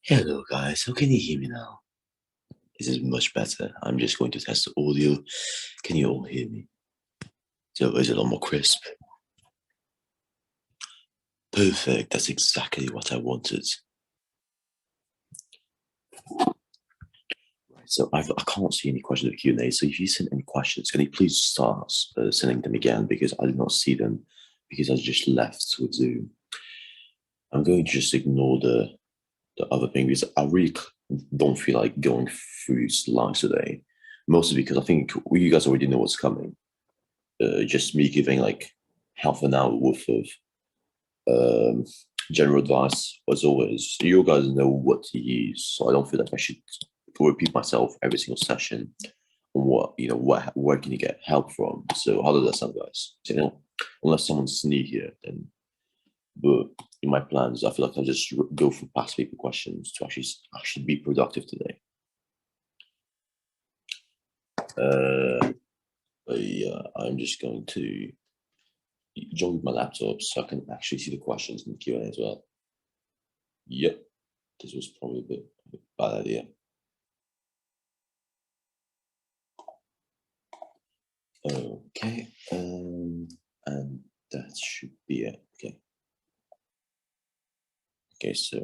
Hello guys, how can you hear me now? This is much better. I'm just going to test the audio. Can you all hear me? So is it a lot more crisp? Perfect, that's exactly what I wanted. Right, so I can't see any questions of Q&A, so if you send any questions, can you please start sending them again because I did not see them because I just left with Zoom. I'm going to just ignore the other thing because I really don't feel like going through slides today, mostly because I think you guys already know what's coming. Just me giving like half an hour worth of um, general advice. As always, you guys know what to use, so I don't feel like I should repeat myself every single session on where can you get help from. So how does that sound, guys? Unless someone's new here, then but in my plans, I feel like I'll just go through past paper questions to actually be productive today. Uh, yeah, I'm just going to join my laptop so I can actually see the questions in the Q&A as well. Yep, this was probably a bad idea. Okay, and that should be it. Okay, so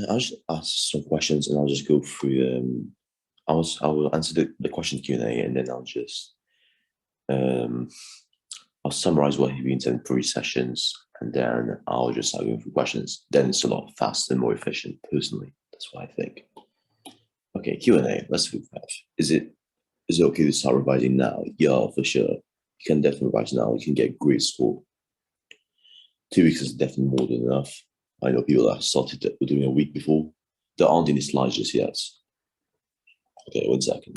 I'll just ask some questions and I'll just go through. I will answer the question Q&A and then um, I'll summarize what he means in previous sessions and then I'll just start going through questions. Then it's a lot faster and more efficient. Personally, that's what I think. Okay, Q&A. Let's go. Is it okay to start revising now? Yeah, for sure. You can definitely revise now. You can get a great score. 2 weeks is definitely more than enough. I know people that started doing a week before. There aren't any slides just yet. Okay, 1 second.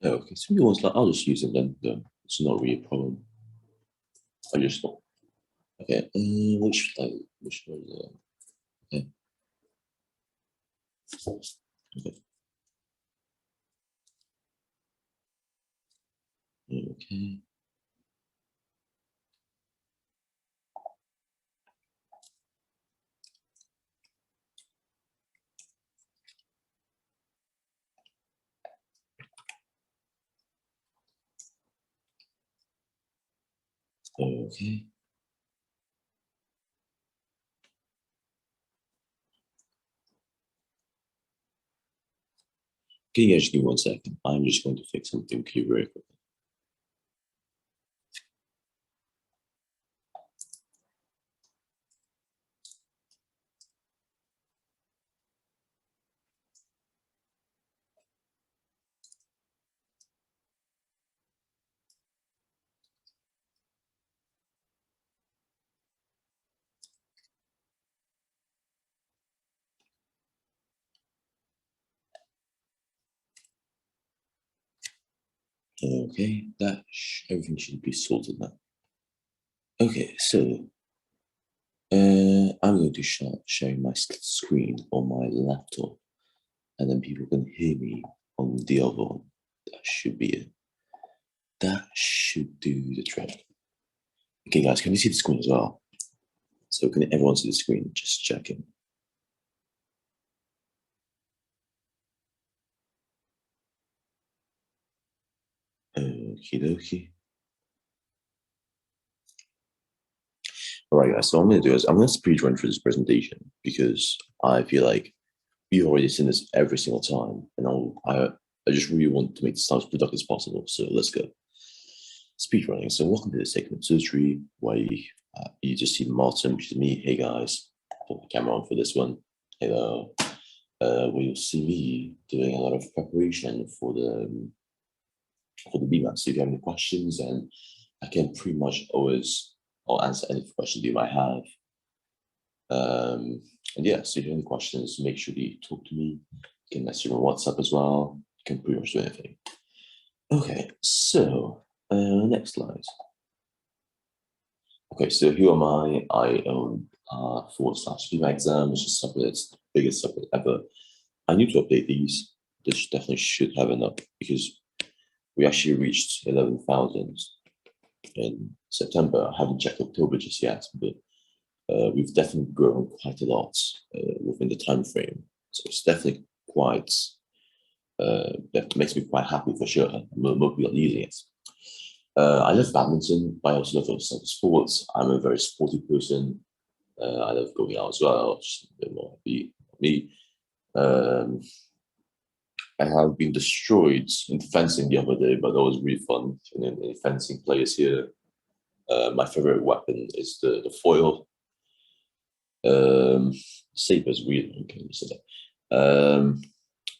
Okay, so you want slide? I'll just use them then. It's not really a problem. I just thought. Okay, which slide? Which one? Okay. Okay. Okay. Okay. Can you guys just give me 1 second? I'm just going to fix something here very quickly. Okay, everything should be sorted now. Okay, so I'm going to share my screen on my laptop, and then people can hear me on the other one. That should be it. That should do the trick. Okay, guys, can you see the screen as well? So can everyone see the screen? Just checking. Okie dokie. All right, guys. So what I'm going to do is I'm going to speed run through this presentation because I feel like we've already seen this every single time, and I just really want to make this as productive as possible. So let's go. Speed running. So welcome to the segment surgery where you just see Martin, which is me. Hey guys, put the camera on for this one. Hello. Where you'll see me doing a lot of preparation for the BMAT. So if you have any questions, and I can pretty much always I'll answer any questions you might have. And yeah, so if you have any questions, make sure you talk to me. You can message me on WhatsApp as well. You can pretty much do anything. Okay, so next slide. Okay, so who am I? I own /FEMA exam, which is the biggest subject ever. I need to update these. This definitely should have enough because we actually reached 11,000 in September. I haven't checked October just yet, but we've definitely grown quite a lot within the time frame. So it's definitely quite, that makes me quite happy for sure. More people are using it. I love badminton, but I also love other sports. I'm a very sporty person. I love going out as well, just a bit more happy for me. I have been destroyed in fencing the other day, but that was really fun. In fencing players here, my favorite weapon is the foil. Saber is weird. Okay, you said that.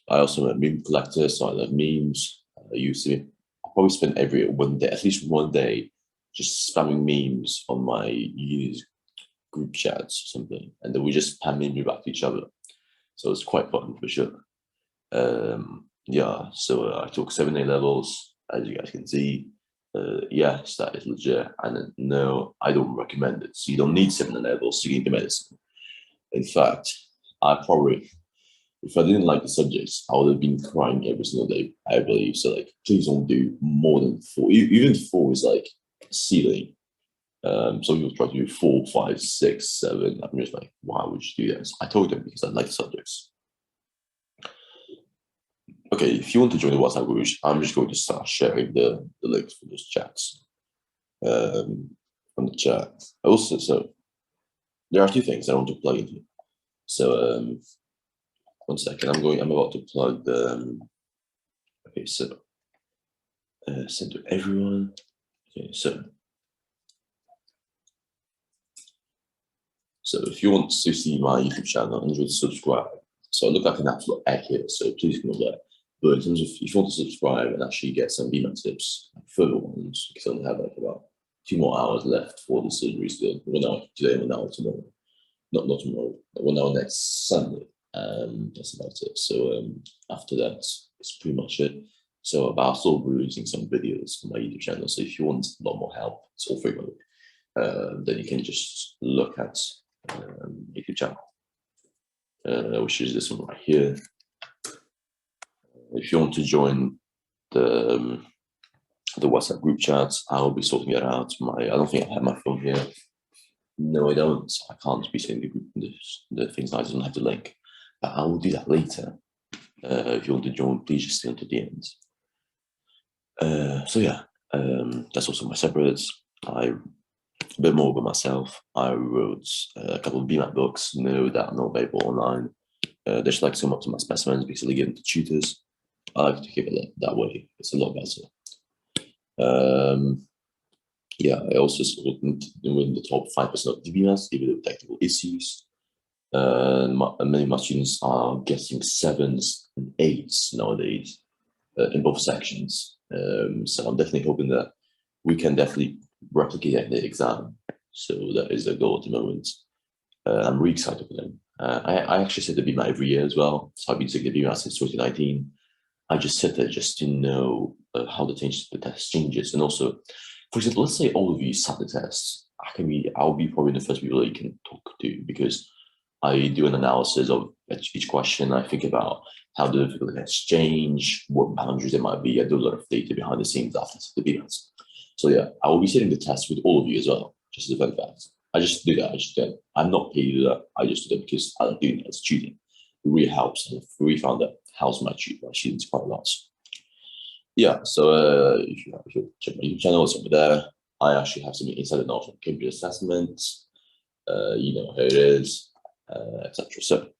I also am a meme collector, so I love memes. I used to probably spend every one day, at least one day, just spamming memes on my use group chats or something, and then we just spam meme back to each other. So it's quite fun for sure. Yeah, so I took 7A levels, as you guys can see. Yes, that is legit. And no, I don't recommend it. So you don't need 7A levels to get the medicine. In fact, I probably, if I didn't like the subjects, I would have been crying every single day, I believe. So, like, please don't do more than 4. Even 4 is like ceiling. Some people try to do 4, 5, 6, 7. I'm just like, why would you do this? I told them because I like the subjects. Okay, if you want to join the WhatsApp group, I'm just going to start sharing the links for those chats on the chat. Also, so there are 2 things I want to plug into. So 1 second, I'm about to plug the. Okay, so send to everyone. Okay, so if you want to see my YouTube channel and you subscribe, so I look like an absolute egg here, so please ignore that. But in terms of if you want to subscribe and actually get some BMAT tips, further ones, because I only have like about 2 more hours left for the surgery still. 1 hour today, 1 hour tomorrow. Not tomorrow, 1 hour next Sunday. That's about it. So after that, it's pretty much it. So I'll still be releasing some videos on my YouTube channel. So if you want a lot more help, it's all free mode. Then you can just look at YouTube channel, which is this one right here. If you want to join the WhatsApp group chats, I'll be sorting it out. I don't think I have my phone here. No, I don't. I can't be sending the things. I don't have the link. But I will do that later. If you want to join, please just stay until the end. So yeah, that's also my separates. A bit more about myself. I wrote a couple of BMAT books. No, that are not available online. There's like some up to my specimens because they give them to tutors. I like to keep it that way. It's a lot better. Yeah, I also wouldn't win the top 5% of DBMAs, even with technical issues. Many of my students are getting 7s and 8s nowadays in both sections. So I'm definitely hoping that we can definitely replicate the exam. So that is the goal at the moment. I'm really excited for them. I actually sit the BMAT every year as well. So I've been taking the BMAT since 2019. I just sit there just to know how the test changes. And also, for example, let's say all of you sat the tests. I'll be probably the first people that you can talk to because I do an analysis of each question. I think about how the difficulty has changed, what boundaries there might be. I do a lot of data behind the scenes after the BMATs. So yeah, I will be sitting the test with all of you as well, just as a fun fact. I just do that. I'm not paid to do that. I just do that because I like doing it. It's cheating. It really helps. And I've really found that helps my students quite a lot. Yeah, so if you check my YouTube channel, it's over there. I actually have some insider knowledge on computer assessments. You know how it is, etc. So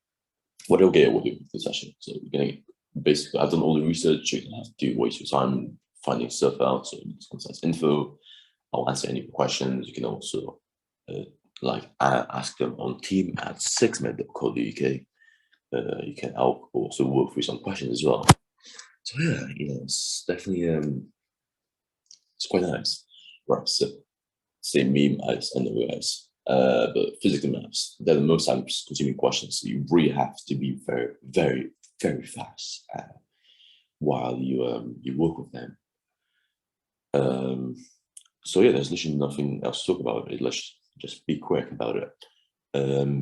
what we'll do with the session. So we're gonna basically, I've done all the research. You're gonna have to do waste your time finding stuff out. So concise info. I'll answer any questions. You can also ask them on team@6med.co.uk. You can help also work through some questions as well. So yeah, it's definitely it's quite nice. Right, so same meme as NWS, but physical maths, they're the most time consuming questions. So you really have to be very, very, very fast while you work with them. So yeah, there's literally nothing else to talk about it. Let's just be quick about it.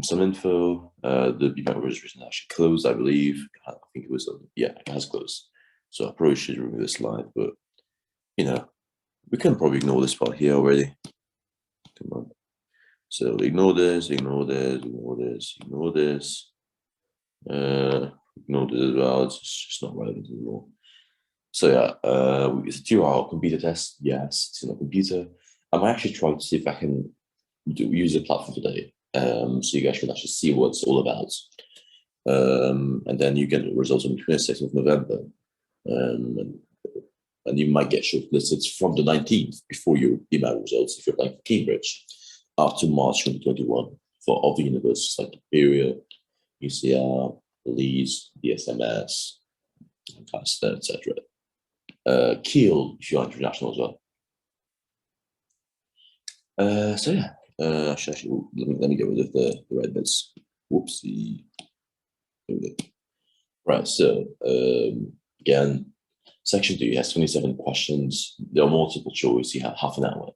Some info, the BMAT registration actually closed, I believe. I think it was, yeah, it has closed. So I probably should remove this slide, but we can probably ignore this part here already. Come on. So ignore this, ignore this, ignore this, ignore this. Ignore this as well. It's just not relevant anymore. So yeah, it's a 2-hour computer test. Yes, it's in a computer. I might actually try to see if I can use the platform today, so you guys can actually see what it's all about. And then you get the results on the 26th of November. And you might get shortlisted from the 19th before your BMAT results if you're applying for Cambridge up to March 2021 for other universities like Imperial, UCL, Leeds, DSMS, Lancaster, etc. Kiel if you're international as well. So yeah, actually, let me get rid of the red bits. Whoopsie. Right, so again, section 2 has 27 questions. There are multiple choice. You have half an hour.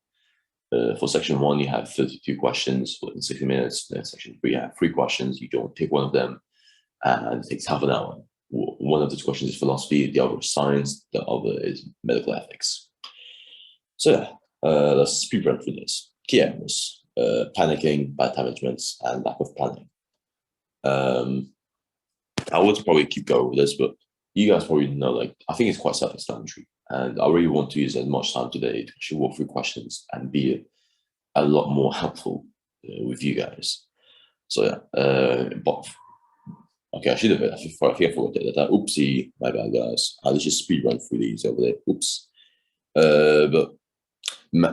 For section 1, you have 32 questions in 60 minutes. Then section 3, you have 3 questions. You don't pick one of them, and it takes half an hour. One of those questions is philosophy, the other is science, the other is medical ethics. So yeah, let's speed run through this. Key areas: panicking, bad time management, and lack of planning. I would probably keep going with this, but you guys probably know, like, I think it's quite self-explanatory. And I really want to use as much time today to actually walk through questions and be a lot more helpful with you guys. So yeah, but okay, I should have. I think I forgot that. Oopsie, my bad, guys. I'll just speed run through these over there. Oops. But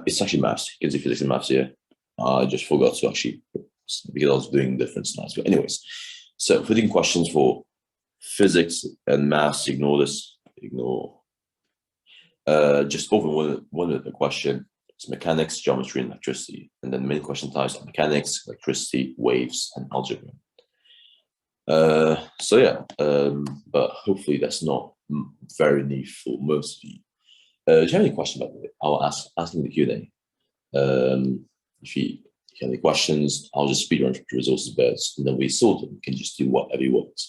it's actually maths. You can see physics and maths here. I just forgot to actually, because I was doing different slides. But anyways, so putting questions for physics and maths, ignore this. Ignore. Just over one of the question. It's mechanics, geometry, and electricity. And then the main question types are mechanics, electricity, waves, and algebra. So yeah, but hopefully that's not very new for most of you. Do you have any question about it? I'll ask in the Q&A. If you have any questions, I'll just speed run through the resources best, and then we sort them. You can just do whatever you want.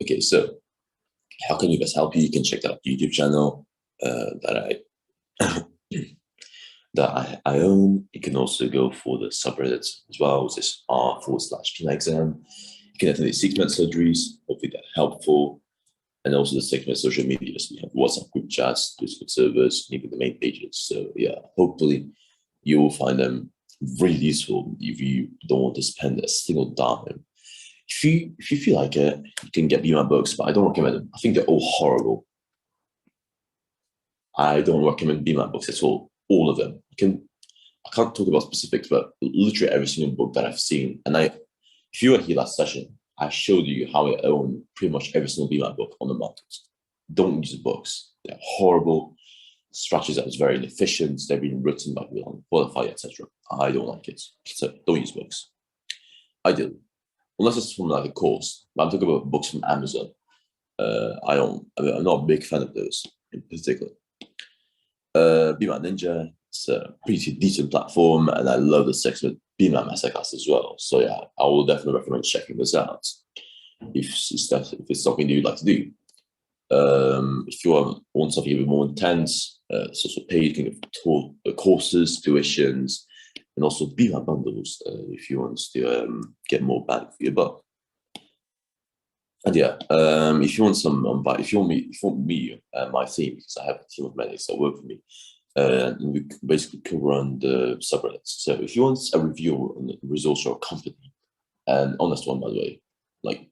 Okay, so how can you best help you? You can check out the YouTube channel that I own. You can also go for the subreddit as well, which is r/PNA exam. You can attend the segment surgeries. Hopefully that's helpful. And also the segment social media. So you have WhatsApp group chats, Discord servers, even the main pages. So yeah, hopefully you will find them really useful if you don't want to spend a single dime. If you feel like it, you can get BMAT books, but I don't recommend them. I think they're all horrible. I don't recommend BMAT books at all of them. I can't talk about specifics, but literally every single book that I've seen, and if you were here last session, I showed you how I own pretty much every single BMAT book on the market. Don't use the books. They're horrible. Structures that was very inefficient. They've been written by people unqualified, etc. I don't like it. So don't use books. I do. Unless it's from like a course. But I'm talking about books from Amazon. I'm not a big fan of those in particular. BMAT Ninja, it's a pretty decent platform, and I love the segment BMAT Masterclass as well. So yeah, I will definitely recommend checking this out if it's something that you'd like to do. If you want something even more intense, it's also paid. You can get courses, tuitions, and also BMAT bundles if you want to get more bang for your buck. And yeah, if you want me, my team, because I have a team of medics that work for me, and we basically co-run the subreddits. So if you want a review on the results of a company, an honest one, by the way, like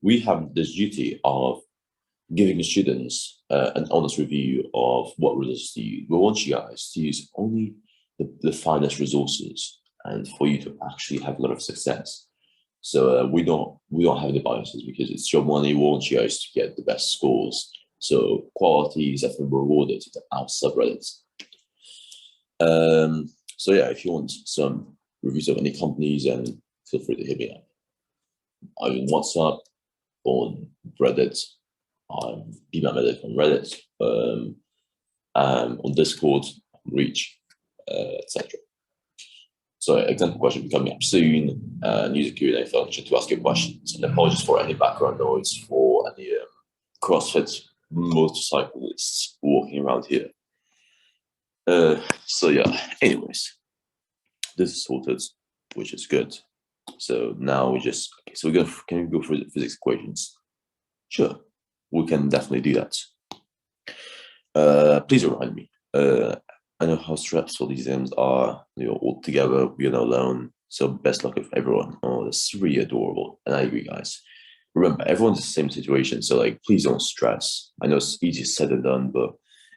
we have this duty of giving the students an honest review of what results to use. We want you guys to use only the finest resources, and for you to actually have a lot of success. So we don't have any biases because it's your money. We want you guys to get the best scores. So quality is definitely rewarded to our subreddits. So yeah, if you want some reviews of any companies, then feel free to hit me up. I'm on WhatsApp, on Reddit, on BMAT Medic on Reddit, on Discord, Reach, etc. So example question will be coming up soon, and use a Q&A function to ask your questions. And apologies for any background noise for any CrossFit motorcyclists walking around here. So yeah, anyways, this is sorted, which is good. So now we just, okay, so can we go through the physics equations? Sure, we can definitely do that. Please remind me. I know how stressful these exams are. All together, we are not alone. So best luck with everyone. Oh, that's really adorable. And I agree, guys. Remember, everyone's in the same situation. So, like, please don't stress. I know it's easier said than done, but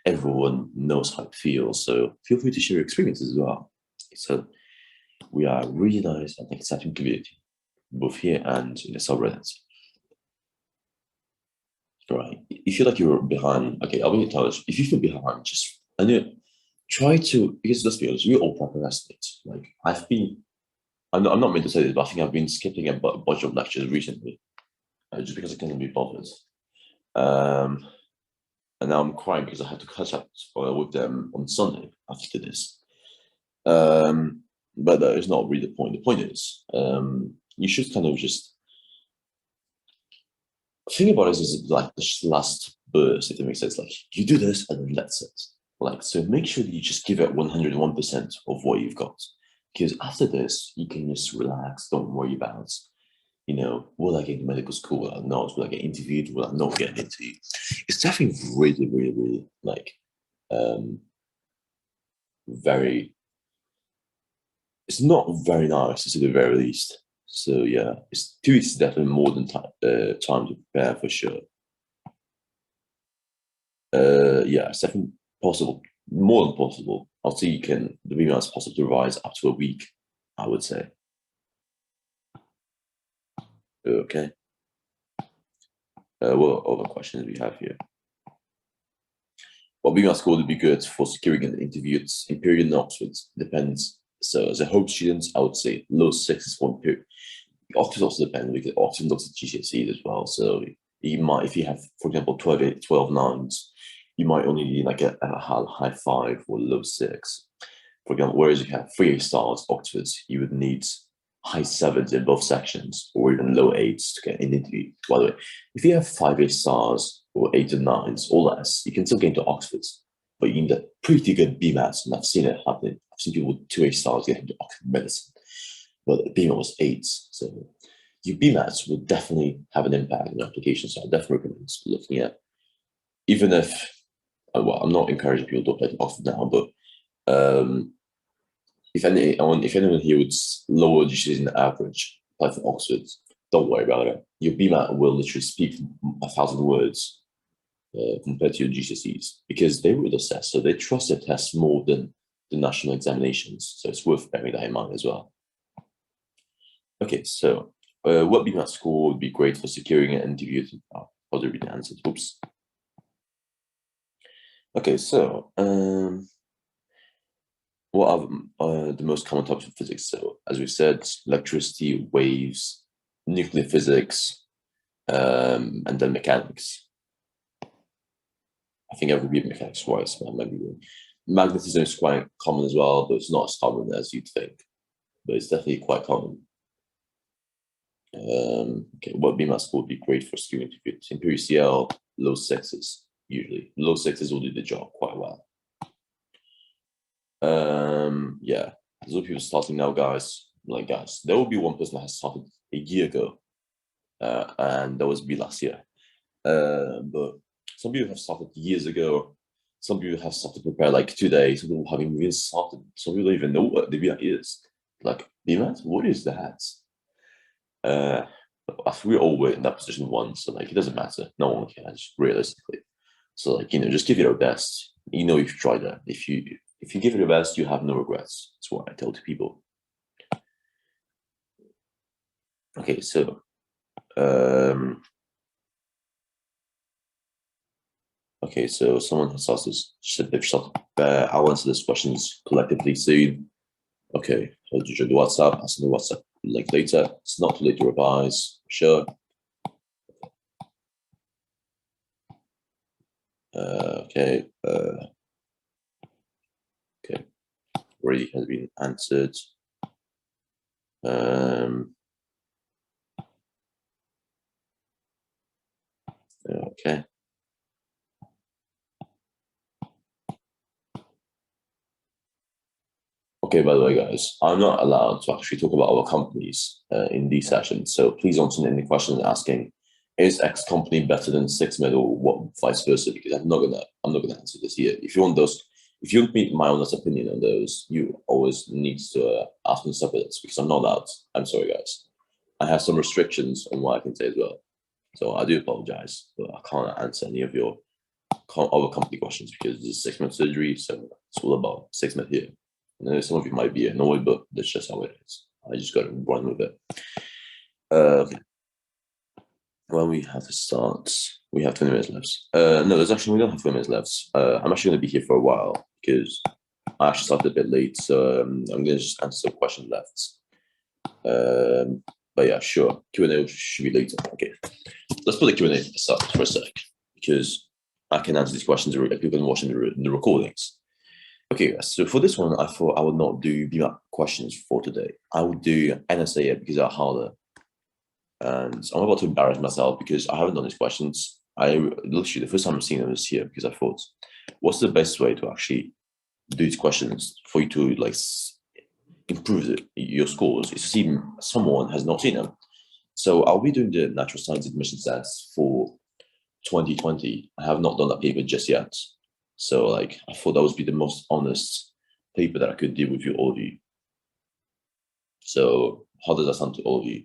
everyone knows how it feels. So feel free to share your experiences as well. So we are a really nice and exciting community, both here and in the subreddits. Right. If you feel like you're behind, okay, I'll be honest. If you feel behind, just try to, because let's be honest, we all procrastinate. Like I'm not meant to say this, but I think I've been skipping a bunch of lectures recently, just because I couldn't be bothered. And now I'm crying because I had to catch up with them on Sunday after this. But that is not really the point. The point is, you should kind of just think about it as like the last burst, if it makes sense. Like you do this and then that's it. Like, so make sure that you just give it 101% of what you've got. Because after this, you can just relax, don't worry about, will I get into medical school? Will I not? Will I get interviewed? Will I not get interviewed? It's definitely really, really, really like very, it's not very nice to say the very least. So yeah, 2 weeks is definitely more than time to prepare for sure. Yeah, it's definitely possible, more than possible. I'll see the BMAT is possible to revise up to a week, I would say. Okay. What other questions we have here? What BMAT score would be good for securing an interview at Imperial and Oxford? Depends. So as a home student, I would say low sixes for Imperial. Oxford also depends because Oxford looks at GCSEs as well. So you might, if you have, for example, 12 nines, you might only need like a high 5 or low 6. For example, whereas if you have 3 stars, Oxford, you would need high 7s in both sections or even low 8s to get an interview. By the way, if you have 5 stars or 8 and 9s or less, you can still get into Oxford, but you need a pretty good BMAT, and I've seen it happen. I've seen people with 2 stars get into Oxford medicine, but the BMAT was 8s. So your BMATs will definitely have an impact on your application. So I definitely recommend looking at, even if, well, I'm not encouraging people to apply to Oxford now, but if anyone here would lower GCSEs in the average, apply for Oxford, don't worry about it. Your BMAT will literally speak 1,000 words compared to your GCSEs because they would assess, so they trust their tests more than the national examinations. So it's worth bearing that in mind as well. Okay, so what BMAT score would be great for securing an interview? I'll read the answers. Oops. Okay, so what are the most common types of physics? So as we said, electricity, waves, nuclear physics, and then mechanics. I think I would read mechanics twice, but maybe magnetism is quite common as well, but it's not as common as you'd think. But it's definitely quite common. Okay, what BMAT score would be great for securing interviews? Imperial CL, low 6s, usually. Low 6s will do the job quite well. Yeah, there's a lot of people starting now, guys. Like, guys, there will be one person that has started a year ago, and that was me last year. But some people have started years ago. Some people have started to prepare like today. Some people haven't even started. Some people don't even know what the BMAT is. Like, BMAT? What is that? We all were in that position once, so like it doesn't matter. No one cares realistically. So like just give it your best. You've tried that. If you give it your best, you have no regrets. That's what I tell to people. Okay, so okay, so someone has asked this. Said they've started. I'll answer these questions collectively soon. Okay, so did you join the WhatsApp? I'll send the WhatsApp link later. It's not too late to revise. Sure. Okay. Okay. Already has been answered. Okay. Okay, by the way, guys, I'm not allowed to actually talk about our companies in these sessions. So please don't send any questions asking, is X company better than 6 Med or what vice versa? Because I'm not gonna answer this here. If you want those, if you want me my honest opinion on those, you always need to ask me stuff like this because I'm not allowed. I'm sorry, guys. I have some restrictions on what I can say as well. So I do apologize, but I can't answer any of your other company questions because this is 6 Med surgery, so it's all about 6 Med here. I know some of you might be annoyed, but that's just how it is. I just got to run with it. Okay. Well, we have to start. We have 20 minutes left. No, we don't have 20 minutes left. I'm actually going to be here for a while because I actually started a bit late, so I'm going to just answer some questions left. But yeah, sure. Q&A should be later. Okay. Let's put the Q&A aside for a sec because I can answer these questions. People can watch in the recordings. Okay, so for this one, I thought I would not do BMAT questions for today. I would do NSA because they're harder. And I'm about to embarrass myself because I haven't done these questions. I literally, the first time I've seen them is here because I thought, what's the best way to actually do these questions for you to like improve your scores? Is to see someone has not seen them. So I'll be doing the natural science admission test for 2020. I have not done that paper just yet. So like I thought that would be the most honest paper that I could do with you, all of you. So how does that sound to all of you?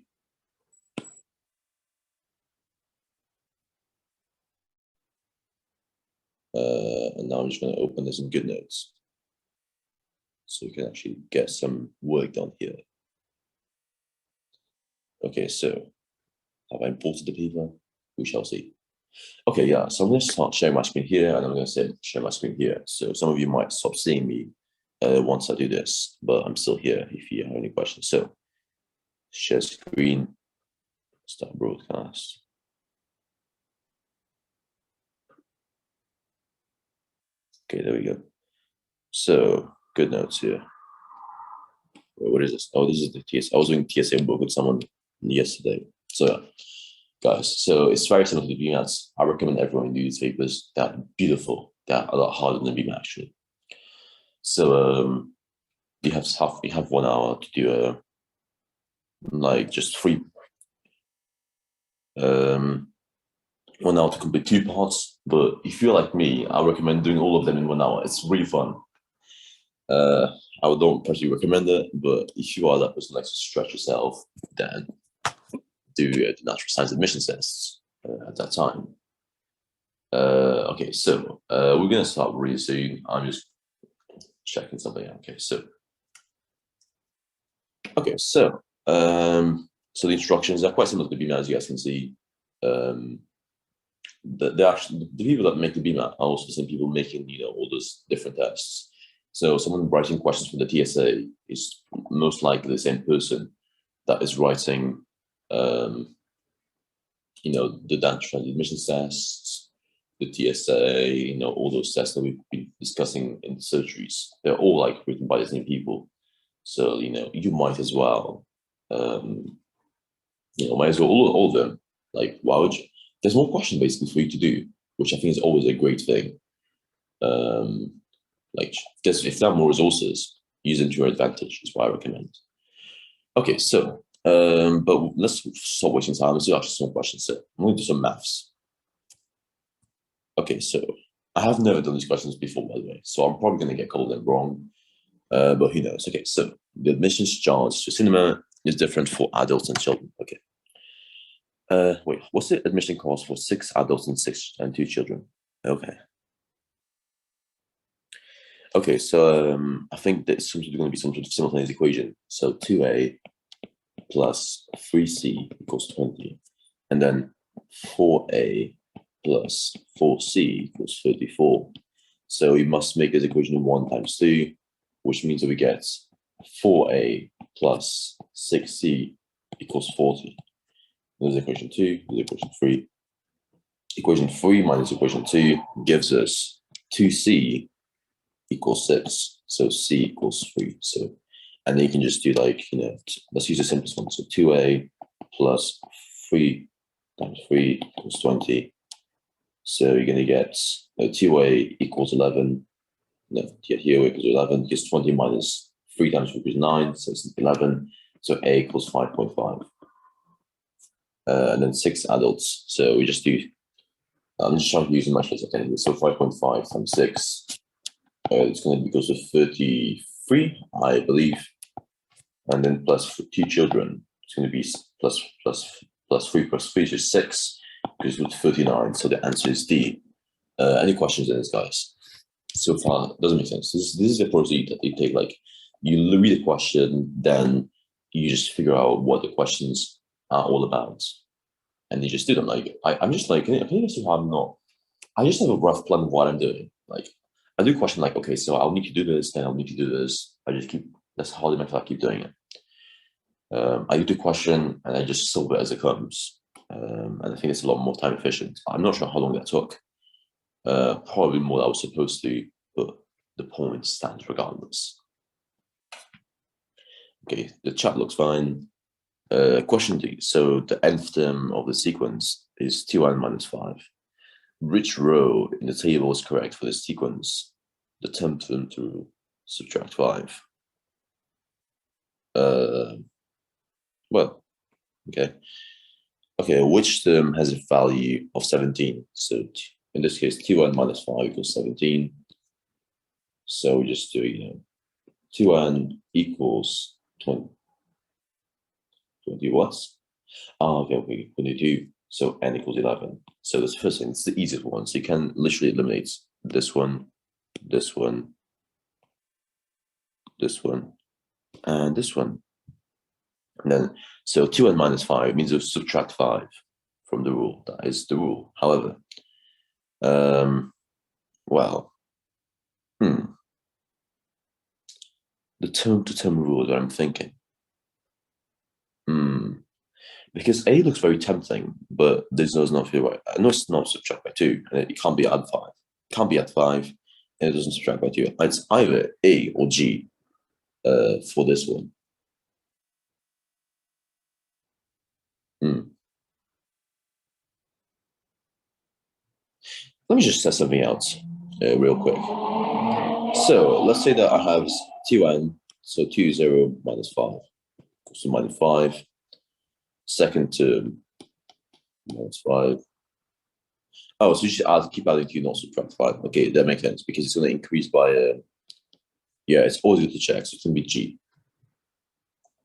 And now I'm just going to open this in GoodNotes so you can actually get some work done here. Okay, so have I imported the paper? We shall see. Okay, yeah, so I'm going to start sharing my screen here and I'm going to say share my screen here. So some of you might stop seeing me once I do this, but I'm still here if you have any questions. So share screen, start broadcast. Okay, there we go. So GoodNotes here. Wait, what is this? Oh, this is the TSA. I was doing TSA book with someone yesterday. So yeah, guys, so it's very similar to the BMATs. I recommend everyone do these papers. They're beautiful. They're a lot harder than BMAT actually. So you have 1 hour to do like just 1 hour to complete 2 parts. But if you're like me, I recommend doing all of them in 1 hour. It's really fun. I don't personally recommend it, but if you are that person who likes to stretch yourself, then do the natural science admission tests at that time. Okay, so we're gonna start really soon. I'm just checking something out. Okay, so the instructions are quite similar to the BMAT, as you guys can see. The people that make the BMAT are also the same people making all those different tests. So someone writing questions for the TSA is most likely the same person that is writing the natural admissions tests, the TSA, all those tests that we've been discussing in the surgeries. They're all like written by the same people. So, you might as well, might as well all of them. Like, why would you? There's more questions basically for you to do, which I think is always a great thing. Because if there are more resources, use them to your advantage is what I recommend. Okay, so, but let's stop wasting time. Let's do actually some questions. So I'm going to do some maths. Okay, so I have never done these questions before, by the way, so I'm probably going to get called them wrong, but who knows? Okay, so the admissions charge to cinema is different for adults and children. Okay. Wait, what's the admission cost for 6 adults and 2 children? Okay. Okay, so I think that it's going to be some sort of simultaneous equation. So 2a plus 3c equals 20, and then 4a plus 4c equals 34. So we must make this equation 1 times 2, which means that we get 4a plus 6c equals 40. There's equation 2, there's equation 3. Equation 3 minus equation 2 gives us 2c equals 6. So c equals 3. So, and then you can just do let's use the simplest one. So 2a plus 3 times 3 equals 20. So you're going to get 2a equals 11. No, here equals 11 because 20 minus 3 times 4 is 9, so it's 11. So A equals 5.5. And then 6 adults. So we just do, I'm just trying to use as much as I can. So 5.5 times 6, it's going to be close to 33, I believe. And then plus 2 children, it's going to be plus 3 plus 3 is 6, because with 39. So the answer is D. Any questions on this, guys? So far, it doesn't make sense. This is the procedure that you take. Like, you read a question, then you just figure out what the questions are all about, and you just do them. Like, I'm just like, can you see how I'm not? I just have a rough plan of what I'm doing. Like, I do question like, okay, so I'll need to do this, then I'll need to do this. I just keep, that's how I keep doing it. I do the question and I just solve it as it comes. And I think it's a lot more time efficient. I'm not sure how long that took. Probably more than I was supposed to, but the point stands regardless. Okay, the chat looks fine. Question D. So the nth term of the sequence is 2n minus 5. Which row in the table is correct for this sequence? The 10th term to subtract 5. Well, okay. Okay, which term has a value of 17? So in this case, 2n minus 5 equals 17. So we just do, 2n equals 20 what? Okay, 22. So n equals 11. So this first thing, it's the easiest one. So you can literally eliminate this one, this one, this one, and this one. And then, so 2n minus 5 means you subtract 5 from the rule. That is the rule. However, well, the term-to-term rule is what I'm thinking. Because A looks very tempting, but this does not feel right. I know it's not subtract by 2, and it can't be add 5. It can't be add 5, and it doesn't subtract by 2. It's either A or G for this one. Let me just test something out real quick. So let's say that I have 2n, so 2, 0, minus 5, equals to minus 5. Second term, minus 5. Oh, so you should keep adding 2, not subtract 5. Okay, that makes sense, because it's going to increase by, yeah, it's always good to check, so it's going to be G.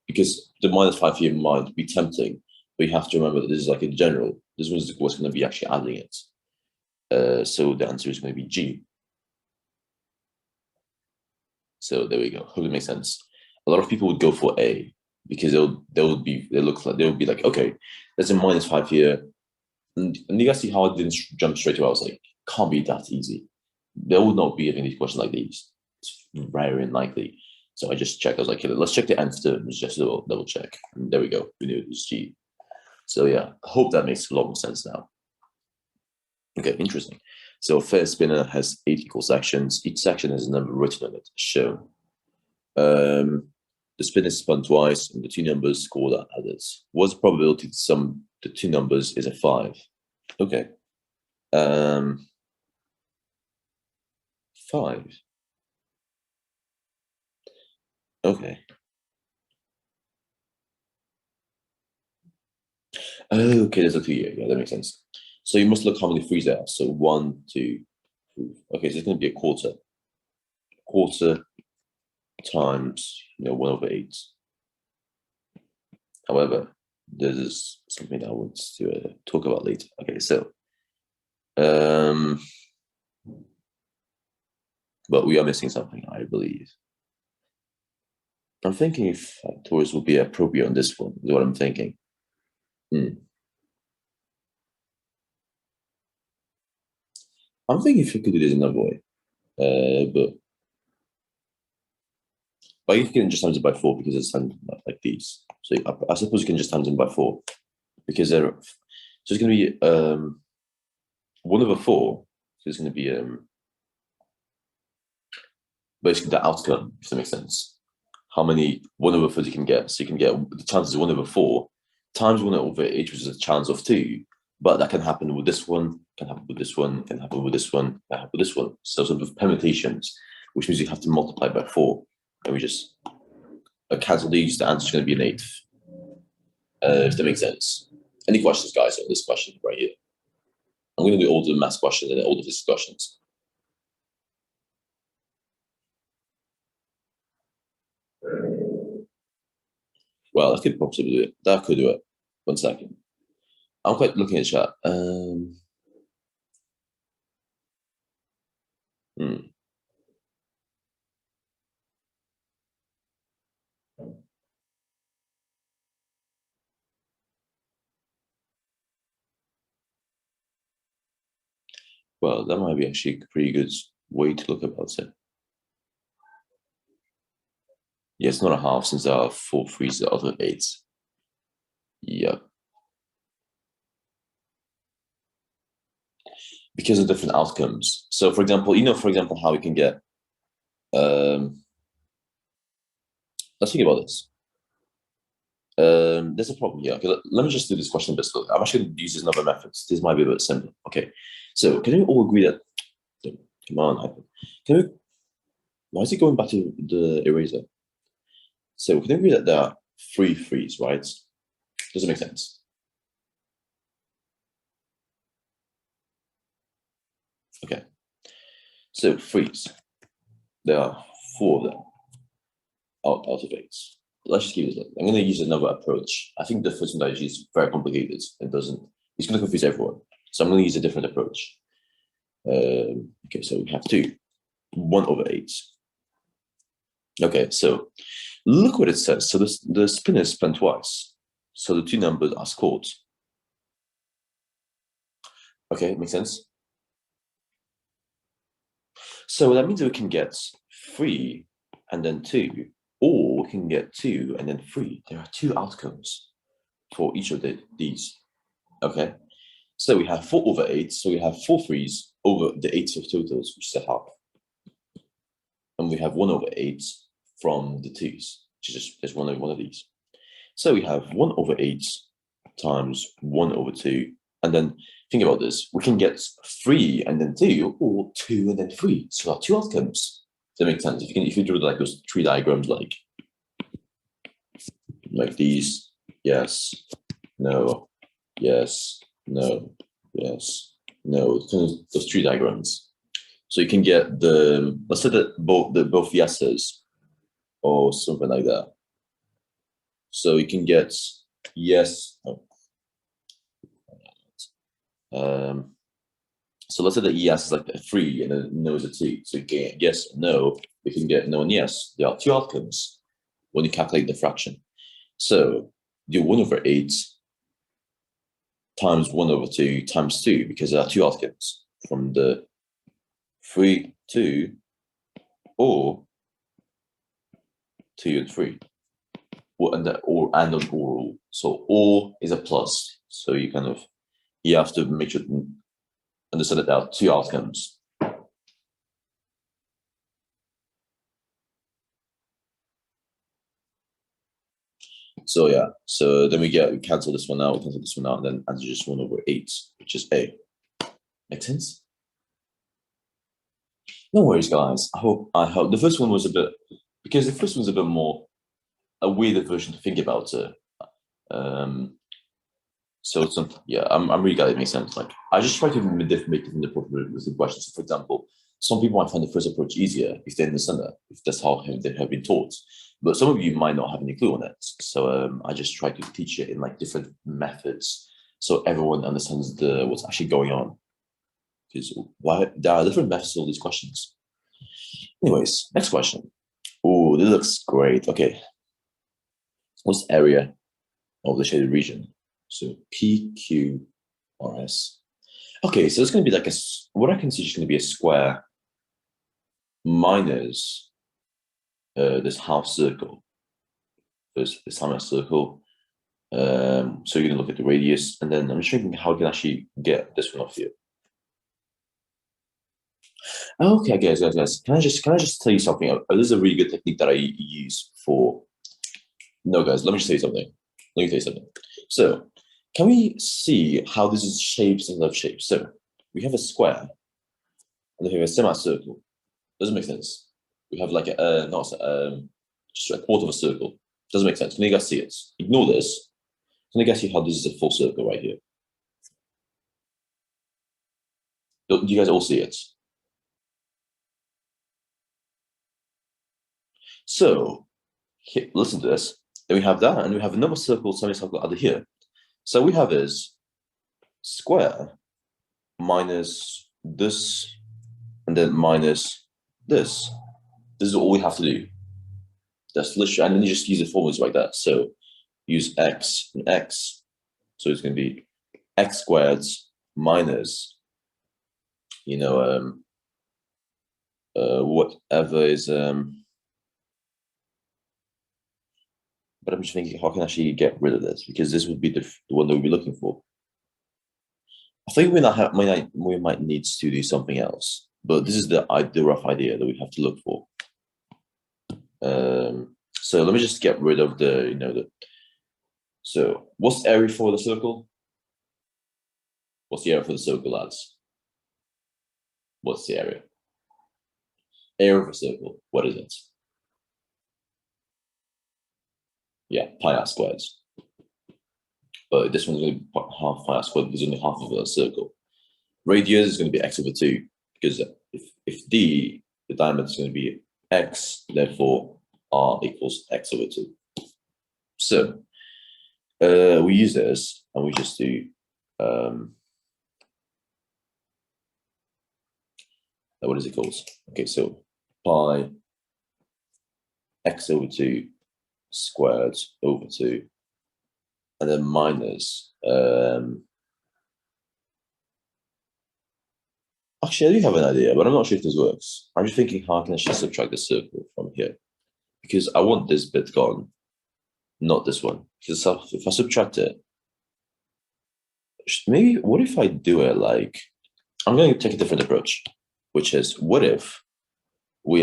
Because the minus 5 here might be tempting, but you have to remember that this is like in general, this was what's going to be actually adding it. So the answer is going to be G. So there we go. Hope it makes sense. A lot of people would go for A because they'll be like, okay, there's a minus 5 here. And you guys see how I didn't jump straight away. I was like, can't be that easy. There would not be any questions like these. It's very unlikely. So I just checked. I was like, let's check the nth term. Just a double check. And there we go. We knew it was G. So yeah, I hope that makes a lot more sense now. Okay, interesting. So a fair spinner has 8 equal sections. Each section has a number written on it, shown. The spin is spun twice, and the 2 numbers scored are added. What's the probability that the 2 numbers is a 5? Okay. 5. Okay. Oh, okay, there's a 2 here. Yeah, that makes sense. So you must look how many 3s there are. So 1, 2, 3. Okay, so it's going to be a quarter. Quarter times 1/8. However, this is something that I want to talk about later. Okay, so but we are missing something, I believe. I'm thinking if factors would be appropriate on this one, is what I'm thinking. I'm thinking if you could do this another way, but you can just times it by 4 because it's times like these. So I suppose you can just times them by 4 because so it's going to be 1/4. So it's going to be basically the outcome, if that makes sense. How many 1/4 you can get? So you can get the chances of 1/4 times 1/8, which is a chance of 2. But that can happen with this one, can happen with this one, can happen with this one, can happen with this one. So sort of permutations, which means you have to multiply by 4. And we just cancel these, the answer is going to be an eighth. If that makes sense. Any questions, guys, on this question right here? I'm going to do all the math questions and all the physics questions. Well, I could possibly do it. That could do it. 1 second. I'm quite looking at chat. Well, that might be actually a pretty good way to look about it. Yeah, it's not a half since there are 4 threes out of 8. Yep. Because of different outcomes. So, for example, how we can get. Let's think about this. There's a problem here. Okay, let me just do this question a bit slowly. I'm actually going to use another method. This might be a bit simpler. Okay, so can we all agree that? Come on, can we? Why is it going back to the eraser? So can we agree that there are 3 threes, right? Does it make sense? Okay. So threes. There are 4 of them out of 8. Let's just keep this. I'm going to use another approach. I think the first methodology is very complicated. It's going to confuse everyone. So I'm going to use a different approach. Okay, so we have 2. 1/8. Okay, so look what it says. So the spin is spun twice. So the 2 numbers are scored. Okay, makes sense? So that means we can get 3 and then 2, or we can get 2 and then 3. There are 2 outcomes for each of these. Okay, so we have 4/8. So we have 4 threes over the 8 of totals, which is a half. And we have 1/8 from the 2s, which is just one of these. So we have 1/8 times 1/2. And then think about this. We can get 3 and then 2, or 2 and then 3. So there are 2 outcomes. Does that make sense? If you draw like those 3 diagrams like these, yes, no, yes, no, yes, no, those 3 diagrams. So you can get let's say that both yeses or something like that. So you can get yes. So let's say that yes is like a 3 and then no is a 2. So you get yes and no. We can get no and yes. There are 2 outcomes when you calculate the fraction. So do 1/8 times 1/2 times 2, because there are 2 outcomes from the 3, 2, or 2 and 3. And an or. So or is a plus. So you have to make sure to understand that there are 2 outcomes. So yeah, so then we cancel this one out, and then answer just 1/8, which is A. Make sense? No worries, guys. I hope the first one was because the first one's a bit more a weirder version to think about it. So I'm really glad it makes sense. Like I just try to make different approach with the questions. For example, some people might find the first approach easier if they understand that, if that's how they have been taught. But some of you might not have any clue on it. So I just try to teach it in like different methods so everyone understands what's actually going on. Because there are different methods to all these questions. Anyways, next question. Oh, this looks great. Okay. What's the area of the shaded region? So PQRS. Okay, so it's going to be like what I consider is going to be a square minus this half circle. This half circle. So you're going to look at the radius, and then I'm just thinking how we can actually get this one off here. Okay, guys. Can I just tell you something? This is a really good technique that I use for. No, guys. Let me just tell you something. So, can we see how this is shapes instead of shapes? So, we have a square, and then we have a semicircle. Doesn't make sense. We have like just a quarter of a circle. Doesn't make sense. Can you guys see it? Ignore this. Can you guys see how this is a full circle right here? Do you guys all see it? So listen to this. Then we have that, and we have another circle, semicircle under here. So we have is square minus this, and then minus this. This is all we have to do. That's literally, and then you just use the formulas like that. So use x and x. So it's going to be x squared minus, whatever is. But I'm just thinking, how can I actually get rid of this? Because this would be the one that we'd be looking for. I think we might need to do something else, but this is the rough idea that we have to look for. So let me just get rid of so what's the area for the circle? What's the area for the circle, lads? What's the area? Area of a circle, what is it? Yeah, pi r squared. But this one's going to be half pi r squared because only half of a circle. Radius is going to be x over 2 because if the diameter is going to be x, therefore r equals x over 2. So we use this and we just do what is it called? Okay, so pi x over 2 squared over 2, and then minus actually I do have an idea, but I'm not sure if this works. I'm just thinking how I can actually subtract the circle from here, because I want this bit gone, not this one. Because if I subtract it, maybe what if I do it like, I'm going to take a different approach, which is what if we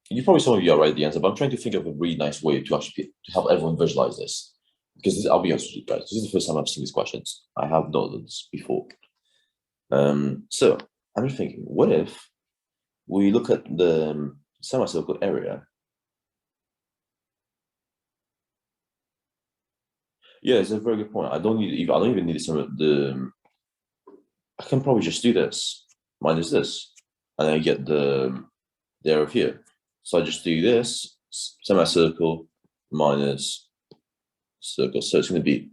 you probably, some of you are right at the answer, but I'm trying to think of a really nice way to actually to help everyone visualize this. Because I'll be honest with you guys, this is the first time I've seen these questions. I have not done this before. So I'm just thinking, what if we look at the semicircle area? Yeah, it's a very good point. I don't even need I can probably just do this minus this, and I get the area of here. So I just do this semicircle minus circle. So it's going to be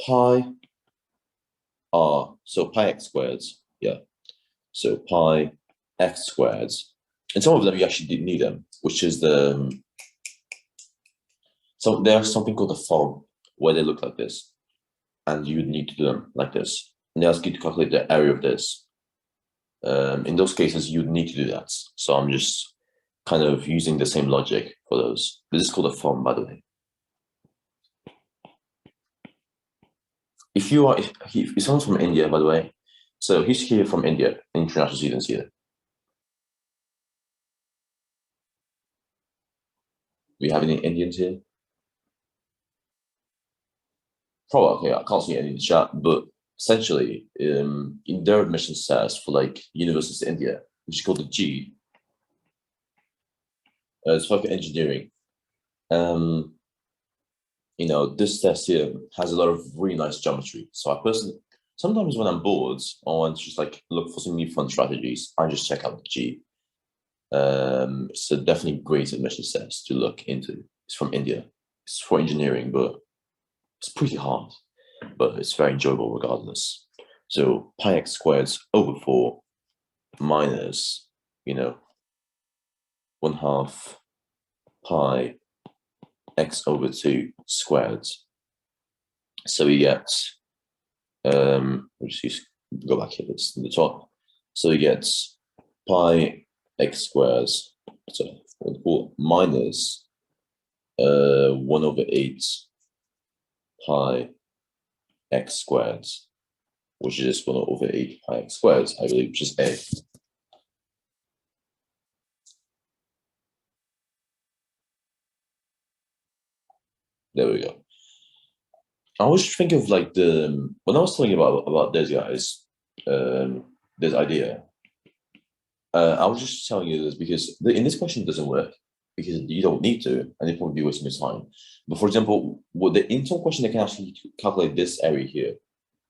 pi r, so pi x squared. Yeah. So pi x squared. And some of them you actually need them, which is so there's something called a form where they look like this, and you would need to do them like this. And they ask you to calculate the area of this. In those cases, you'd need to do that. So I'm just kind of using the same logic for those. This is called a form, by the way. If someone's from India, by the way, so he's here from India, international students here. Do we have any Indians here? Probably, okay, I can't see any in the chat, but essentially, in their admission says for like universities in India, which is called the G, it's for engineering. This test here has a lot of really nice geometry. So I personally, sometimes when I'm bored or want to just like look for some new fun strategies, I just check out the G. It's a definitely great admissions test to look into. It's from India. It's for engineering, but it's pretty hard, but it's very enjoyable regardless. So pi x squared over 4 minus, 1/2 pi x over 2 squared. So we get, we'll just go back here, it's in the top. So we get pi x squared, so minus 1/8 pi x squared, which is just 1/8 pi x squared, I believe, which is a. There we go. I was thinking of like when I was telling you about this guys, this idea. I was just telling you this because in this question it doesn't work because you don't need to, and it won't be wasting your time. But for example, with the in some question, they can actually calculate this area here,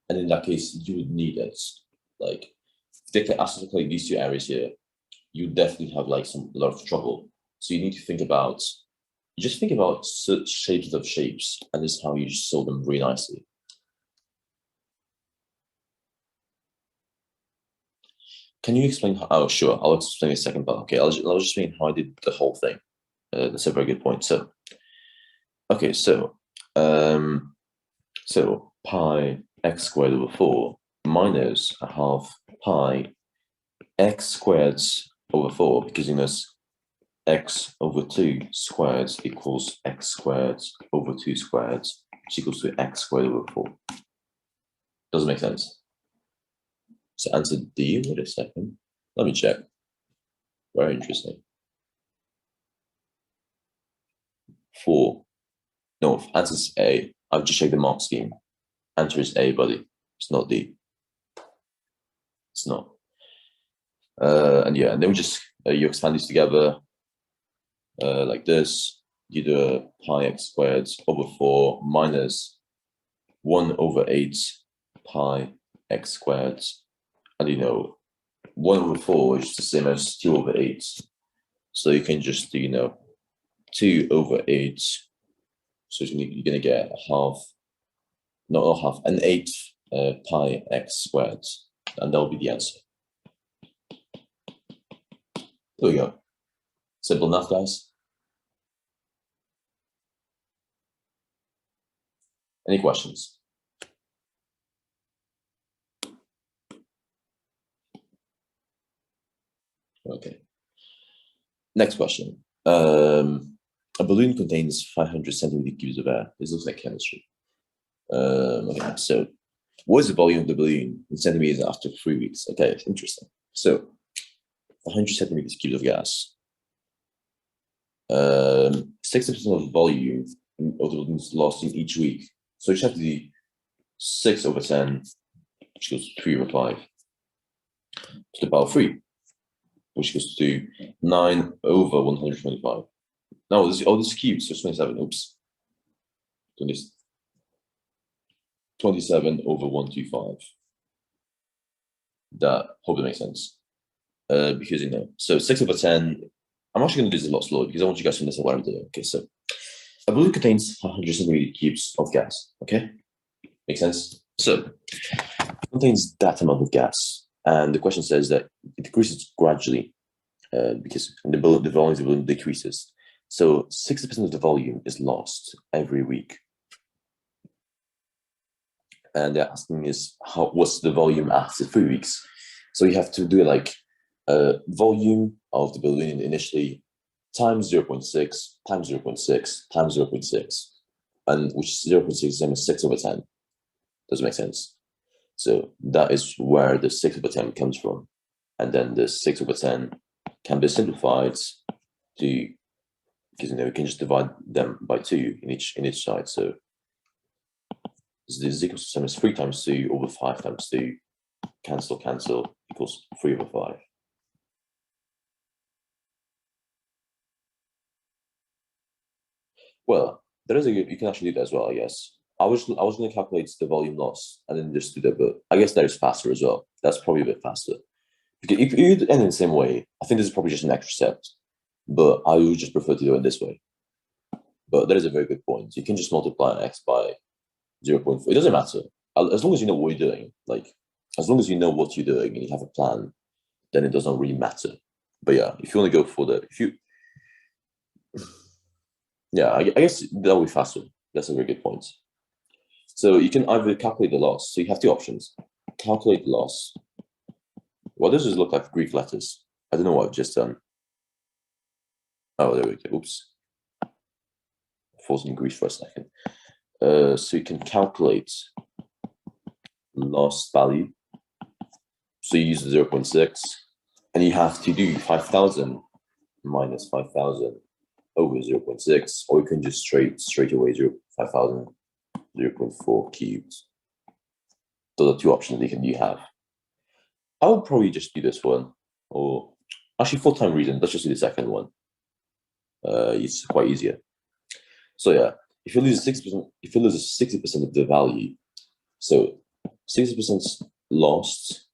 and in that case, you would need it. Like, if they can actually calculate these two areas here, you definitely have like a lot of trouble. So you need to think about, you just think about shapes of shapes, and this is how you solve them very nicely. Can you explain how? Oh, sure. I'll explain in a second, but okay, I'll just explain how I did the whole thing. That's a very good point. So, okay, so pi x squared over 4 minus a half pi x squared over 4, because you know x over 2 squared equals x squared over 2 squared, which equals to x squared over 4. Doesn't make sense. So answer D. Wait a second. Let me check. Very interesting. 4. No, answer is A. I've just checked the mark scheme. Answer is A, buddy. It's not D. It's not. And yeah, and then we just you expand these together like this. You do a pi x squared over 4 minus 1 over 8 pi x squared. And you know, 1 over 4 is the same as 2 over 8. So you can just do, 2 over 8. So you're going to get a half, not half, an 8 pi x squared. And that'll be the answer. There we go. Simple enough, guys. Any questions? Okay. Next question. A balloon contains 500 centimeter cubes of air. This looks like chemistry. Okay, so what is the volume of the balloon in centimeters after 3 weeks? Okay, interesting. So 100 centimeters cubes of gas. 60% of the volume of the balloon is lost in each week. So you just have to do 6 over 10, which goes to 3 over 5, to the power 3, which goes to 9 over 125. No, this is cubed, so 27. Oops. 27 over 125. That hopefully makes sense. Because so 6 over 10. I'm actually going to do this a lot slower because I want you guys to understand what I'm doing. Okay, so a balloon contains 100 centimeter cubes of gas. Okay, makes sense. So it contains that amount of gas, and the question says that it decreases gradually because the volume of the balloon decreases. So 60% of the volume is lost every week. And they're asking is what's the volume after 3 weeks? So you have to do it like volume of the balloon initially times 0.6 times 0.6 times 0.6, and which is 0.6 is the same as 6 over 10. Does it make sense? So that is where the 6 over 10 comes from. And then the 6 over 10 can be simplified to, because we can just divide them by 2 in each side. So this is equal to the same as 3 times 2 over 5 times 2. Cancel equals 3 over 5. Well, there is you can actually do that as well, I guess. I was going to calculate the volume loss and then just do that, but I guess that is faster as well. That's probably a bit faster. Because if you end in the same way, I think this is probably just an extra step, but I would just prefer to do it this way. But that is a very good point. You can just multiply x by 0.4. It doesn't matter. As long as you know what you're doing, like as long as you know what you're doing and you have a plan, then it doesn't really matter. But yeah, if you want to go for yeah, I guess that'll be faster. That's a very good point. So you can either calculate the loss. So you have 2 options. Calculate loss. Well, this just look like Greek letters. I don't know what I've just done. Oh, there we go. Oops. Falls in Greece for a second. So you can calculate loss value. So you use 0.6, and you have to do 5,000 minus 5,000 over 0.6, or you can just straight away 5,000 0.4 cubed. Those are 2 options you have. I would probably just do this one, or actually for time reasons, let's just do the second one. it's quite easier. So yeah, if you lose 60%, if you lose 60% of the value, so 60% lost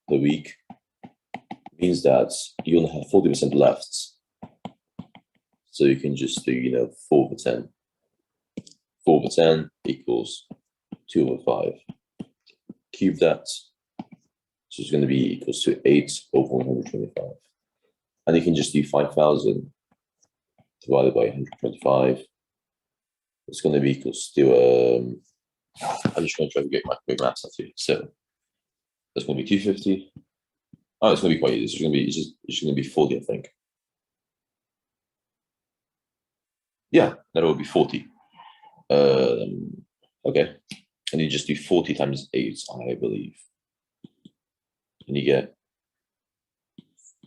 per week means that you only have 40% left. So you can just do, 4 over 10. 4 over 10 equals 2 over 5. Cube that. So it's going to be equals to 8 over 125. And you can just do 5,000 divided by 125. It's going to be equals to, I'm just going to try to get my quick maths out here. So that's going to be 250. Oh, it's going to be quite easy. It's just going to be 40, I think. Yeah, that will be 40. Okay. And you just do 40 times 8, I believe. And you get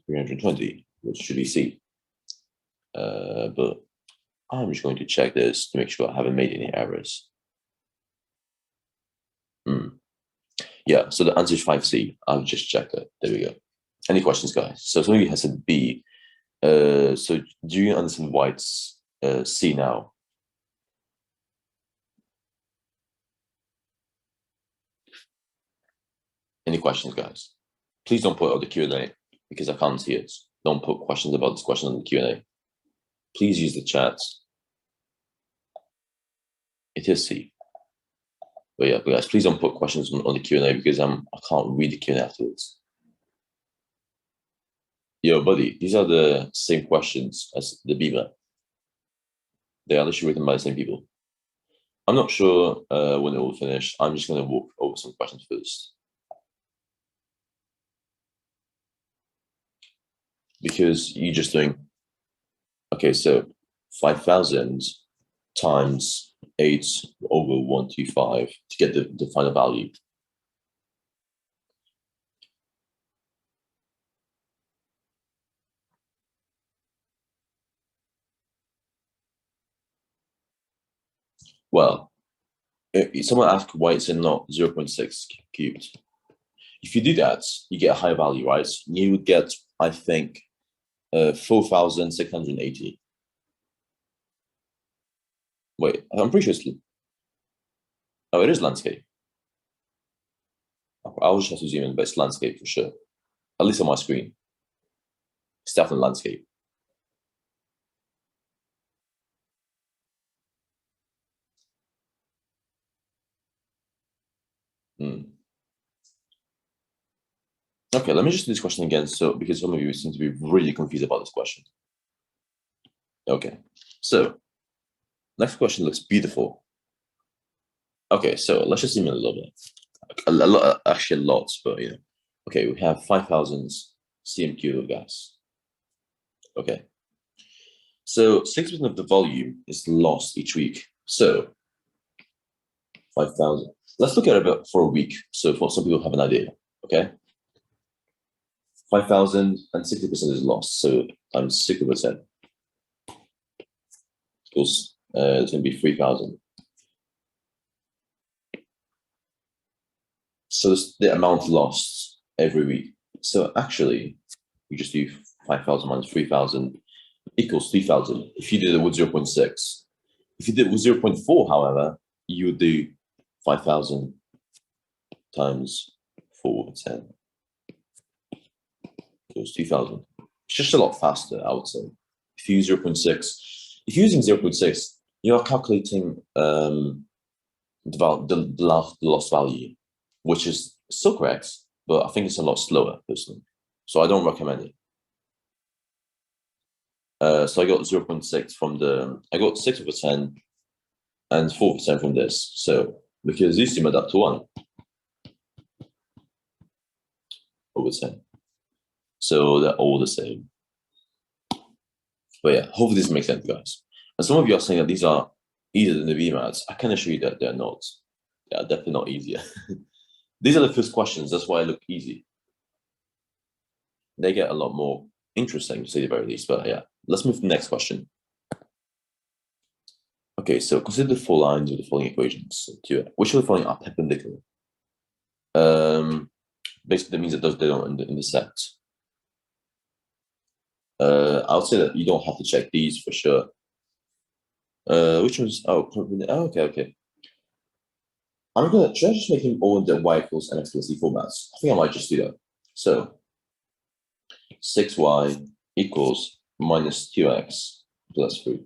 320, which should be C. But I'm just going to check this to make sure I haven't made any errors. Yeah, so the answer is 5C. I've just checked it. There we go. Any questions, guys? So somebody has said B. So do you understand why it's C now? Any questions, guys? Please don't put out the Q&A because I can't see it. Don't put questions about this question on the Q&A. Please use the chat. It is C. But yeah, guys, please don't put questions on the Q&A because I can't read the Q&A afterwards. Yo, buddy, these are the same questions as the BMAT. They are literally written by the same people. I'm not sure when it will finish. I'm just going to walk over some questions first. Because you're just doing, okay, so 5,000 times 8 over 125 to get the final value. Well, someone asked why it's not 0.6 cubed. If you do that, you get a higher value, right? You would get, I think, 4,680. Wait, I'm pretty sure it's... Oh, it is landscape. I'll just have to zoom in, but it's landscape for sure. At least on my screen. It's definitely landscape. Okay, let me just do this question again. So, because some of you seem to be really confused about this question. Okay, so next question looks beautiful. Okay, so let's just zoom in a little bit. A lot, actually a lot, but Okay, we have 5,000 cm³ of gas. Okay, so 6% of the volume is lost each week. So 5,000. Let's look at it for a week. So for some people have an idea. Okay, 5,000 and 60% is lost. So times 60% equals it's going to be 3,000. So this the amount lost every week. So actually, you just do 5,000 minus 3,000 equals 3,000. If you did it with 0.6, if you did it with 0.4, however, you would do 5,000 times 4 over 10 equals 2,000. It's just a lot faster, I would say. If you use 0.6, if you're using 0.6, you are calculating the lost value, which is still correct, but I think it's a lot slower, personally. So I don't recommend it. So I got 0.6 from I got 6 over 10 and 4% from this. So because these two add up to 1 over 10. So they're all the same. But yeah, hopefully this makes sense, guys. And some of you are saying that these are easier than the BMATs. I can assure you that they're not. They are definitely not easier. These are the first questions. That's why I look easy. They get a lot more interesting, to say the very least. But yeah, let's move to the next question. Okay, so consider the four lines with the following equations. Which of the following are perpendicular? Basically, that means that they don't intersect. I'll say that you don't have to check these for sure. Which one's, okay, okay. Should I just make him all in the y equals mx plus c formats? I think I might just do that. So 6y equals minus 2x plus 3.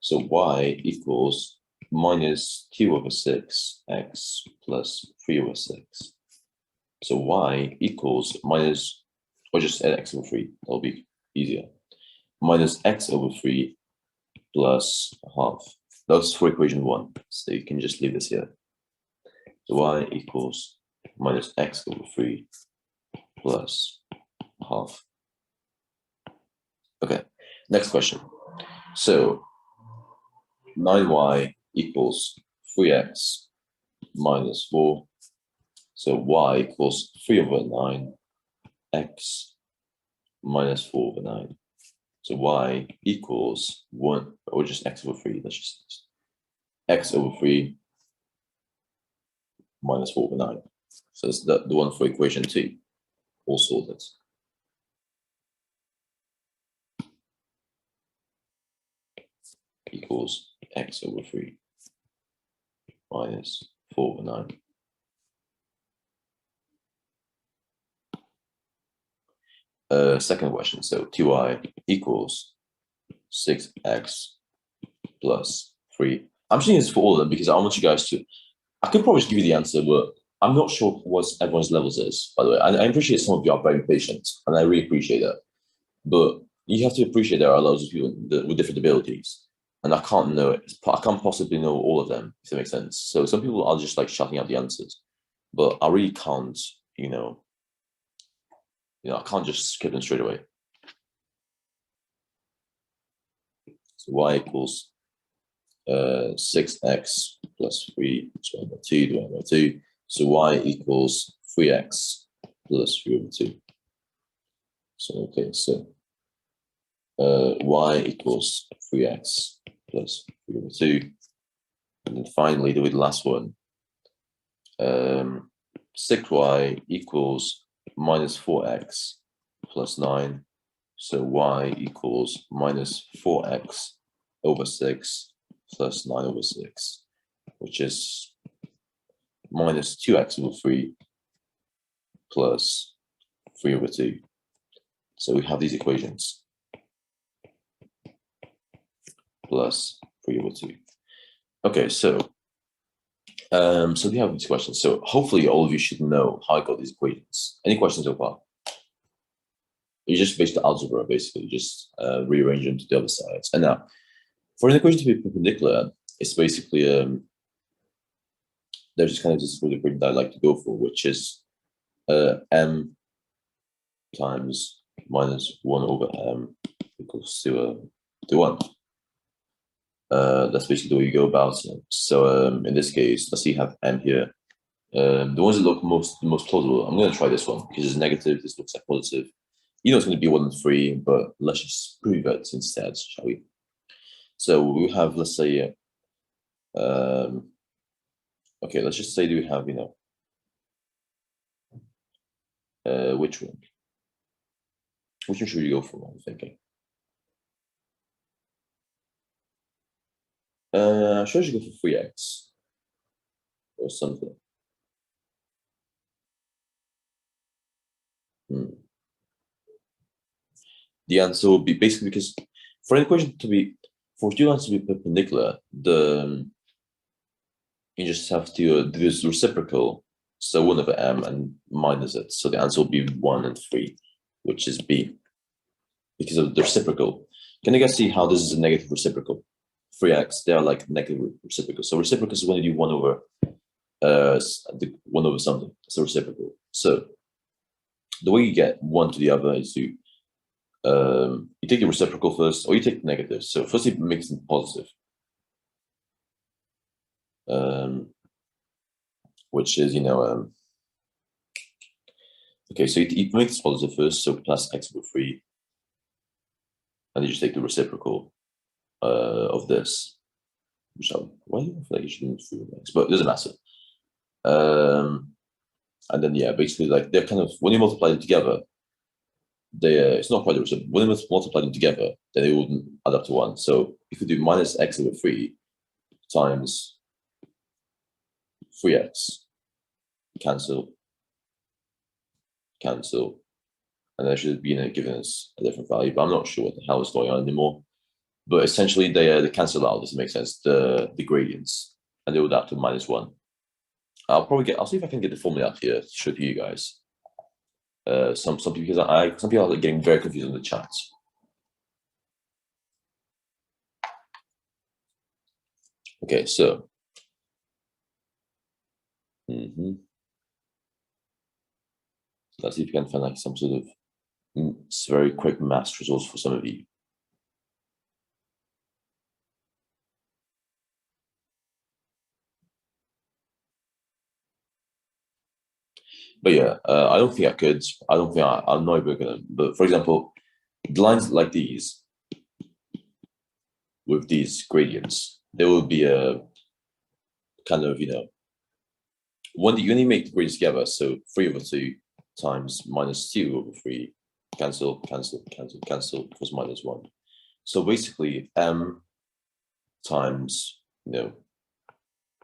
So y equals minus 2 over 6x plus 3 over 6. So y equals minus, or just add x over 3, that'll be easier. Minus x over 3 plus half. That's for equation 1. So you can just leave this here. So y equals minus x over 3 plus half. Okay, next question. So 9y equals 3x minus 4. So y equals 3 over 9, x minus 4 over 9. So y equals 1, or just x over 3. Let's just x over 3 minus 4 over 9. So that's the one for equation 2. All sorted. Equals x over 3 minus 4 over 9. Second question. So 2y equals 6x plus 3. I'm just doing this for all of them because I want you guys to. I could probably just give you the answer, but I'm not sure what everyone's levels is, by the way. I appreciate some of you are very patient, and I really appreciate that. But you have to appreciate there are loads of people with different abilities, and I can't know it. I can't possibly know all of them, if that makes sense. So some people are just like shouting out the answers, but I really can't, I can't just skip them straight away. So y equals 6x plus 3 divided by 2 divided by 2. So y equals 3x plus 3 over 2. So, okay, so y equals 3x plus 3 over 2. And then finally, do the last one. 6y equals minus 4x plus 9. So y equals minus 4x over 6 plus 9 over 6, which is minus 2x over 3 plus 3 over 2. So we have these equations plus 3 over 2. Okay, so we have these questions. So hopefully all of you should know how I got these equations. Any questions so far? You just based the algebra, basically, just rearrange them to the other sides. And now, for an equation to be perpendicular, it's basically there's just kind of this equation that I like to go for, which is m times minus 1 over m equals to 1. That's basically the way you go about it. So in this case, let's see, you have m here. The ones that look most plausible, I'm going to try this one because it's negative. This looks like positive. It's going to be 1 and 3, but let's just prove it instead, shall we? So we have, let's say, okay, let's just say we have, which one? Which one should we go for? I'm thinking. Should I just go for 3x or something? The answer will be basically because for an equation to be, for two lines to be perpendicular, you just have to do this reciprocal, so 1 over m and minus it. So the answer will be 1 and 3, which is B, because of the reciprocal. Can you guys see how this is a negative reciprocal? 3x, they are like negative reciprocal. So reciprocal is when you do 1 over 1 over something. So reciprocal. So the way you get one to the other is you take the reciprocal first, or you take the negative. So first you make them positive, which is, okay, so you make this positive first, so plus x over 3, and you just take the reciprocal of this, which why do I feel like you should move through next, but it doesn't matter. And then, yeah, basically, like, they're kind of, when you multiply them together, it's not quite the reciprocal. When we multiply them together, then they wouldn't add up to 1. So if we do minus x over 3 times 3x, cancel, cancel, and there should be given us a different value, but I'm not sure what the hell is going on anymore. But essentially, they cancel out. Does it make sense? The gradients, and they would add to -1. I'll see if I can get the formula out here to show to you guys. Some people because some people are getting very confused in the chat. Okay, so let's see if you can find like some sort of very quick math results for some of you. But yeah, I don't think I could. I don't think I'm not even gonna. But for example, lines like these with these gradients, there will be a kind of when you only make the gradients together. So 3 over 2 times -2 over 3, cancel, cancel, cancel, cancel equals -1. So basically, m times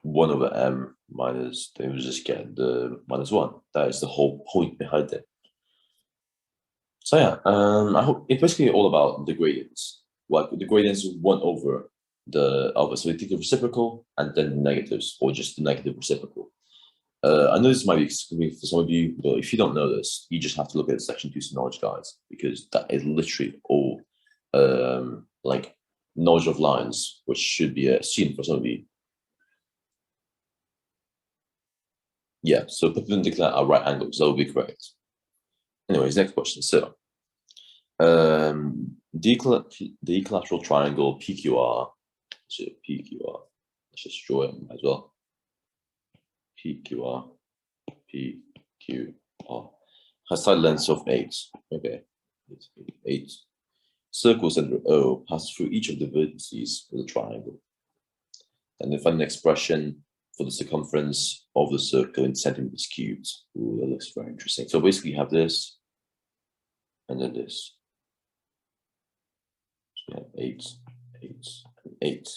1 over m minus, then we just get the -1. That is the whole point behind it. So yeah, I hope it's basically all about the gradients. Like the gradients 1 over the other. So we take the reciprocal and then negatives, or just the negative reciprocal. I know this might be exclusive for some of you, but if you don't know this, you just have to look at section 2 knowledge guides, because that is literally all like knowledge of lines, which should be a student for some of you. Yeah, so perpendicular are right angles, that would be correct. Anyways, next question. So the equilateral triangle PQR, so PQR, let's just draw it as well. PQR, PQR has side lengths of 8. Okay, 8. Circle center O passes through each of the vertices of the triangle. And then find an expression for the circumference of the circle in centimeters cubed. Ooh, that looks very interesting. So basically you have this, and then this. So we have 8, 8, and 8.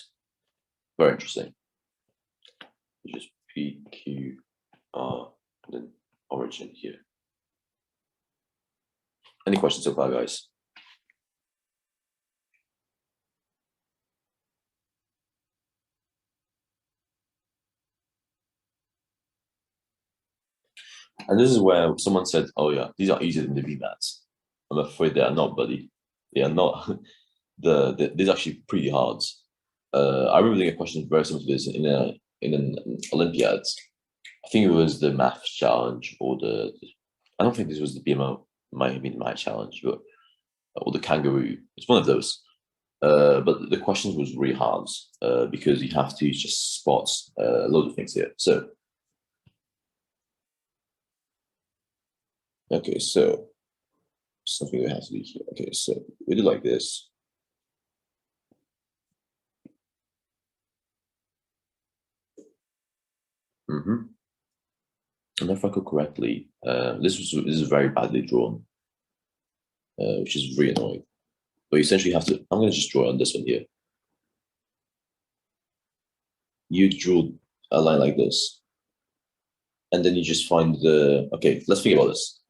Very interesting. Just P, Q, R, and then origin here. Any questions so far, guys? And this is where someone said, oh yeah, these are easier than the BMATs. I'm afraid they are not, buddy. They are not. These are actually pretty hard. I remember doing a question very similar to this in an Olympiad. I think it was the math challenge, or I don't think this was the BMO, might have been my challenge, but or the kangaroo. It's one of those. But the questions was really hard because you have to just spot a lot of things here. So, okay, so something we have to do here. Okay, so we do like this. And if I recall correctly, this is very badly drawn, which is really annoying. But you essentially have to. I'm going to just draw on this one here. You draw a line like this, and then you just find the. Okay, let's think about this.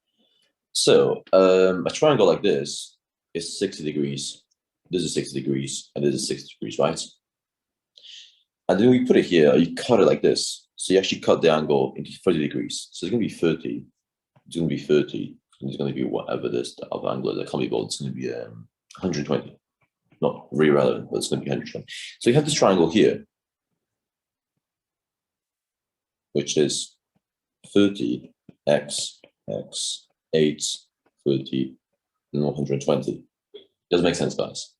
So a triangle like this is 60 degrees. This is 60 degrees, and this is 60 degrees, right? And then we put it here. You cut it like this. So you actually cut the angle into 30 degrees. So it's going to be 30. It's going to be 30. And it's going to be whatever this the other angle that can't be bold. It's going to be 120. Not really relevant, but it's going to be 120. So you have this triangle here, which is 30, x, x, 8, 30, and 120. Does it make sense, guys?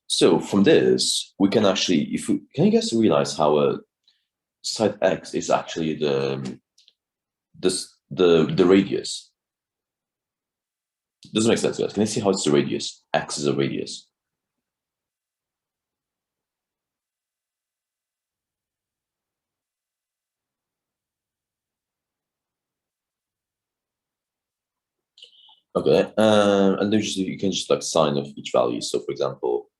So from this, we can actually, can you guys realize how a side x is actually the radius? Doesn't make sense, guys. Can you see how it's the radius? X is a radius. Okay, and then you can just like sign off each value. So for example,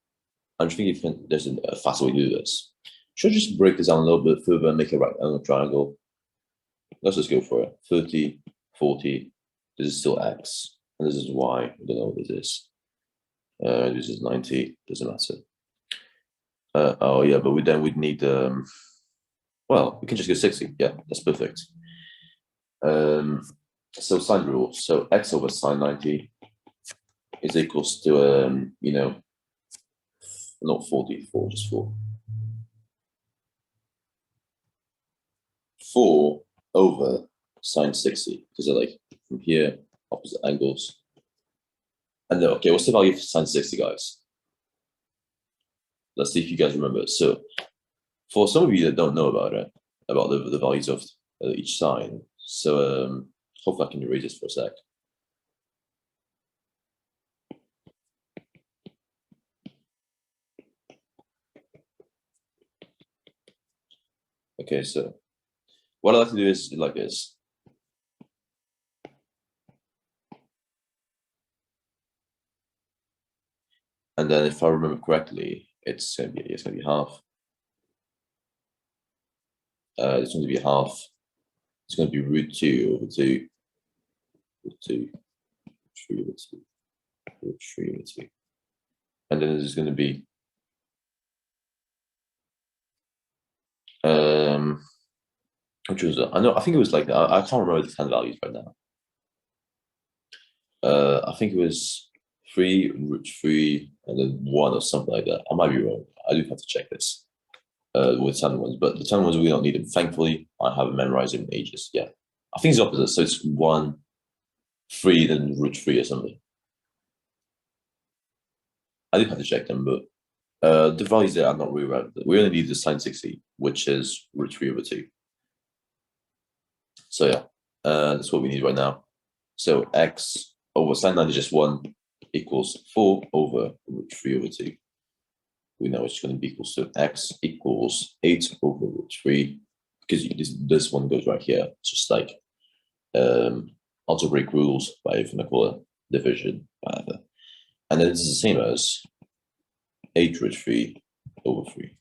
I'm just thinking if there's a faster way to do this. Should I just break this down a little bit further and make a right angle triangle? Let's just go for it. 30, 40. This is still X, and this is Y. I don't know what this is. This is 90. Doesn't matter. Oh yeah, but we'd need well, we can just go 60. Yeah, that's perfect. So sine rule. So X over sine 90 is equals to not 44, just 4. 4 over sine 60, because they're like from here, opposite angles. And then, okay, what's the value for sine 60, guys? Let's see if you guys remember. So for some of you that don't know about it, about the values of each sine, so hopefully I can erase this for a sec. Okay, so what I like to do is like this. And then if I remember correctly, it's gonna be half. It's going to be half. It's going to be root 2 over 2. Root 2. 3 over 2. Root 3 over 2. And then there's going to be which was I think it was like I can't remember the 10 values right now. I think it was 3 root 3 and then 1 or something like that. I might be wrong. I do have to check this with 10 ones, but the 10 ones we don't need them. Thankfully, I haven't memorized them in ages. Yeah, I think it's the opposite. So it's 1, 3, then root 3 or something. I do have to check them, but the values there are not really relevant. We only need the sine 60, which is root 3 over 2. So yeah, that's what we need right now. So x over sine 90 just 1 equals 4 over root 3 over 2. We know it's going to be equals to x equals 8 over root 3, because this one goes right here. It's just like algebraic rules, by if you want to call it division, whatever. And then this is the same as 8 root 3 over 3.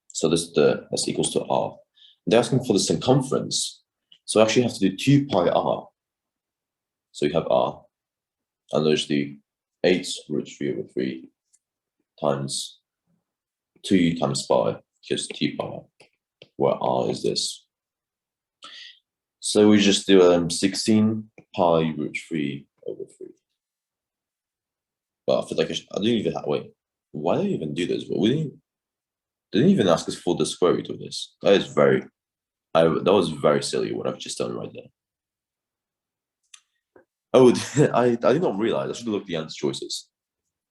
So that's equals to r. They're asking for the circumference. So I actually have to do 2 pi r. So you have r, and there's the 8 root 3 over 3 times 2 times pi, gives 2 pi, where r is this. So we just do 16 pi root 3 over 3. But I feel like I didn't even have, wait, why did I even do this? We didn't even ask us for the square root of this. That is that was very silly what I've just done right there. Oh, I did not realize. I should have looked at the answer choices.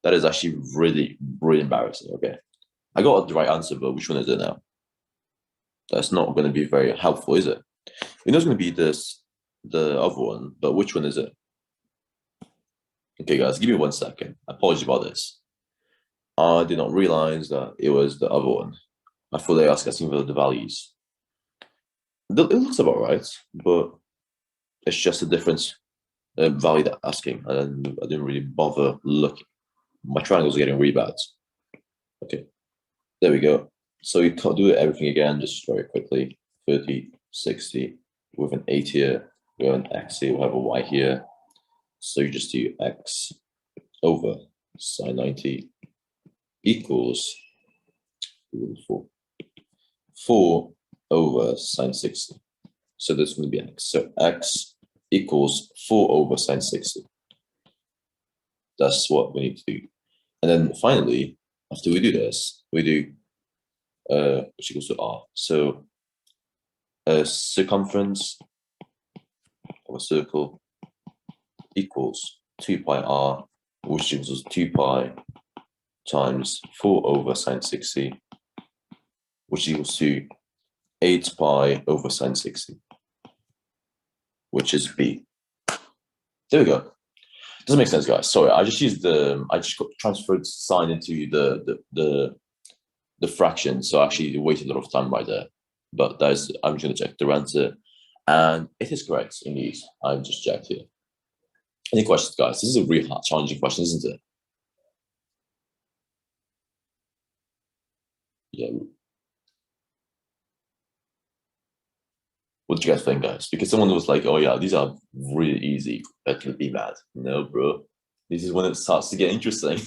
That is actually really, really embarrassing. Okay. I got the right answer, but which one is it now? That's not going to be very helpful, is it? We know it's going to be the other one, but which one is it? Okay, guys, give me 1 second. Apologies about this. I did not realize that it was the other one. I thought they asked us for the values. It looks about right, but it's just a different value they're asking. And I didn't really bother looking. My triangles are getting really bad. Okay, there we go. So you can't do everything again, just very quickly. 30, 60, with an 8 here, we have an x here, we have a y here. So you just do x over sine 90 equals 4 over sine 60. So this is going to be x. So x equals 4 over sine 60. That's what we need to do. And then finally, after we do this, we do which equals to r. So circumference of a circle equals 2 pi r, which equals 2 pi times 4 over sine 60, which equals to 8 pi over sine 60, which is b. There we go. Doesn't make sense, guys. Sorry, I just transferred sine into the fraction, so I actually wasted a lot of time right there. But I'm just going to check the answer, and it is correct indeed. I've just checked here. Any questions, guys? This is a really hard, challenging question, isn't it? Yeah. What do you guys think, guys? Because someone was like, "Oh yeah, these are really easy compared to the BMAT." No, bro. This is when it starts to get interesting.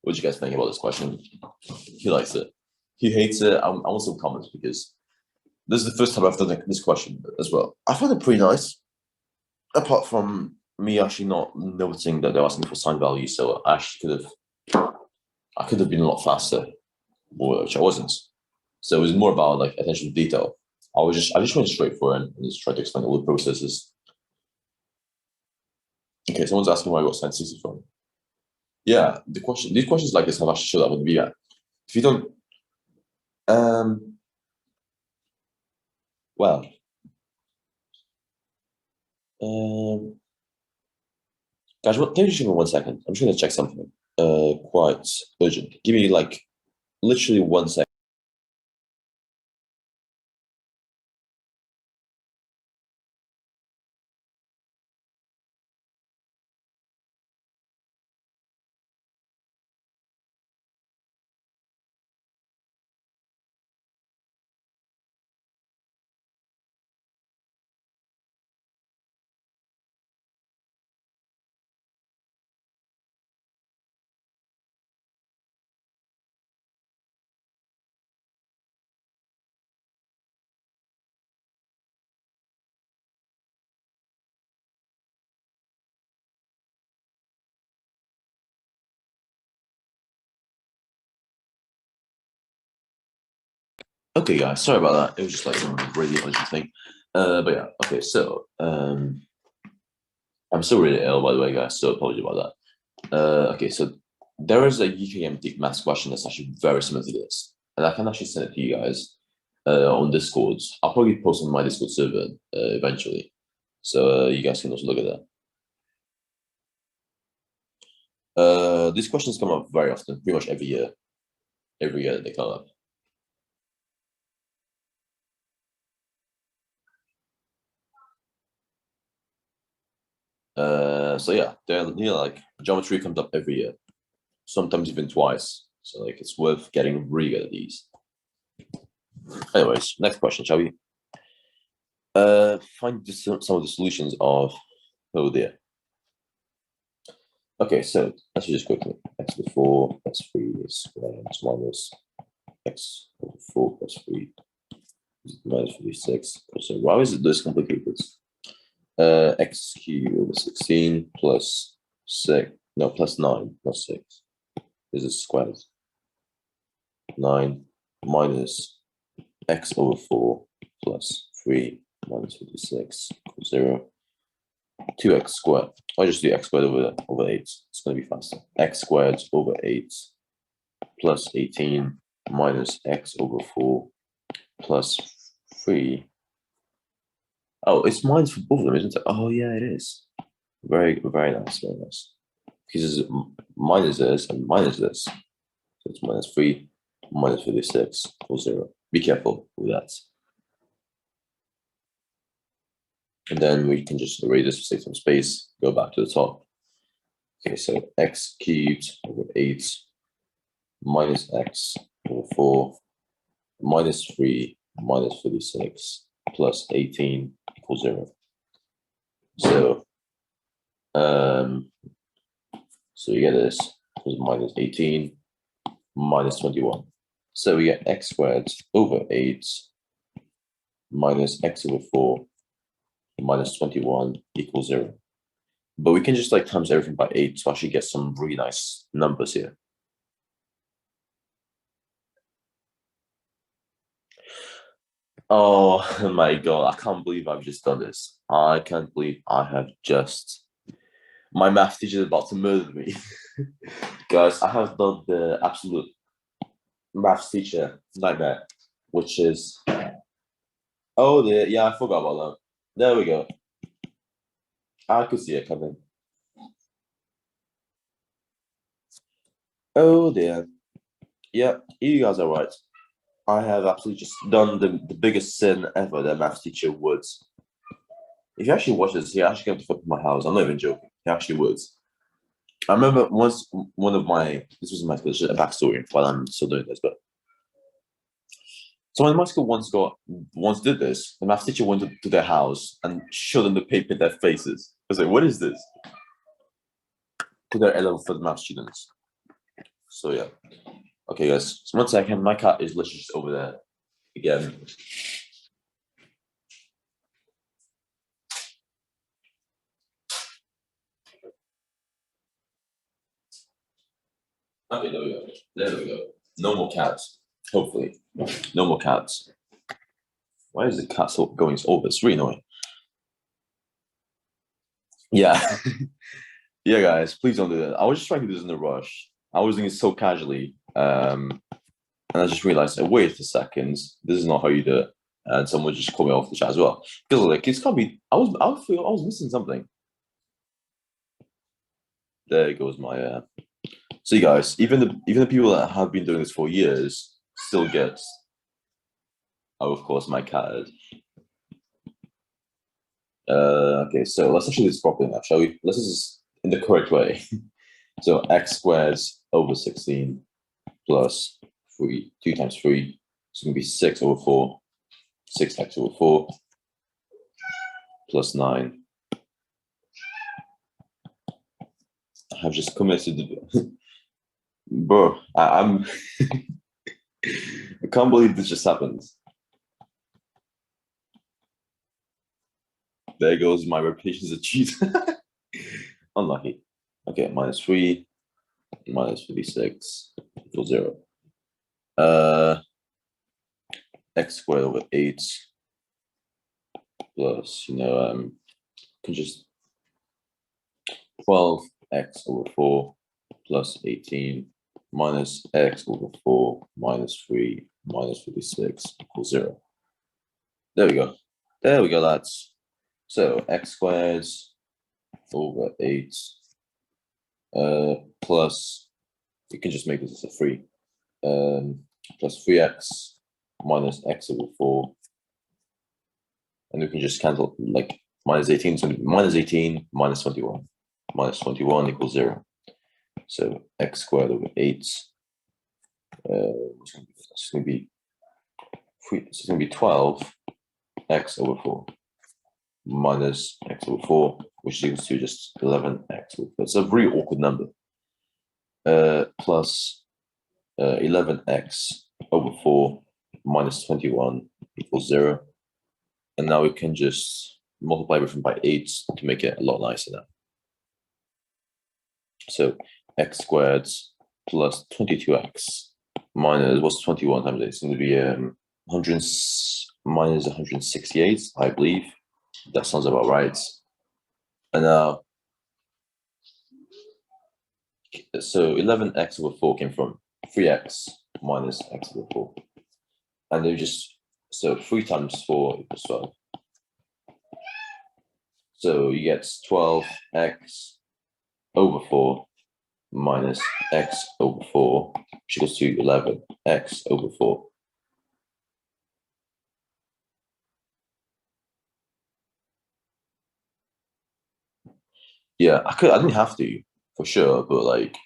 What do you guys think about this question? He likes it. He hates it. I want some comments because this is the first time I've done this question as well. I find it pretty nice, apart from me actually not noticing that they're asking for sign value. So I could have been a lot faster, which I wasn't. So it was more about like attention to detail. I just went straight for it and just tried to explain all the processes. Okay, someone's asking where I got Science 60 from. Yeah, these questions like this have actually showed up on the VMAT. If you don't, um, well, um, guys, can you just give me 1 second? I'm just gonna check something. Quite urgent. Give me like literally 1 second. Okay, guys, sorry about that. It was just like some really urgent thing. But yeah, okay, so I'm still really ill, by the way, guys. So apologies about that. Okay, so there is a UKM maths question that's actually very similar to this, and I can actually send it to you guys on Discord. I'll probably post on my Discord server eventually, so you guys can also look at that. These questions come up very often, pretty much every year. Every year they come up. So yeah, they're like geometry comes up every year, sometimes even twice. So like it's worth getting really good at these. Anyways, next question, shall we? Find some of the solutions of oh dear. Okay, so let's just quickly x to the 4, x 3 is minus x over 4 plus 3 is minus 56. So why is it this complicated? X cubed over 16 plus 6, no, plus 9, plus 6. This is squared. 9 minus x over 4 plus 3 minus 56 equals 0. 2x squared. I'll just do x squared over 8. It's going to be faster. X squared over 8 plus 18 minus x over 4 plus 3. Oh, it's minus for both of them, isn't it? Oh, yeah, it is. Very, very nice, very nice. Because it's minus this and minus this. So it's minus 3 minus 56 equals 0. Be careful with that. And then we can just erase this to save some space, go back to the top. Okay, so x cubed over 8 minus x over 4 minus 3 minus 36 plus 18 equals 0. So, so you get this equals minus 18 minus 21. So we get x squared over 8 minus x over 4 minus 21 equals 0. But we can just like times everything by 8 to actually get some really nice numbers here. Oh my god, I can't believe I've just done this. I can't believe I have just. My math teacher is about to murder me. Guys, I have done the absolute math teacher nightmare, which is. Oh, yeah, I forgot about that. There we go. I could see it coming. Oh dear. Yeah, you guys are right. I have absolutely just done the biggest sin ever that a math teacher would if you actually watch this, he actually came to fuck with my house. I'm not even joking. He actually would. I remember once this was in my school, a backstory while I'm still doing this, but so in my school once did this, the math teacher went to their house and showed them the paper in their faces. I was like, what is this? To their level for the math students. So yeah. Okay, guys. So 1 second, my cat is literally just over there again. Okay, there we go. There we go. No more cats. Hopefully. No more cats. Why is the cat so going over? It's really annoying. Yeah. Yeah, guys, please don't do that. I was just trying to do this in a rush. I was doing it so casually. And I just realized, wait a second, this is not how you do it. And someone just called me off the chat as well. Because like it's gotta be I was missing something. There goes my so you guys, even the people that have been doing this for years still get of course my cat. Okay, so let's actually do this properly now, shall we? Let's do this in the correct way. So x squared over 16 plus 3, 2 times 3. So it's going to be 6 over 4, 6x over 4, plus 9. I have just committed the... Bro, I'm... I can't believe this just happened. There goes my reputation as a cheat. Unlucky. Okay, minus 3, minus 56, equals 0. X squared over 8 plus, can just 12x over 4 plus 18 minus x over 4 minus 3 minus 56 equals 0. There we go. There we go, lads. So x squared over 8 plus, you can just make this as a 3, plus 3x minus x over 4. And we can just cancel, like, minus 18, so minus 18 minus 21. Minus 21 equals 0. So x squared over 8. It's going to be 3, it's going to be 12 x over 4 minus x over 4, which is equal to just 11x over 4. It's a really awkward number. Plus 11x over 4 minus 21 equals 0. And now we can just multiply everything by 8 to make it a lot nicer now. So x squared plus 22x minus, what's 21 times 8? It's going to be 100 minus 168, I believe. That sounds about right. And now, so 11x over 4 came from 3x minus x over 4. And they just, so 3 times 4 equals 12. So you get 12x over 4 minus x over 4, which equals to 11x over 4. Yeah, I didn't have to, for sure, but like,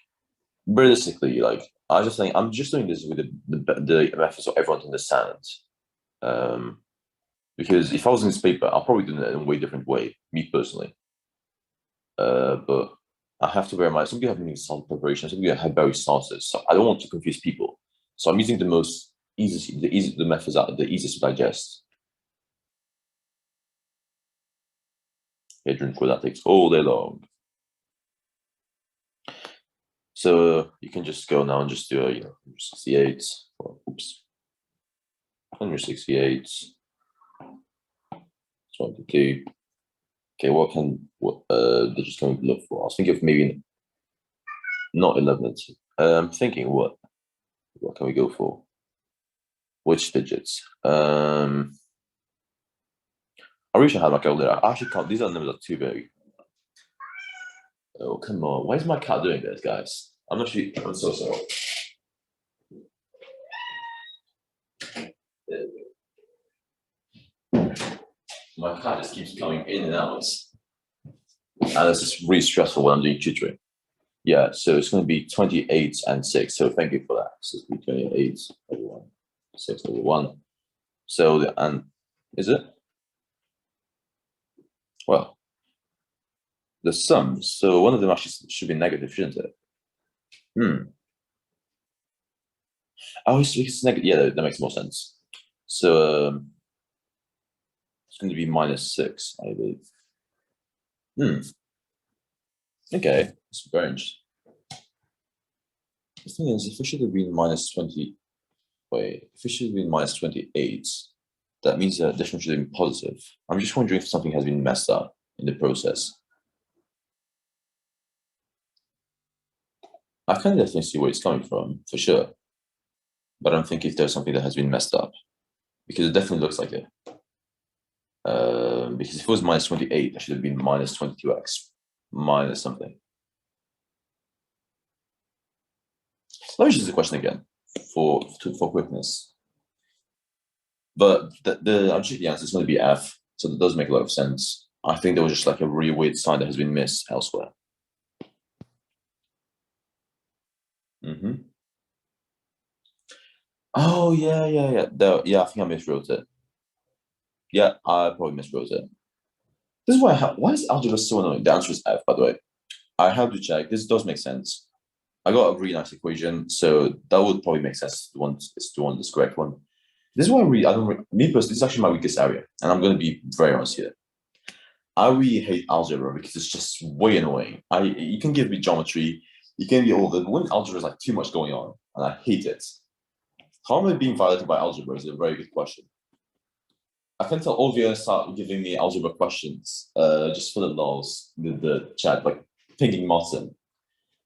realistically, like, I just think I'm just doing this with the method so everyone understands. Because if I was in this paper, I'll probably do it in a way different way, me personally. But I have to bear in mind, some people have many solid preparation, some people have very sources, so I don't want to confuse people. So I'm using the methods that are the easiest to digest. Drink that takes all day long. So you can just go now and just do 168. Well, oops. 168. 22. Okay, what they're just going to look for? I was thinking of maybe not 11. I'm thinking what can we go for? Which digits? I wish I had my calculator. I actually can't. These are numbers are too big. Oh, come on. Why is my cat doing this, guys? I'm so sorry. My cat just keeps coming in and out. And this is really stressful when I'm doing tutoring. Yeah, so it's going to be 28 and 6. So thank you for that. So it's 28 over 1, 6 over 1. So, and is it? Well, the sum. So one of them actually should be negative, shouldn't it? Oh, it's negative. Yeah, that makes more sense. So it's going to be -6, I believe. Okay, it's very interesting. The thing is, if it should have been -20, wait, if it should have been -28, that means the addition should have been positive. I'm just wondering if something has been messed up in the process. I can definitely see where it's coming from, for sure. But I don't think if there's something that has been messed up, because it definitely looks like it. Because if it was -28, that should have been -22x, minus something. Let me just do the question again for quickness. But the answer is going to be F, so that does make a lot of sense. I think there was just like a really weird sign that has been missed elsewhere. Oh yeah. Yeah, I think I miswrote it. Yeah, I probably miswrote it. This is why is algebra so annoying? The answer is F, by the way. I have to check. This does make sense. I got a really nice equation, so that would probably make sense. This correct one. This is why I don't me personally, this is actually my weakest area, and I'm going to be very honest here. I really hate algebra because it's just way annoying. You can give me geometry, you can be all that, but when algebra is like too much going on, and I hate it. How am I being violated by algebra is a very good question. I can tell all of you start giving me algebra questions, just for the lols, the chat, like thinking Martin.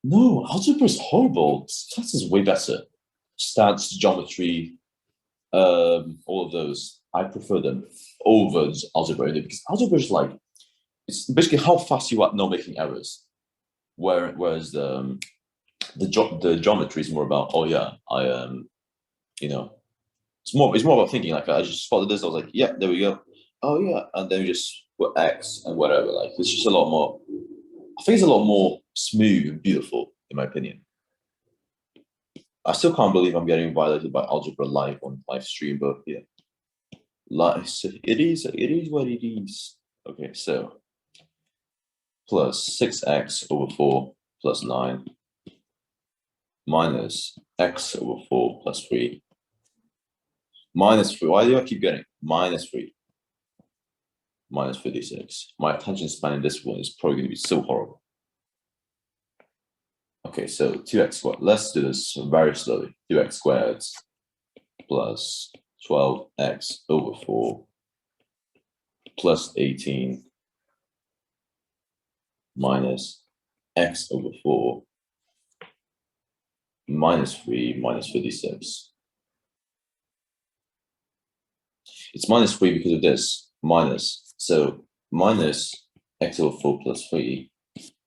No, algebra is horrible. Stats is way better. Stats, geometry, all of those. I prefer them over algebra because algebra is like it's basically how fast you are not making errors. Whereas the geometry is more about it's more about thinking. Like I just spotted this, I was like, yeah, there we go. Oh yeah, and then we just put X and whatever. Like it's just a lot more. I think it's a lot more smooth and beautiful, in my opinion. I still can't believe I'm getting violated by algebra live on live stream, but yeah, it is what it is. Okay, so plus 6x over 4 plus 9 minus x over 4 plus 3 minus 3. Why do I keep getting minus 3? Minus 56. My attention span in this one is probably going to be so horrible. Okay, so 2x squared. Let's do this very slowly. 2x squared plus 12x over 4 plus 18 minus x over 4 minus 3 minus 56. It's minus 3 because of this. Minus. So minus x over 4 plus 3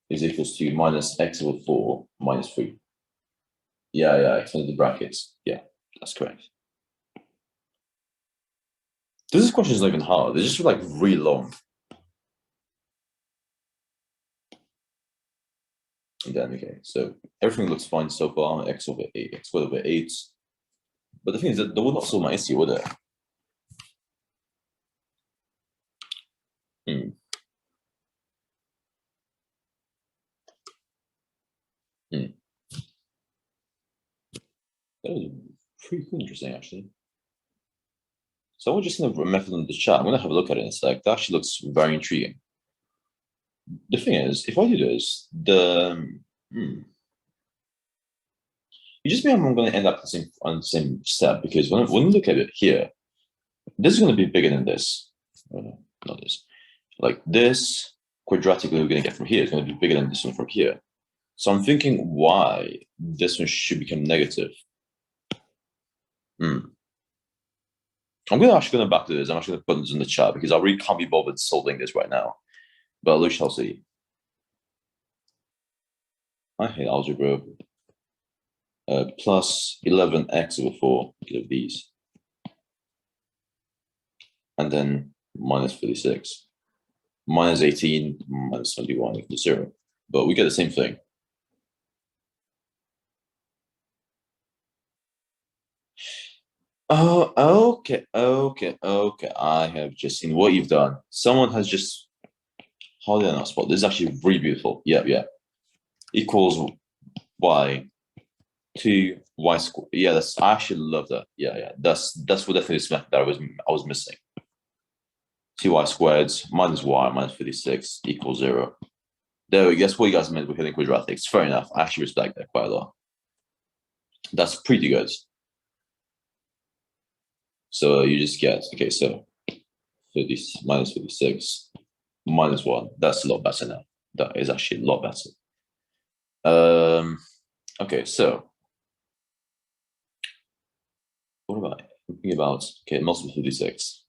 is equals to minus x over 4 minus 3. Yeah, extend the brackets. Yeah, that's correct. This question is not even hard. They're just like really long. And then, okay, so everything looks fine so far. X over 8, x squared over 8. But the thing is that they would not solve my issue, would they? That was pretty cool, interesting, actually. So we're just going to method in the chat. I'm going to have a look at it in a sec. That actually looks very intriguing. The thing is, if I do this, you just mean I'm going to end up on the same step because when we look at it here, this is going to be bigger than this. Not this. Like this quadratically we're going to get from here is going to be bigger than this one from here. So I'm thinking why this one should become negative. I'm actually going to back to this. I'm actually going to put this in the chat because I really can't be bothered solving this right now. But we shall see. I hate algebra. Plus 11x over 4 of these. And then minus 36. Minus 18 minus 21 equals 0. But we get the same thing. Oh, okay. I have just seen what you've done. Someone has just, how did I not spot? This is actually really beautiful. Yeah. Equals y 2y squared. Yeah, that's, I actually love that. Yeah. That's what definitely this method that I was missing. 2y squared minus y minus 56 equals 0. There we go. That's what you guys meant with hitting quadratics. Fair enough. I actually respect that quite a lot. That's pretty good. So you just get, okay, so 30 minus 56 minus 1. That's a lot better now. That is actually a lot better. Okay, so what am I thinking about? Okay, multiple 56.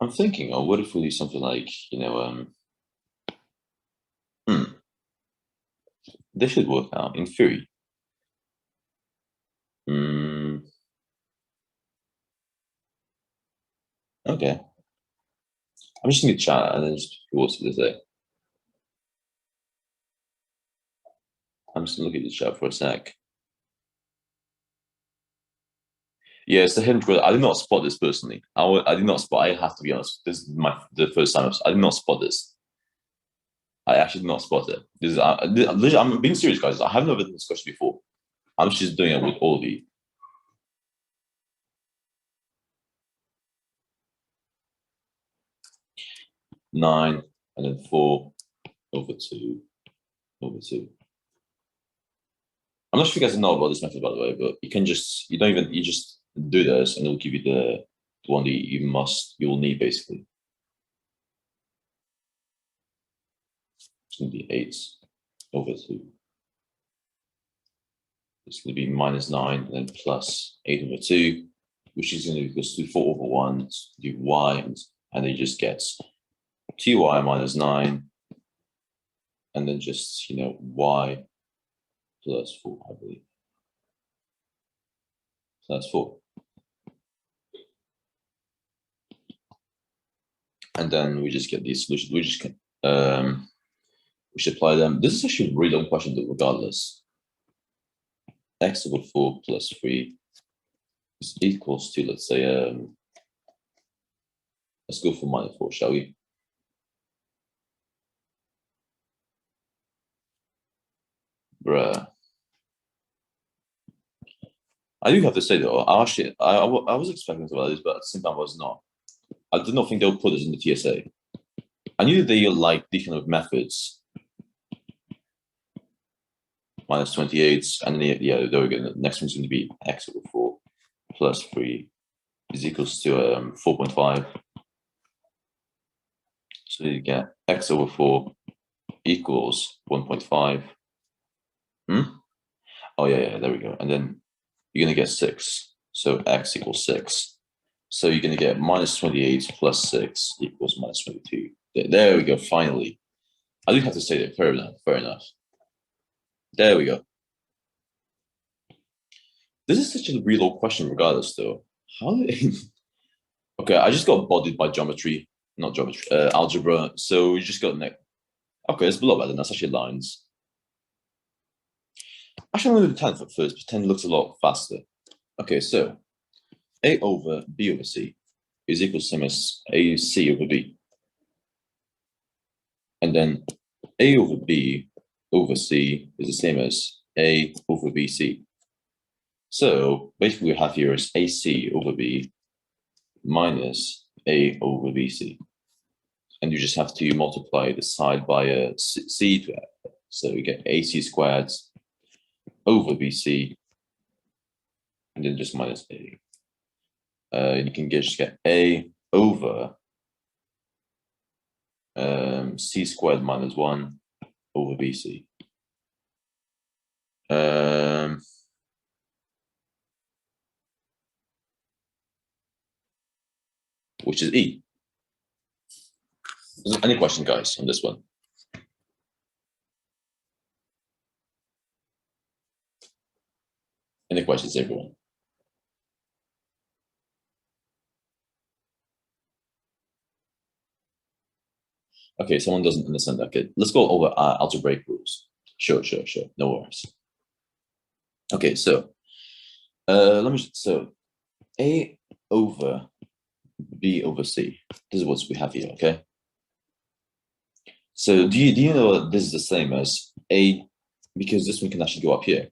I'm thinking, oh, what if we do something like, this should work out in theory. Okay. I'm just going to chat and then just what's to say. I'm just going to look at the chat for a sec. Yeah, it's the hidden quadrant. I did not spot this personally. I did not spot. I have to be honest. This is the first time I did not spot this. I actually did not spot it. I'm being serious, guys. I have never done this question before. I'm just doing it with all of you. 9 and then 4 over 2 over 2. I'm not sure if you guys know about this method, by the way, but you just do this and it'll give you the one that you'll need basically. It's going to be 8 over 2. It's going to be minus 9 and then plus 8 over 2, which is going to be equals to 4 over 1, do y, and then you just get 2y minus 9, and then just, y plus 4, I believe. So that's 4. And then we just get these solutions. We should apply them. This is actually a really long question, regardless. X over 4 plus 3 is equals to, let's say, let's go for minus 4, shall we? Bruh. I do have to say though, I was expecting to about this, but at the same time, I was not. I did not think they would put this in the TSA. I knew they like these kind of methods. Minus 28, and then yeah, there we go. The next one's going to be x over 4 plus 3 is equals to 4.5. So you get x over 4 equals 1.5. Oh yeah, there we go. And then you're going to get 6. So x equals 6. So you're going to get minus 28 plus 6 equals minus 22. There we go, finally. I do have to say that, fair enough. There we go. This is such a real old question regardless, though. How did Okay, I just got bodied by geometry, not geometry, algebra. So you just got okay, it's below better. That's actually lines. Actually, I'm going to do 10 for first, but 10 looks a lot faster. Okay, so A over B over C is equal to same as AC over B. And then A over B over C is the same as A over BC. So basically we have here is AC over B minus A over BC. And you just have to multiply the side by a C to F. So you get AC squared over BC and then just minus A. You can just get A over C squared minus 1 over BC. Which is E. Any question, guys, on this one? Any questions, everyone? Okay, someone doesn't understand that. Okay, let's go over algebraic rules. Sure. No worries. Okay, so let me. So A over B over C. This is what we have here. Okay. So do you know this is the same as A, because this one can actually go up here.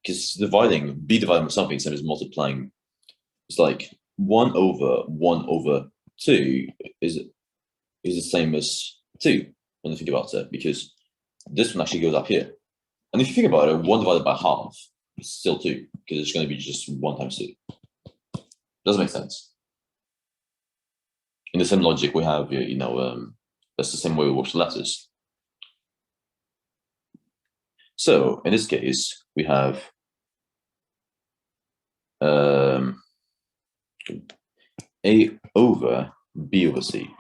Because dividing B divided by something same as multiplying. It's like 1/1/2 is the same as 2 when you think about it, because this one actually goes up here. And if you think about it, 1 divided by half is still 2, because it's going to be just 1 times 2. Doesn't make sense. In the same logic we have, that's the same way we work with letters. So in this case, we have A over B over C,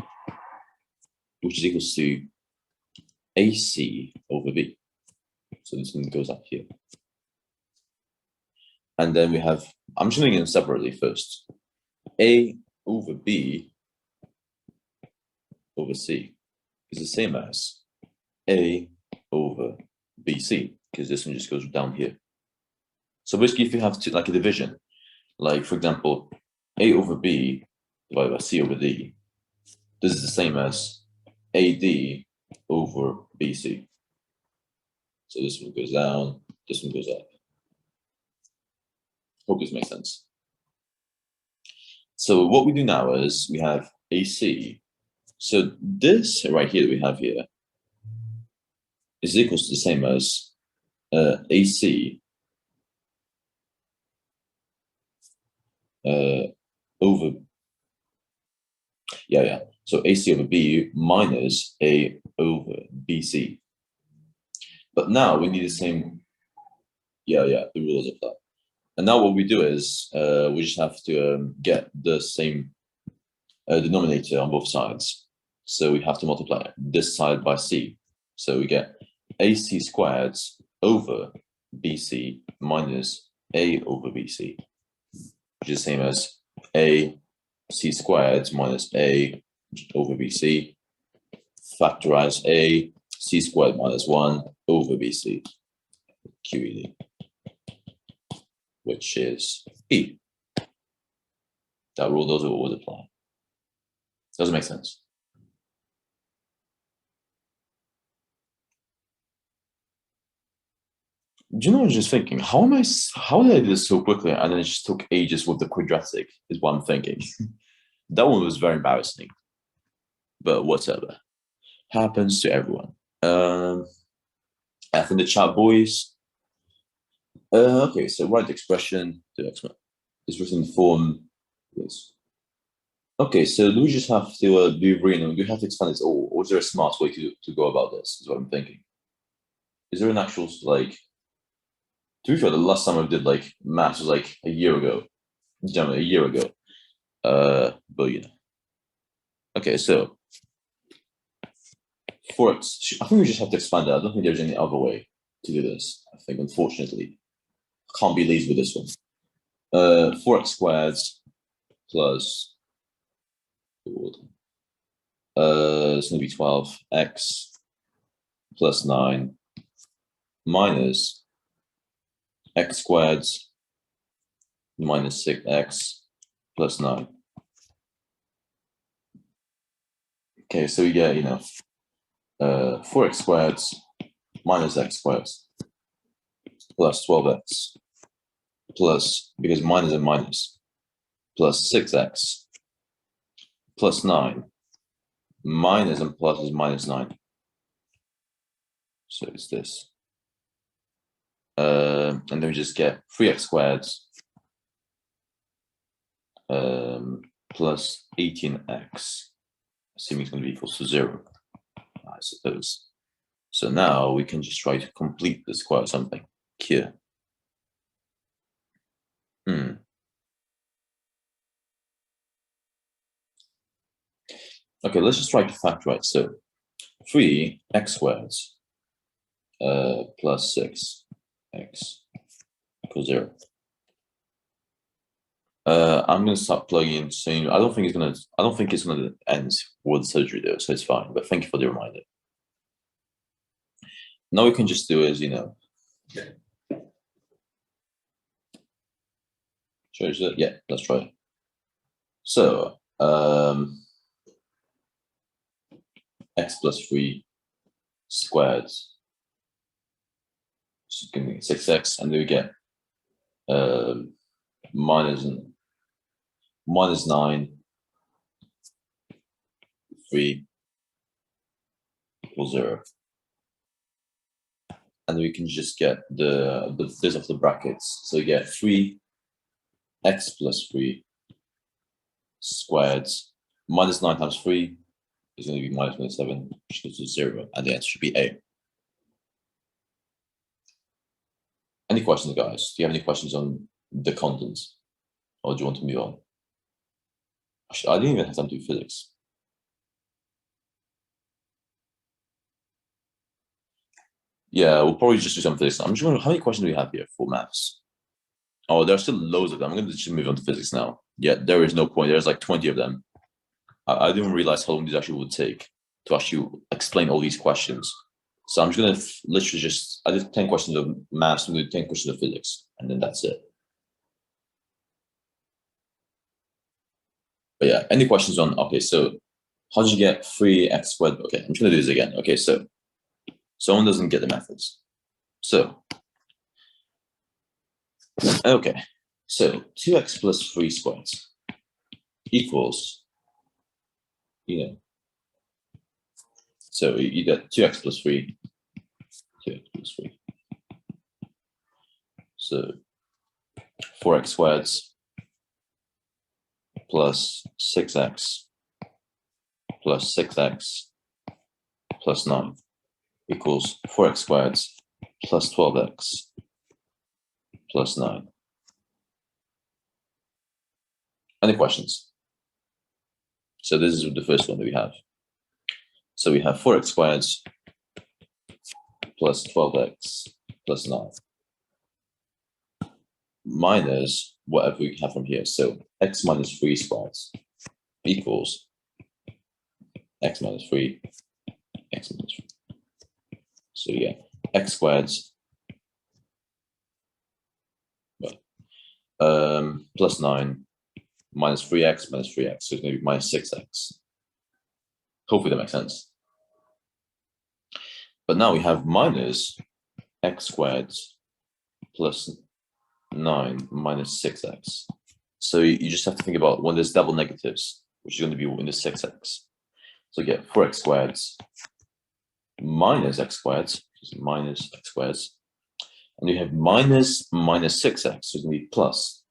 which is equals to AC over B. So this one goes up here. And then we have, I'm just doing them separately first. A over B over C is the same as A over BC, because this one just goes down here. So basically, if you have like a division, like for example, A over B divided by C over D, this is the same as AD over BC. So this one goes down, this one goes up. Hope this makes sense. So what we do now is we have AC. So this right here that we have here is equals to the same as AC over, so AC over B minus A over BC. But now we need the same, the rules apply. And now what we do is we just have to get the same denominator on both sides. So we have to multiply this side by C. So we get AC squared over BC minus A over BC, which is the same as AC squared minus A over BC, factorize A, C squared minus 1 over BC, QED, which is E. That rule does always apply. Doesn't make sense. Do you know what I was just thinking? How did I do this so quickly and then it just took ages with the quadratic, is what I'm thinking. That one was very embarrassing. But whatever. Happens to everyone. F in the chat, boys. Okay, so write the expression to explain. Is written in form. Yes. Okay, so do we just have to do rename? Do we have to expand this, or is there a smart way to go about this? Is what I'm thinking. Is there an actual like? To be fair, the last time I did like maths was like a year ago. Generally, a year ago. But you know. Okay, so for it, I think we just have to expand that. I don't think there's any other way to do this. I think, unfortunately, I can't be lazy with this one. 4x squared plus it's going to be 12x plus 9 minus x squared minus 6x plus 9. Okay, so we get 4x squared minus x squared plus 12x plus, because minus and minus, plus 6x plus 9 minus and plus is minus 9. So it's this. And then we just get 3x squared plus 18x, assuming it's going to be equal to 0, I suppose. So now we can just try to complete the square or something here. Okay, let's just try to factorize. So 3x squared plus 6x equals 0. I'm gonna start plugging in soon. I don't think it's gonna end with surgery though, so it's fine. But thank you for the reminder. Now we can just do is, change that. Yeah, let's try it. So x plus 3 squared, so give me 6x, and then we get minus 9, 3 equals 0. And we can just get the this of the brackets. So you get 3x plus 3 squared minus 9 times 3 is going to be minus 27, which goes to 0, and the answer should be A. Any questions, guys? Do you have any questions on the contents? Or do you want to move on? Actually, I didn't even have time to do physics. Yeah, we'll probably just do some physics. I'm just wondering, how many questions do we have here for maths? Oh, there are still loads of them. I'm going to just move on to physics now. Yeah, there is no point. There's like 20 of them. I didn't realize how long these actually would take to actually explain all these questions. So I'm just going to literally I did 10 questions of maths, I'm going to do 10 questions of physics, and then that's it. But yeah, any questions on, okay, so how did you get 3x squared? Okay, I'm just going to do this again. Okay, so someone doesn't get the methods. So, okay, so 2x plus 3 squared equals, so you get 2x plus 3, 2x plus 3. So 4x squared plus 6x plus 6x plus 9 equals 4x squared plus 12x plus 9. Any questions? So this is the first one that we have. So we have 4x squared plus 12x plus 9 minus whatever we have from here. So x minus 3 squared equals x minus 3, x minus 3. So yeah, x squared plus 9 minus 3x minus 3x. So it's going to be minus 6x. Hopefully that makes sense. But now we have minus x squared plus 9 minus 6x. So you just have to think about when there's double negatives, which is going to be in the 6x. So you get 4x squared minus x squared, which is minus x squared. And you have minus 6x, so it's going to be plus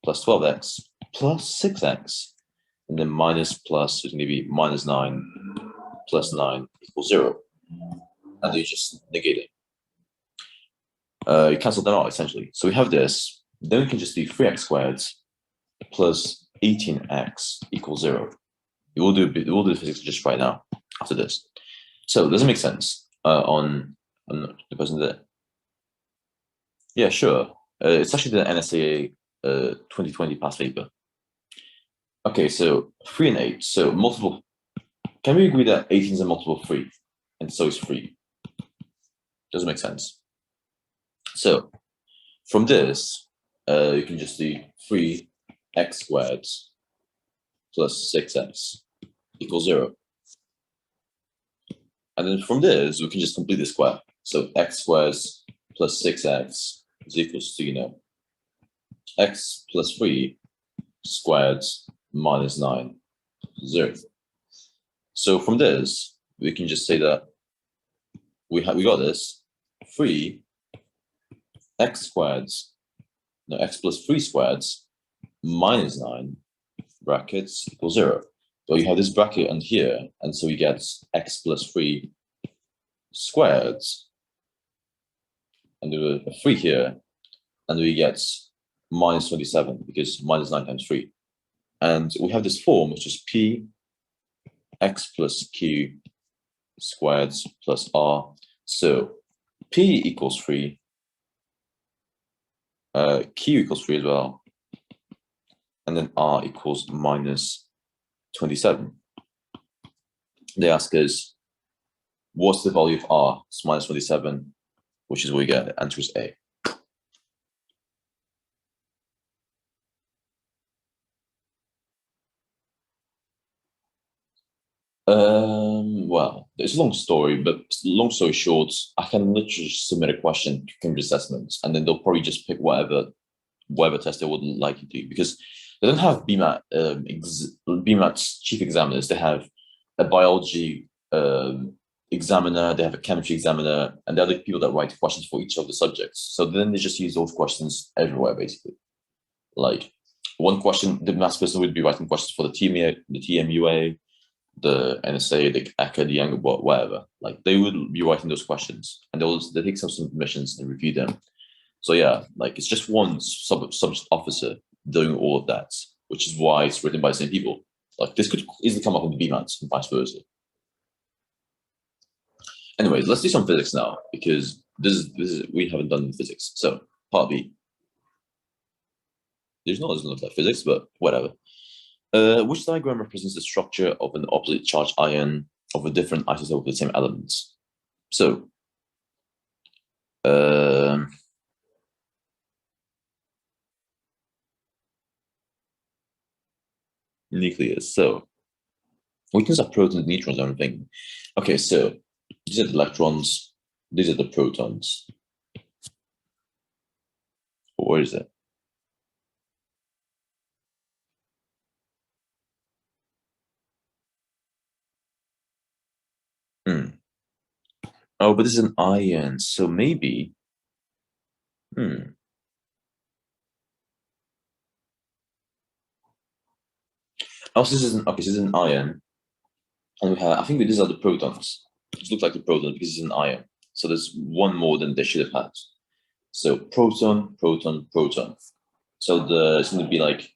12x plus 6x. And then minus plus, so it's going to be minus 9 plus 9 equals 0. And you just negate it. You cancel them out essentially. So we have this. Then we can just do 3x squared plus 18x equals 0. We'll do the physics just right now after this. So does it make sense on the person there? Yeah, sure. It's actually the NSAA 2020 past paper. Okay, so 3 and 8. So multiple. Can we agree that 18 is a multiple of 3? And so is 3. Doesn't make sense. So from this, you can just do 3x squared plus 6x equals 0. And then from this, we can just complete the square. So x squared plus 6x is equals to, x plus 3 squared minus 9, 0. So from this, we can just say that we got this 3 x squared, no, x plus 3 squared minus 9 brackets equals 0. So you have this bracket on here, and so we get x plus 3 squared, and do a 3 here, and we get minus 27 because minus 9 times 3. And we have this form, which is p x plus q squared plus r. So p equals 3, q equals 3 as well, and then R equals minus 27. They ask us, what's the value of R? It's minus 27, which is what we get. The answer is A. Well, it's a long story, but long story short, I can literally just submit a question to Cambridge Assessments, and then they'll probably just pick whatever test they would like you to do, because they don't have BMAT BMAT's chief examiners. They have a biology examiner, they have a chemistry examiner, and they're the people that write questions for each of the subjects. So then they just use those questions everywhere, basically. Like one question, the maths person would be writing questions for the TMUA, the NSA, the academia, whatever. Like they would be writing those questions, and they take some submissions and review them. So yeah, like it's just one sub officer doing all of that, which is why it's written by the same people. Like this could easily come up in the BMATs and vice versa. Anyways, let's do some physics now, because this is we haven't done physics. So part B. Doesn't look like physics, but whatever. Which diagram represents the structure of an opposite charge ion of a different isotope of the same elements? So, nucleus. So, which ones are protons, neutrons, and everything? Okay, so these are the electrons. These are the protons. Where is it? Oh, but this is an ion, so maybe. Oh, so this is okay. So this is an ion, and we have. I think these are the protons. It looks like the proton because it's an ion. So there's one more than they should have had. So proton, proton, proton. So it's going to be like,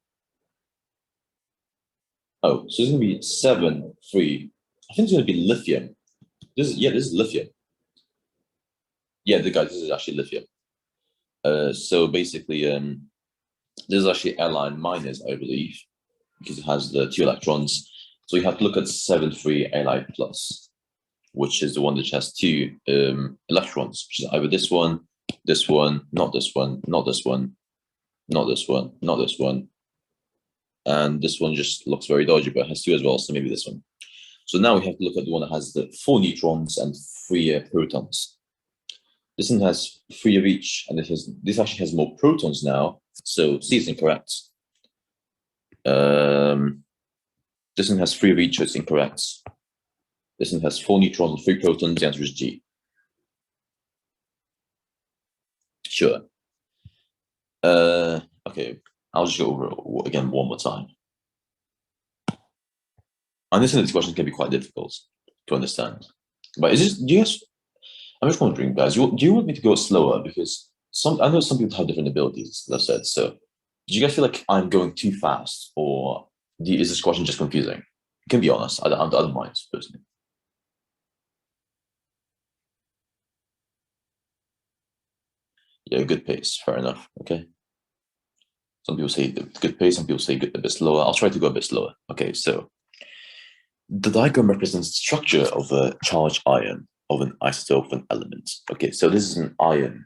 oh, so it's going to be 7, 3. I think it's going to be lithium. This is lithium. Yeah, this is actually lithium. So basically, this is actually airline minus, I believe, because it has the 2 electrons. So you have to look at 7, 3 airline plus, which is the one that has 2 electrons, which is either this one, not this one, not this one, not this one, not this one. And this one just looks very dodgy, but it has 2 as well, so maybe this one. So now we have to look at the one that has the 4 neutrons and 3 protons. This one has 3 of each, and this actually has more protons now, so C is incorrect. This one has 3 of each, so it's incorrect. This one has 4 neutrons and 3 protons, the answer is G. Sure. Okay, I'll just go over it again one more time. And this question can be quite difficult to understand. But I'm just wondering, guys, do you want me to go slower? Because I know some people have different abilities, as I've said. So do you guys feel like I'm going too fast, or is this question just confusing? You can be honest. I don't mind, personally. Yeah, good pace. Fair enough. Okay. Some people say good pace, some people say a bit slower. I'll try to go a bit slower. Okay, so the diagram represents the structure of a charged ion of an isotope of an element. Okay, so this is an ion.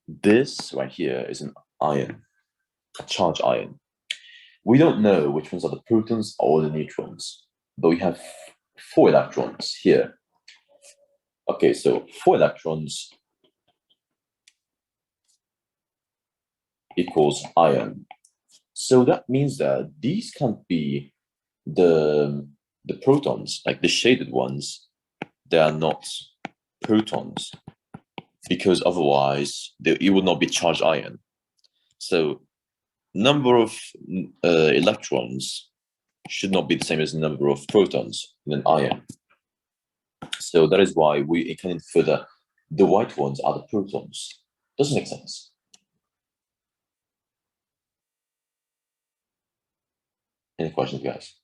This right here is an ion, a charged ion. We don't know which ones are the protons or the neutrons, but we have 4 electrons here. Okay, so 4 electrons equals ion. So that means that these can't be the protons, like the shaded ones. They are not protons, because otherwise it would not be charged ion. So number of electrons should not be the same as the number of protons in an ion. So that is why we can infer that the white ones are the protons. Doesn't make sense. Any questions, guys?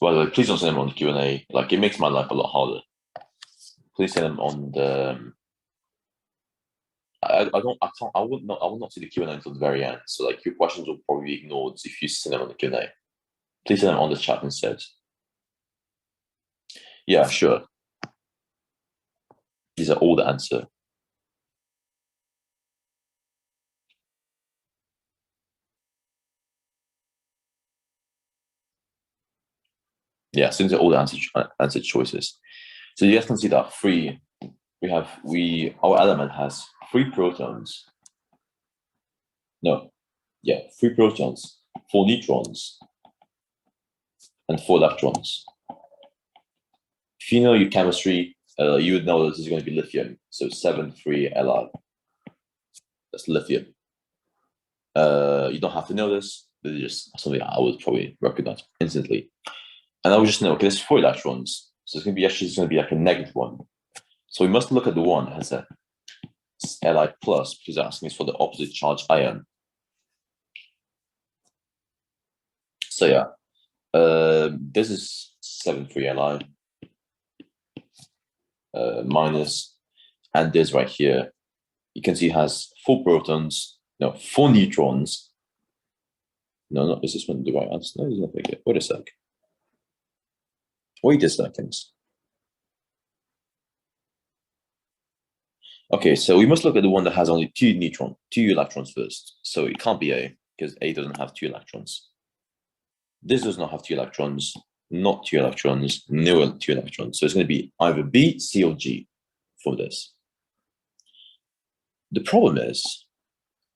By the way, please don't send them on the Q&A. Like, it makes my life a lot harder. Please send them on the I will not see the Q&A until the very end. So like your questions will probably be ignored if you send them on the Q&A. Please send them on the chat instead. Yeah, sure. These are all the answer. Yeah, so these are all the answer choices. So you guys can see that our element has 3 protons. No, yeah, 3 protons, 4 neutrons, and 4 electrons. If you know your chemistry, you would know this is going to be lithium. So 7,3 Li. That's lithium. You don't have to know this. This is just something I would probably recognize instantly. And I would just know, okay, there's 4 electrons. So it's going to be like a negative one. So we must look at the one that has a Li plus, because it's asking us for the opposite charge ion. So yeah, this is 7,3 Li minus, and this right here, you can see has 4 protons, no, 4 neutrons. No, is this one the right answer? No, there's nothing here. Wait a sec. Wait a second. Okay, so we must look at the one that has only 2 electrons first. So it can't be A, because A doesn't have 2 electrons. This does not have 2 electrons, not 2 electrons, no 2 electrons. So it's going to be either B, C, or G for this. The problem is,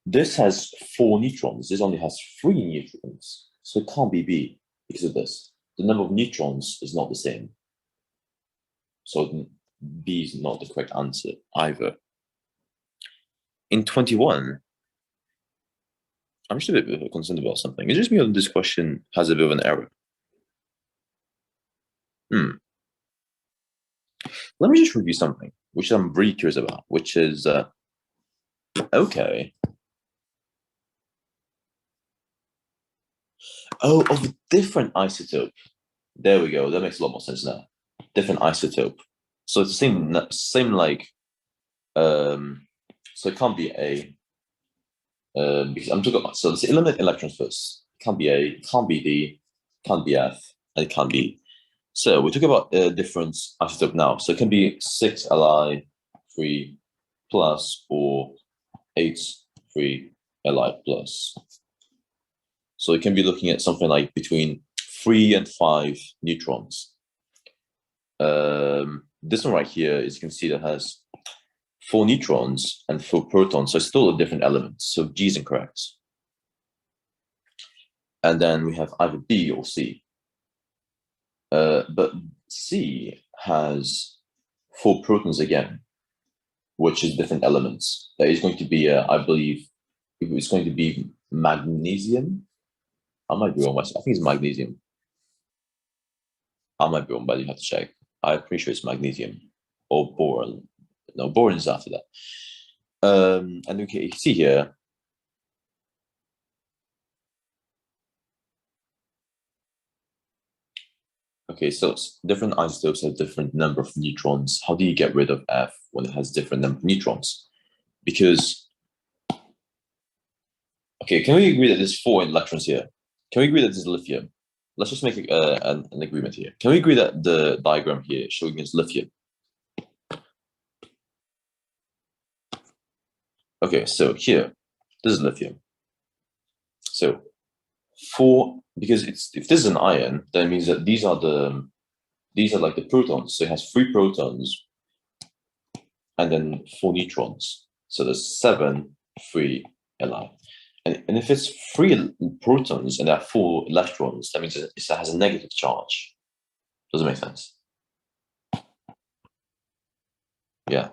this has 4 neutrons. This only has 3 neutrons. So it can't be B because of this. The number of neutrons is not the same. So B is not the correct answer either. In 21, I'm just a bit concerned about something. It's just me that this question has a bit of an error. Let me just review something, which I'm really curious about, which is, okay. Oh, of a different isotope. There we go. That makes a lot more sense now. Different isotope. So it's the same like, so it can't be A, because I'm talking about, so let's eliminate electrons first. It can't be A, can't be D, can't be F, and it can't be. So we talk about a different isotope now. So it can be 6 Li 3 plus or 8 3 Li plus. So it can be looking at something like between 3 and 5 neutrons. This one right here, as you can see, that has 4 neutrons and 4 protons. So it's still a different element. So G is incorrect. And then we have either B or C. But C has 4 protons again, which is different elements. That is going to be, I believe, it's going to be magnesium. I might be wrong. I think it's magnesium. I might be wrong, but you have to check. I'm pretty sure it's magnesium or boron. No, boron is after that. And okay, you see here. Okay, so different isotopes have different number of neutrons. How do you get rid of F when it has different number of neutrons? Because, okay, can we agree that there's 4 electrons here? Can we agree that this is lithium? Let's just make an agreement here. Can we agree that the diagram here showing is lithium? Okay, so here, this is lithium. So 4, because if this is an ion, that means that these are like the protons. So it has 3 protons and then 4 neutrons. So there's 7 3 Li. And if it's 3 protons and there are 4 electrons, that means it has a negative charge. Does it make sense? Yeah.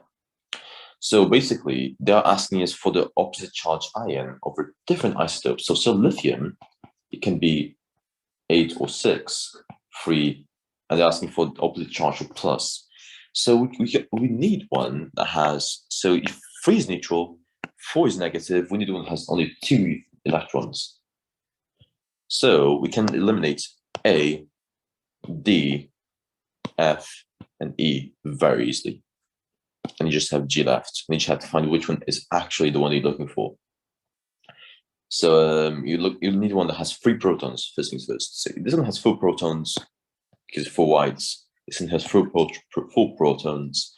So basically, they're asking us for the opposite charge ion over different isotopes. So lithium, it can be 8 or 6, 3, and they're asking for the opposite charge or plus. So we need one that has, so if 3 is neutral, 4 is negative, we need one that has only 2 electrons. So we can eliminate A, D, F, and E very easily. and you just have G left. And you just have to find which one is actually the one you're looking for. So you need one that has 3 protons, first things first. So this one has 4 protons because 4 whites. This one has 4 protons.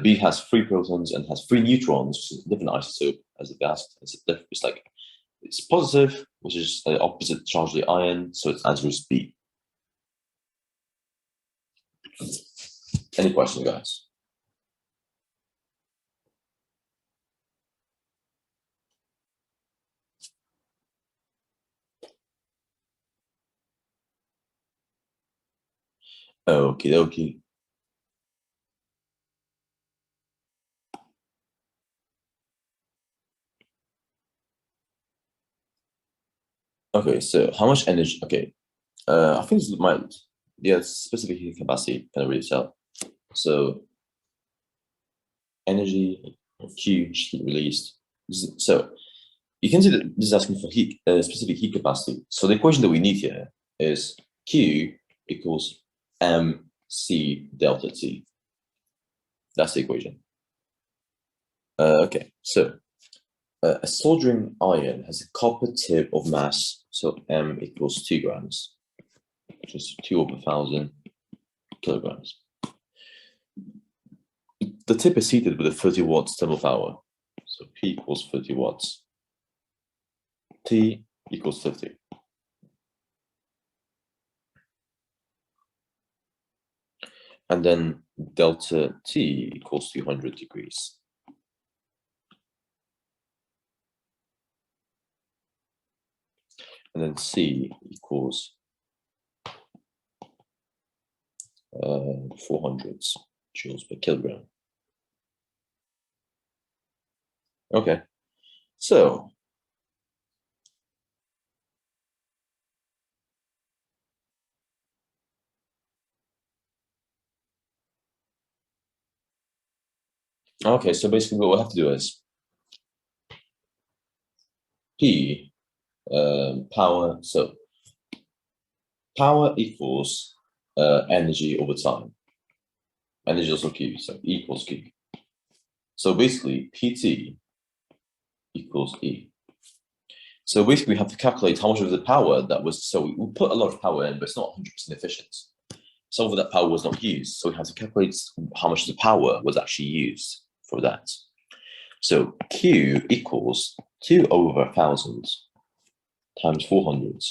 B has 3 protons and has 3 neutrons, which is a different isotope as the gas. It's like it's positive, which is the opposite charge of the ion, so its answer is B. Any questions, guys? Okie dokie. Okay, so how much energy? Okay, I think this might, yeah, specific heat capacity can really tell. So energy Q heat released. So you can see that this is asking for heat, specific heat capacity. So the equation that we need here is Q equals mc delta T. That's the equation. Okay, so a soldering iron has a copper tip of mass, so m equals 2 grams, which is 2 over 1,000 kilograms. The tip is heated with a 30 watts thermal power, so P equals 30 watts. T equals 50. And then delta T equals 200 degrees. And then C equals 400 joules per kilogram. Okay, so basically what we'll have to do is P power. So power equals energy over time. Energy is also Q, so E equals Q. So basically PT equals E. So basically we have to calculate how much of the power that was, so we put a lot of power in, but it's not 100% efficient. Some of that power was not used. So we have to calculate how much of the power was actually used for that. So Q equals 2 over 1,000 times 400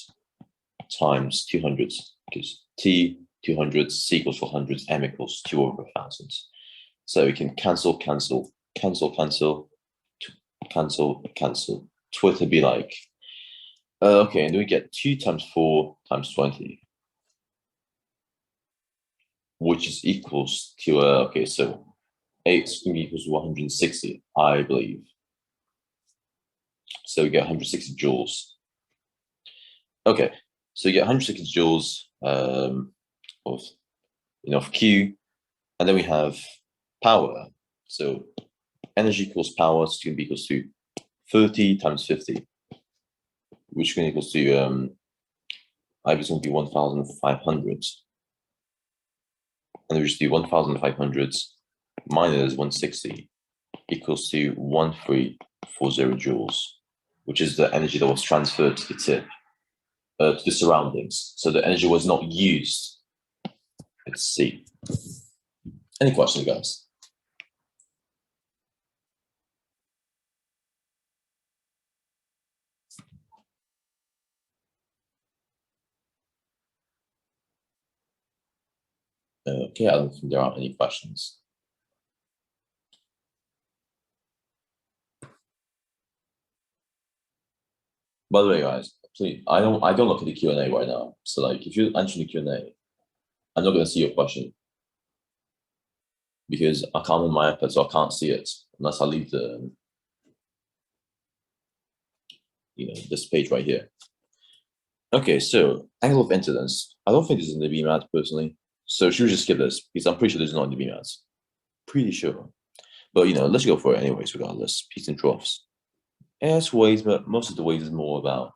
times 200, because T 200, C equals 400, M equals 2 over 1,000. So we can cancel. Twitter be like, okay, and then we get 2 times 4 times 20, which is equals to, okay, so 8 is going to be equals to 160, I believe. So we get 160 joules. Okay, so you get 160 joules of Q, and then we have power. So energy equals power, so it's going to be equals to 30 times 50, which is going to equals to, I was going to be 1,500. And we just do 1,500 minus 160 equals to 1340 joules, which is the energy that was transferred to the tip, to the surroundings. So the energy was not used. Let's see. Any questions, guys? Okay, I don't think there are any questions. By the way, guys, please, I don't look at the Q&A right now. So like, if you answer the Q&A, I'm not going to see your question because I can't on my iPad, so I can't see it unless I leave the, this page right here. Okay, so angle of incidence. I don't think this is in the BMAT personally. So should we just skip this? Because I'm pretty sure this is not in the BMAT. Pretty sure. But let's go for it anyways, regardless. Peaks and troughs. Yes, waves, but most of the waves is more about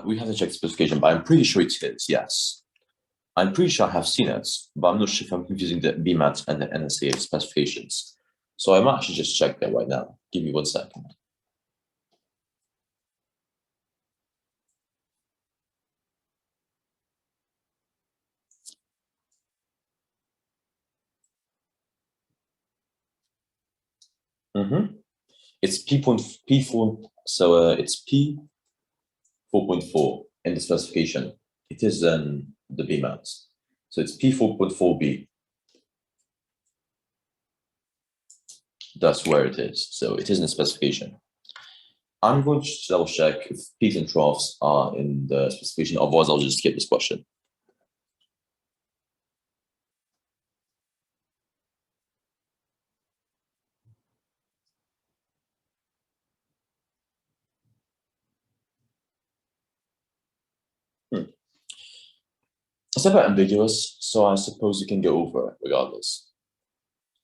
we have to check the specification, but I'm pretty sure it is, yes. I'm pretty sure I have seen it, but I'm not sure if I'm confusing the BMAT and the NSA specifications. So I might actually just check that right now. Give me 1 second. It's P4, so it's P4.4 in the specification. It is the BMAT. So it's P4.4B. That's where it is. So it is in the specification. I'm going to double check if peaks and troughs are in the specification. Otherwise, I'll just skip this question. It's a bit ambiguous, so I suppose you can go over it regardless.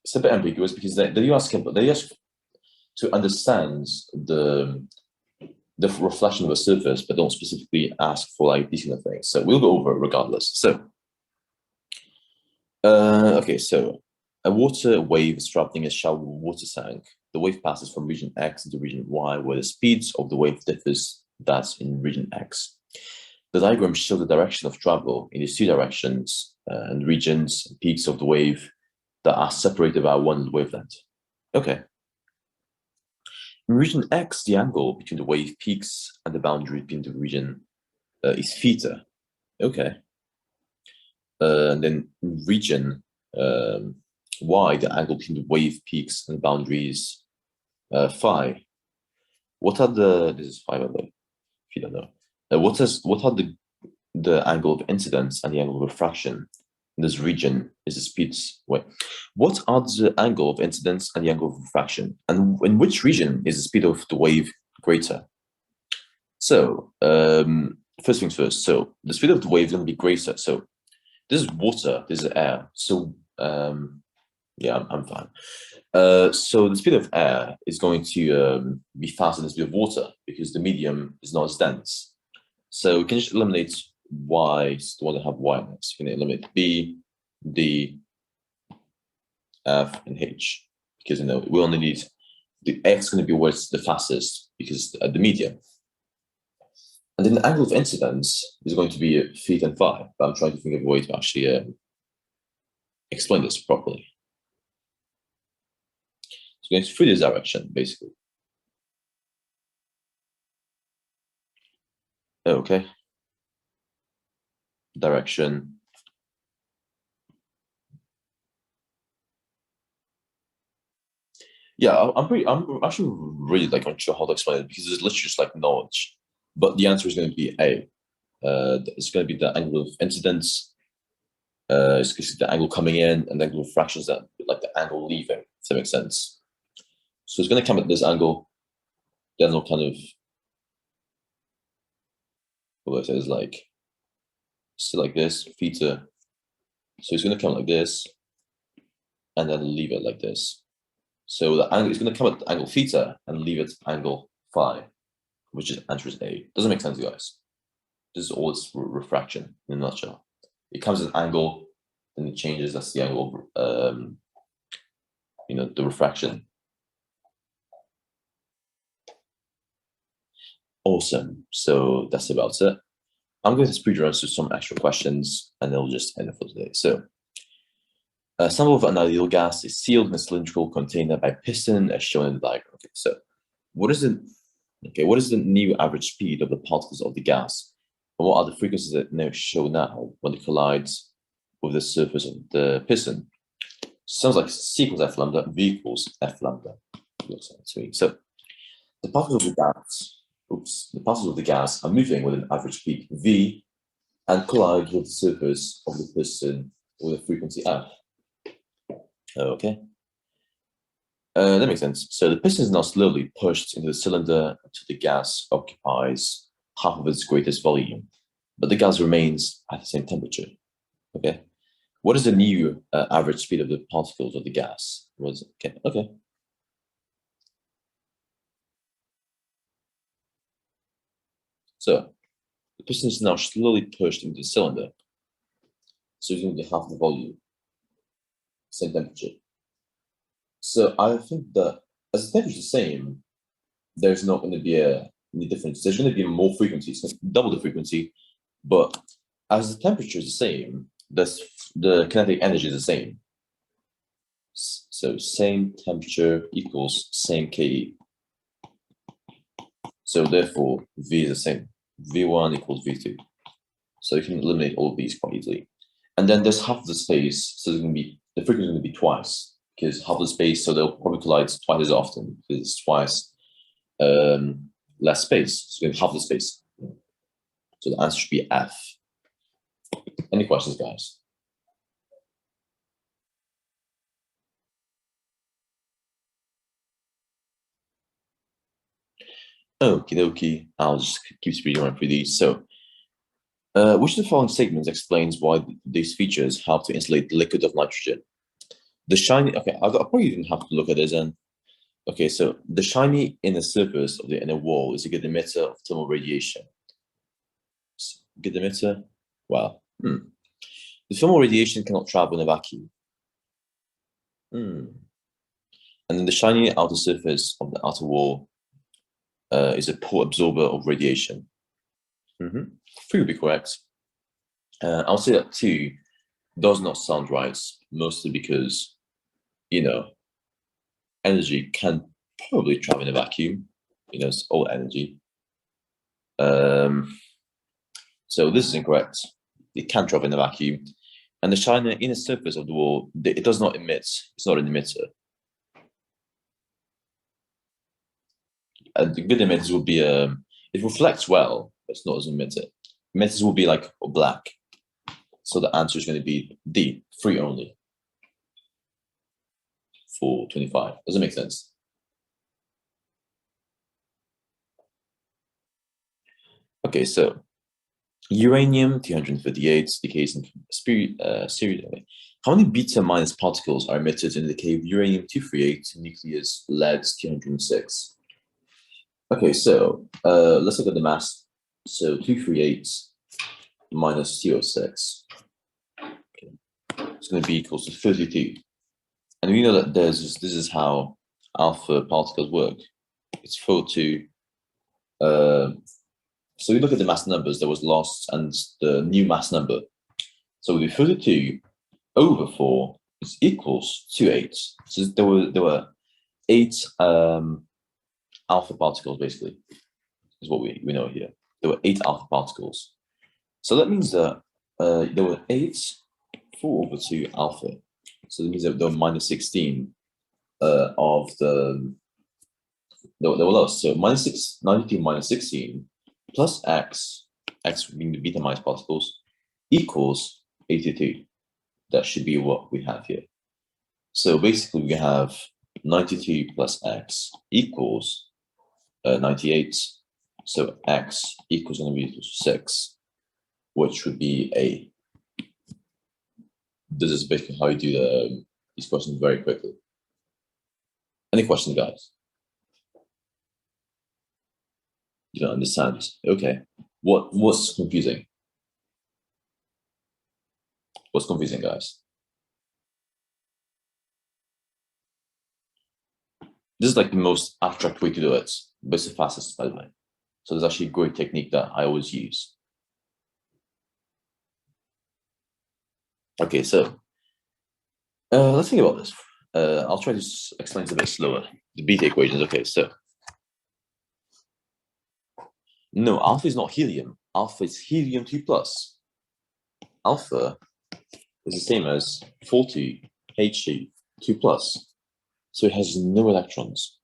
It's a bit ambiguous because they ask to understand the reflection of a surface, but don't specifically ask for like these kind of things. So we'll go over it regardless. So, okay, so a water wave is traveling a shallow water tank. The wave passes from region X into region Y, where the speeds of the wave differs that's in region X. The diagram shows the direction of travel in these two directions and regions and peaks of the wave that are separated by one wavelength. Okay. In region X, the angle between the wave peaks and the boundary between the region is theta. Okay. And then in region Y, the angle between the wave peaks and the boundaries phi. What are this is phi, by the way, if you don't know. What are the angle of incidence and the angle of refraction in this region is the speeds. Wait, what are the angle of incidence and the angle of refraction? And in which region is the speed of the wave greater? So first things first. So the speed of the wave is going to be greater. So this is water, this is air. So yeah, I'm fine. So the speed of air is going to be faster than the speed of water because the medium is not as dense. So we can just eliminate y, the one that have y in it. So you can eliminate b, d, f, and h because we only need the x going to be where it's the fastest because the medium. And then the angle of incidence is going to be theta and phi. But I'm trying to think of a way to actually explain this properly. So going through this direction, basically. Okay. Direction. Yeah, I'm actually really like unsure how to explain it because it's literally just like knowledge. But the answer is going to be A. It's going to be the angle of incidence. It's the angle coming in and the angle of fractions that like the angle leaving. Does that make sense? So it's going to come at this angle. Then it'll kind of what I say is like still like this theta. So it's going to come like this, and then leave it like this. So the angle is going to come at the angle theta and leave it angle phi, which is answer is A. Doesn't make sense, guys. This is all its refraction in a nutshell. It comes at an angle, then it changes. That's the angle of the refraction. Awesome. So that's about it. I'm going to speed run through some extra questions, and then we'll just end it for today. So, some of an ideal gas is sealed in a cylindrical container by piston, as shown in the diagram. Okay, so what is the new average speed of the particles of the gas? And what are the frequencies that show now when it collides with the surface of the piston? Sounds like C equals F lambda, V equals F lambda. So the particles of the gas are moving with an average speed V and collide with the surface of the piston with a frequency F. Okay. That makes sense. So the piston is now slowly pushed into the cylinder until the gas occupies half of its greatest volume, but the gas remains at the same temperature. Okay. What is the new average speed of the particles of the gas? Okay. So the piston is now slowly pushed into the cylinder So it's going to be half the volume, same temperature. So I think that as the temperature is the same, there's not going to be any difference. There's going to be more frequency, so double the frequency, but as the temperature is the same, the kinetic energy is the same. So same temperature equals same KE. So therefore, V is the same. V1 equals V2. So you can eliminate all of these quite easily. And then there's half the space, so there's going to be, the frequency is going to be twice, because half the space, so they'll probably collide twice as often, because it's twice less space, so you have half the space. So the answer should be F. Any questions, guys? Okie dokie. I'll just keep speeding around through these. So, which of the following statements explains why these features help to insulate the liquid of nitrogen? The shiny, okay, I'll probably even have to look at this and, okay, so the shiny inner surface of the inner wall is a good emitter of thermal radiation. Good emitter? Well, the thermal radiation cannot travel in a vacuum. And then the shiny outer surface of the outer wall is a poor absorber of radiation. 3 would be correct. I'll say that 2 does not sound right, mostly because, you know, energy can probably travel in a vacuum. You know, it's all energy. So this is incorrect. It can travel in a vacuum. And the shiny inner surface of the wall, it does not emit. It's not an emitter. And the good emitters will be, it reflects well, but it's not as an emitter. Emitters will be like black. So the answer is going to be D, 3 only. For 25. Does it make sense? Okay, so uranium 238 decays in series. How many beta minus particles are emitted in the decay of uranium 238 nucleus lead 206? Okay, so let's look at the mass. So 238 minus 206. Okay. It's going to be equal to 32. And we know that this is how alpha particles work. It's 42. So we look at the mass numbers that was lost and the new mass number. So the 32 over 4 is equals to 8. So there were 8 alpha particles, basically, is what we know here. There were 8 alpha particles. So that means that there were 8 4 over 2 alpha. So that means that there were minus 16 of the they were lost. So minus 92 minus 16 plus x being the beta minus particles, equals 82. That should be what we have here. So basically we have 92 plus x equals 98. So x equals going to be equal to 6, which would be A. This is basically how you do these questions very quickly. Any questions, guys? You don't understand. Okay. What's confusing? What's confusing, guys? This is like the most abstract way to do it, but it's the fastest, by the way. So there's actually a great technique that I always use. Okay, so let's think about this. I'll try to explain it a bit slower. The beta equations. Okay, so no, alpha is not helium. Alpha is helium 2 plus. Alpha is the same as 40 He 2 plus. So it has no electrons.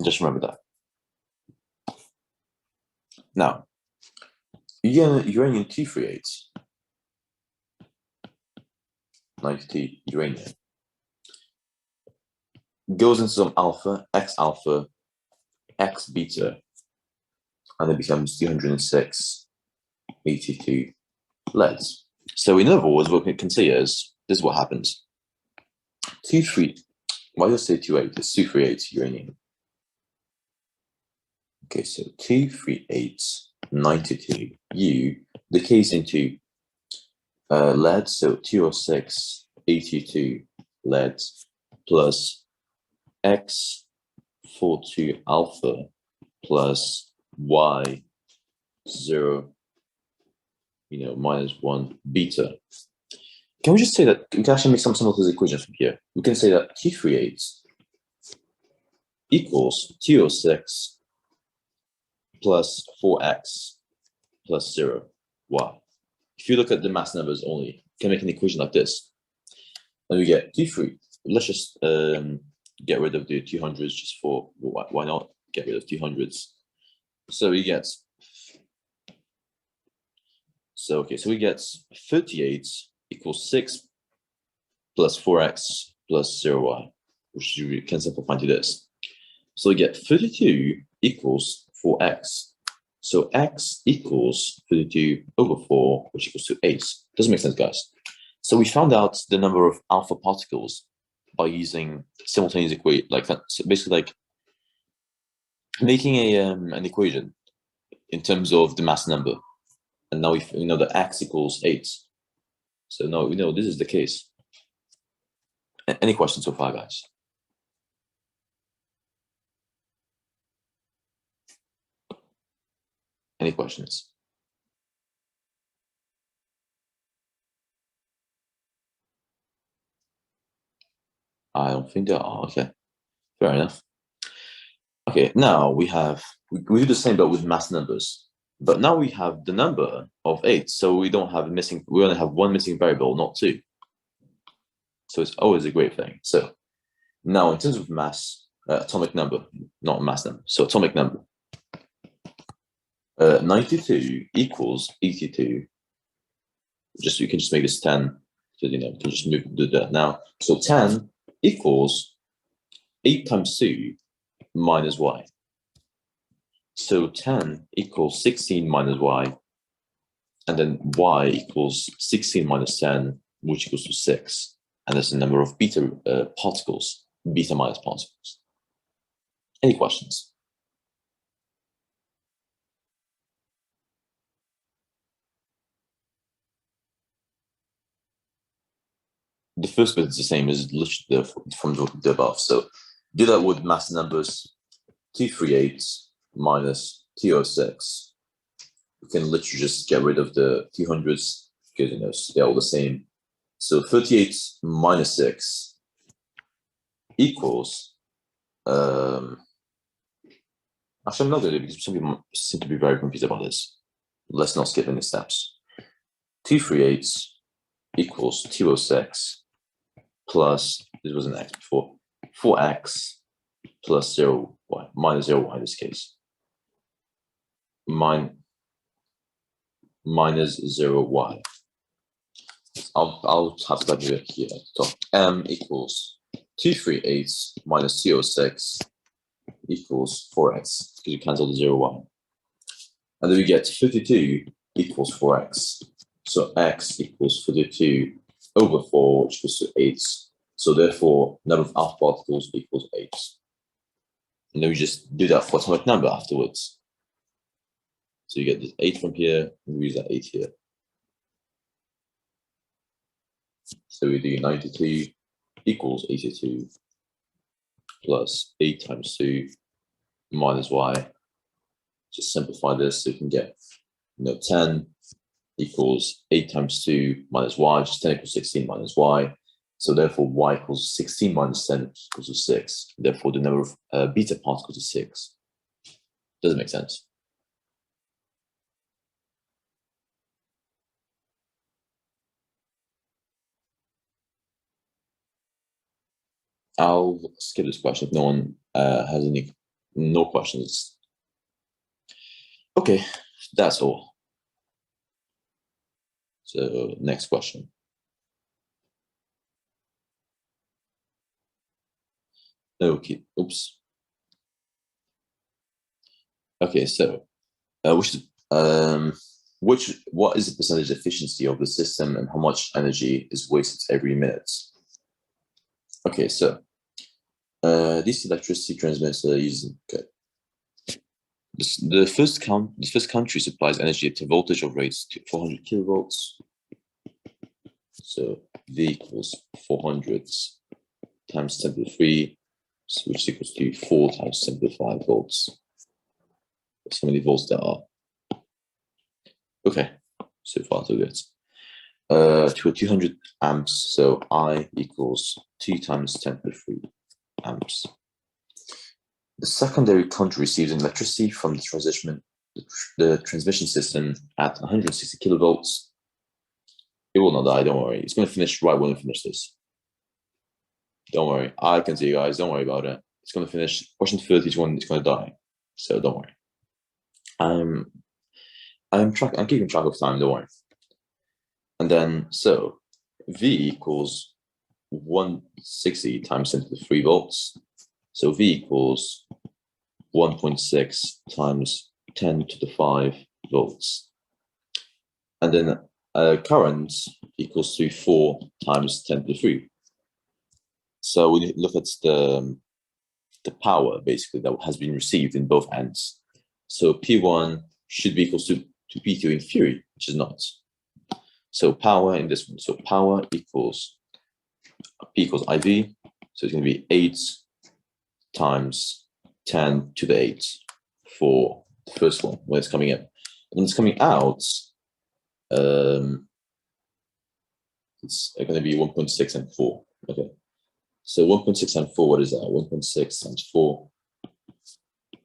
Just remember that. Now, uranium 238, 92 uranium, goes into some alpha, X beta, and it becomes 206, 82 leads. So in other words, what we can say is, this is what happens. Why do I say 28? It's 238 uranium. Okay, so 238 92, U decays into lead, so 206, 82 lead plus X 42 alpha plus Y 0, minus 1 beta. Can we just say that we can actually make some of those equations from here? We can say that T38 equals 206 plus 4x plus 0 y. If you look at the mass numbers only, you can make an equation like this. And we get T3. Let's just get rid of the 200s just for, why not get rid of 200s? So we get, so we get 38 equals 6 plus 4x plus 0y, which you can simplify to this. So we get 32 equals 4x. So x equals 32 over 4, which equals to 8. Doesn't make sense, guys. So we found out the number of alpha particles by using simultaneous equation like that. So basically, like making an equation in terms of the mass number. And now we know that x equals 8. So now we know this is the case. Any questions so far, guys? Any questions? I don't think there are. Okay, fair enough. Okay, now we do the same but with mass numbers. But now we have the number of 8, so we don't have we only have one missing variable, not 2. So it's always a great thing. So now in terms of mass, atomic number, not mass number, so atomic number. 92 equals 82. You can just make this 10, so you can just do that now. So 10 equals 8 times 2 minus y. So 10 equals 16 minus y, and then y equals 16 minus 10, which equals to 6. And that's the number of beta particles, beta minus particles. Any questions? The first bit is the same as literally from the above. So do that with mass numbers. T38 minus T06. We can literally just get rid of the 200s because they're all the same. So 38 minus 6 equals, actually I'm not going to, because some people seem to be very confused about this. Let's not skip any steps. T38 equals 206 plus, this was an x before, 4x plus 0y, minus 0y in this case. Minus 0y. I'll have that here at the top. M equals 238 minus 206 equals 4x, because you cancel the 0y. And then we get 52 equals 4x. So x equals 52 over 4, which equals to 8. So therefore, number of alpha particles equals 8. And then we just do that for atomic number afterwards. So you get this 8 from here, and we use that 8 here. So we do 92 equals 82 plus 8 times 2 minus y. Just simplify this so you can get 10 equals 8 times 2 minus y, which is 10 equals 16 minus y. So therefore y equals 16 minus 10 equals to 6. Therefore the number of beta particles is 6. Does it make sense? I'll skip this question if no one has no questions. Okay, that's all. So next question. Okay, oops. Okay, so what is the percentage efficiency of the system and how much energy is wasted every minute? Okay, so this electricity transmitter using the first country supplies energy at a voltage of rates to 400 kilovolts. So V equals 400 times 10 to the 3, which equals to 4 times 10 to the 5 volts. That's how many volts there are. Okay, so far so good. To a 200 amps, so I equals 2 times 10 to the 3 amps. The secondary country receives electricity from the transmission system at 160 kilovolts. It will not die, don't worry. It's going to finish right when we finish this. Don't worry. I can see you guys. Don't worry about it. It's going to finish. Question 30 is when it's going to die. So don't worry. I'm keeping track of time. Don't worry. And then so V equals 160 times 10 to the 3 volts. So V equals 1.6 times 10 to the 5 volts. And then current equals to 4 times 10 to the 3. So we look at the power basically that has been received in both ends. So P1 should be equal to P2 in theory, which is not. So power in this one. So power equals P equals IV. So it's going to be 8 times 10 to the 8 for the first one when it's coming in. And when it's coming out, it's going to be 1.6 and 4. Okay. So 1.6 and 4, what is that? 1.6 times 4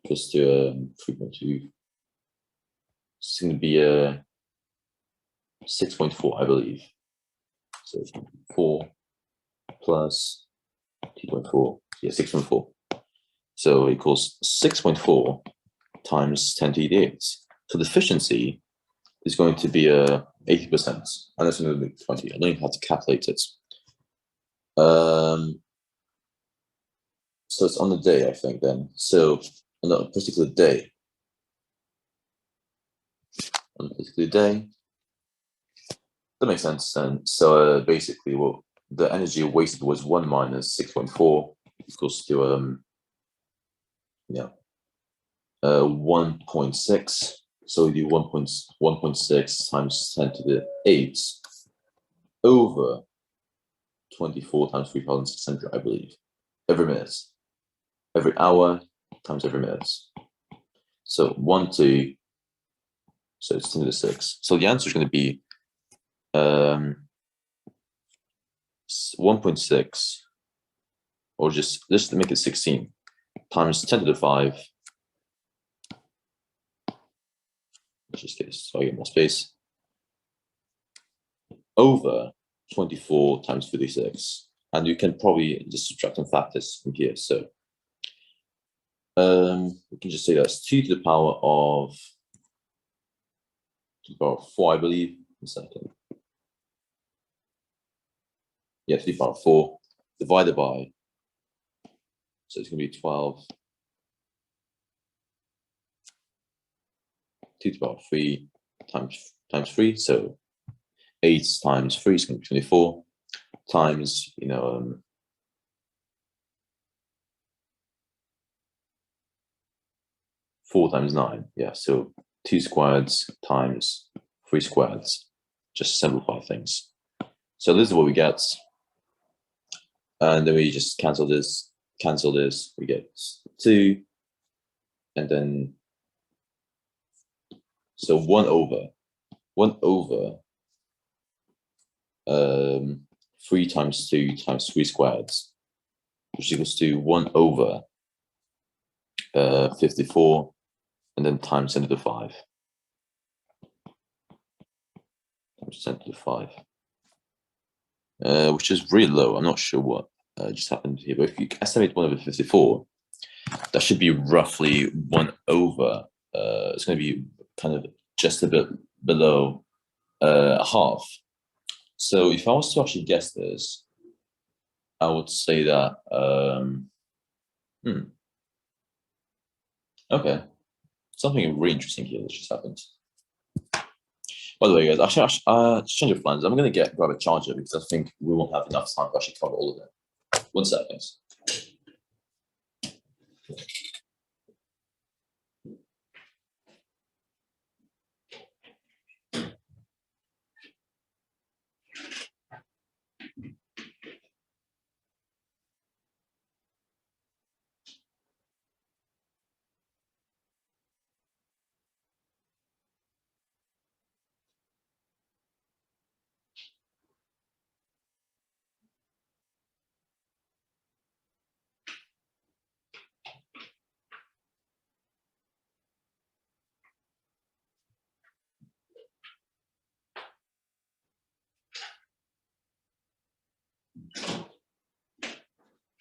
plus to 3.2. It's going to be 6.4, I believe. So 4 plus 2.4. Yeah, 6.4. So it equals 6.4 times 10 to the 8. So the efficiency is going to be 80%, and that's going to be 20. I don't even have to calculate it. So it's on the day, I think, then. So on a particular day, that makes sense. And so basically, well, the energy wasted was 1 minus 6.4 equals to 1.6. So we do 1.6 times 10 to the 8 over 24 times 3,600, I believe, every minute. Every hour times every minute. So 1, 2, so it's 10 to the 6. So the answer is going to be 1.6, or just let's make it 16 times 10 to the 5. Let's just get this so I get more space. Over 24 times 56. And you can probably just subtract and factors from here. So we can just say that's 2 to the power of 4, I believe. A second. Yeah, 2 to the power of 4 divided by, so it's going to be 12. 2 to the power of 3 times 3, so 8 times 3 is going to be 24 times, 4 times 9. Yeah, so 2 squareds times 3 squareds, just simplify things. So this is what we get. And then we just cancel this, we get 2. And then, so 1 over 3 times 2 times 3 squareds, which equals to 1 over 54, and then times 10 to the 5. Times 10 to the 5. Which is really low. I'm not sure what just happened here, but if you estimate 1 over 54, that should be roughly 1 over, it's going to be kind of just a bit below half. So if I was to actually guess this, I would say that, okay, something really interesting here that just happened. By the way, guys, actually, change of plans. I'm going to grab a charger because I think we won't have enough time to actually cover all of it. 1 second.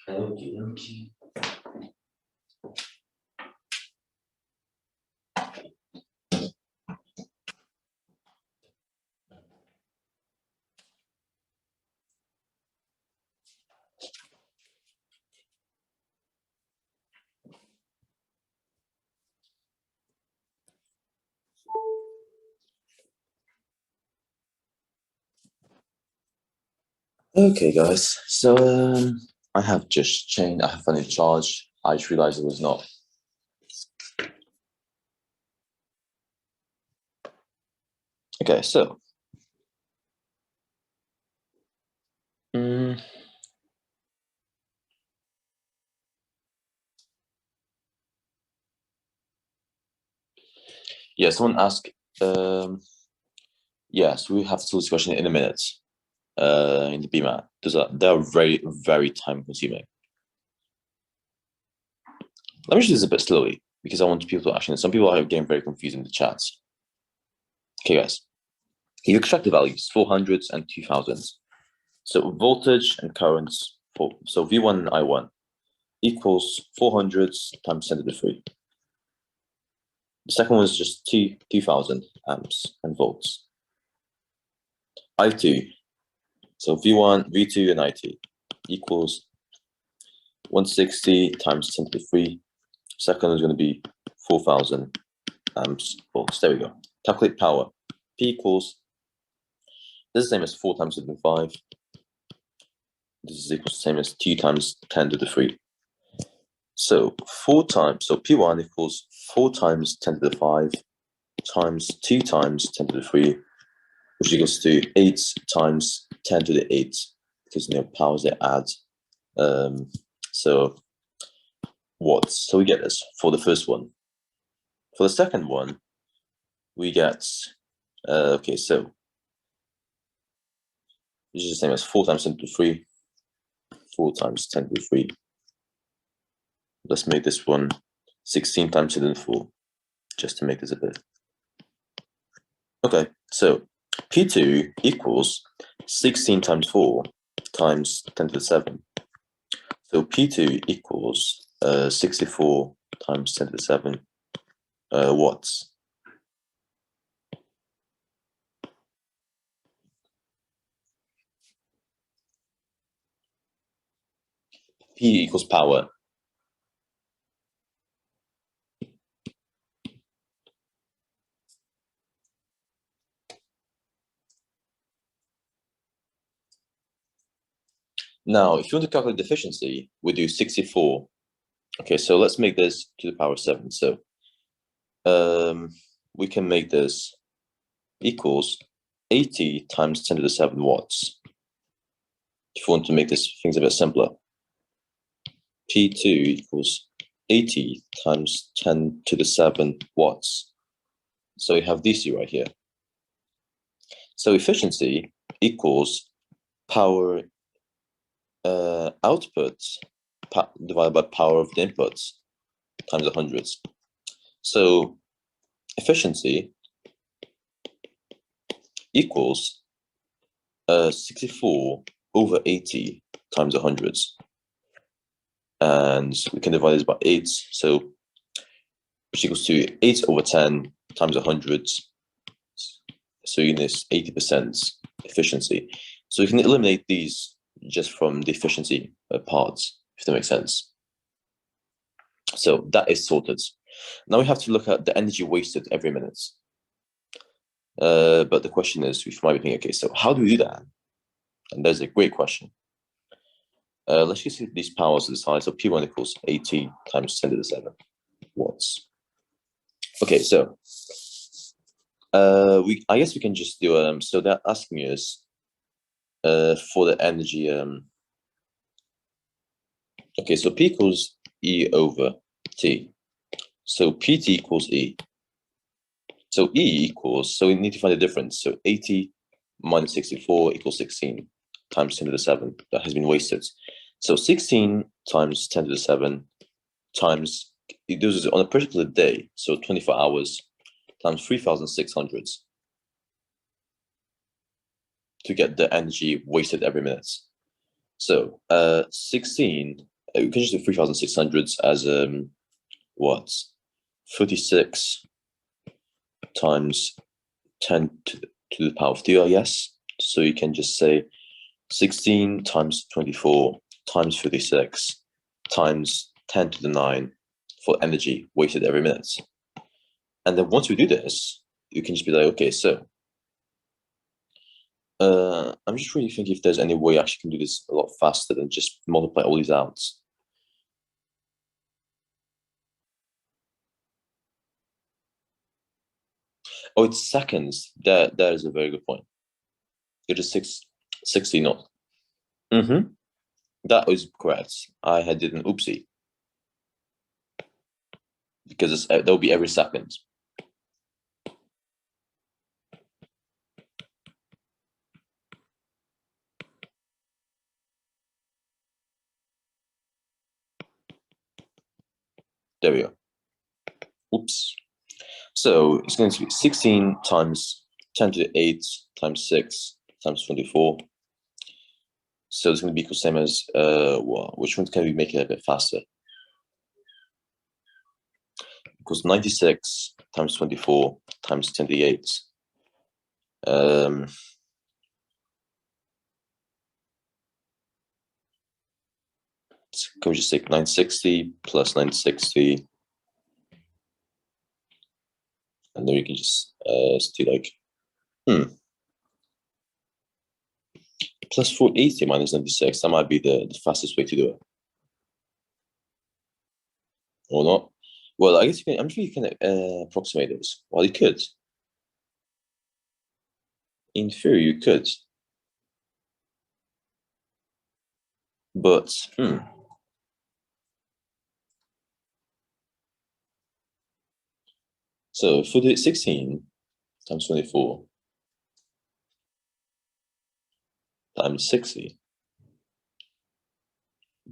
Okay, okay. Okay, guys. So I have just changed. I have found a charge. I just realized it was not. Okay, so mm, yeah, someone asked. Yes, we have to do this question in a minute. In the BMAT, they're very very time consuming. Let me just do this a bit slowly because I want people to actually. Some people are getting very confused in the chats. Okay, guys. You extract the values 400s and 2000s. So voltage and currents for so V1 and I1 equals 400s times 10 to the 3. The second one is just 2000 amps and volts. I2, so V1, V2, and I2 equals 160 times 10 to the 3. Second is going to be 4000 amps volts. There we go. Calculate power. P equals, this is the same as 4 times 10 to the 5. This is equal to the same as 2 times 10 to the 3. So 4 times, so P1 equals 4 times 10 to the 5 times 2 times 10 to the 3, which equals to 8 times 10 to the 8, because powers they add. So watts. So we get this for the first one. For the second one, we get, okay, so this is the same as 4 times 10 to the 3, 4 times 10 to the 3. Let's make this one 16 times 10 to the 4, just to make this a bit. Okay, so P2 equals 16 times 4 times 10 to the 7. So P2 equals 64 times 10 to the 7 watts. P equals power. Now, if you want to calculate the efficiency, we do 64. Okay, so let's make this to the power 7. So we can make this equals 80 times 10 to the 7 watts. If you want to make this things a bit simpler, P2 equals 80 times 10 to the 7 watts. So you have DC right here. So efficiency equals power output divided by power of the inputs times the hundreds. So efficiency equals 64 over 80 times the hundreds. And we can divide this by 8, so which equals to 8 over 10 times the hundreds. So you need 80% efficiency. So we can eliminate these just from the efficiency parts, if that makes sense. So that is sorted. Now we have to look at the energy wasted every minute. But the question is, we might be thinking, okay, so how do we do that? And that's a great question. Let's just see these powers to the side. So P1 equals 80 times 10 to the 7 watts. Okay, so I guess we can just do so they're asking us for the energy. Okay, so P equals E over T. So PT equals E. So E equals, so we need to find the difference. So 80 minus 64 equals 16 times 10 to the 7. That has been wasted. So 16 times 10 to the 7 times, it does this on a particular day, so 24 hours, times 3,600 to get the energy wasted every minute. So 16 we can just do 3,600 as what? 36 times 10 to the power of 2, I guess. So you can just say 16 times 24 times 36 times 10 to the 9 for energy wasted every minute. And then once we do this, you can just be like, okay, so I'm just really thinking if there's any way I actually can do this a lot faster than just multiply all these out. Oh, it's seconds. That is a very good point. It is 60 not. Mm-hmm. That is correct. I had did an oopsie because that will be every second. There we go. Oops. So it's going to be 16 times 10 to the 8 times 6 times 24. So it's going to be the same as, well, which one can we make it a bit faster? Because 96 times 24 times 10 to the 8. Can we just take 960 plus 960? And then we can just do like, plus 480 minus 96. That might be the fastest way to do it. Or not? Well, I guess you can, I'm sure you can approximate this. Well, you could. In theory, you could. But, So for the 16 times 24 times 60,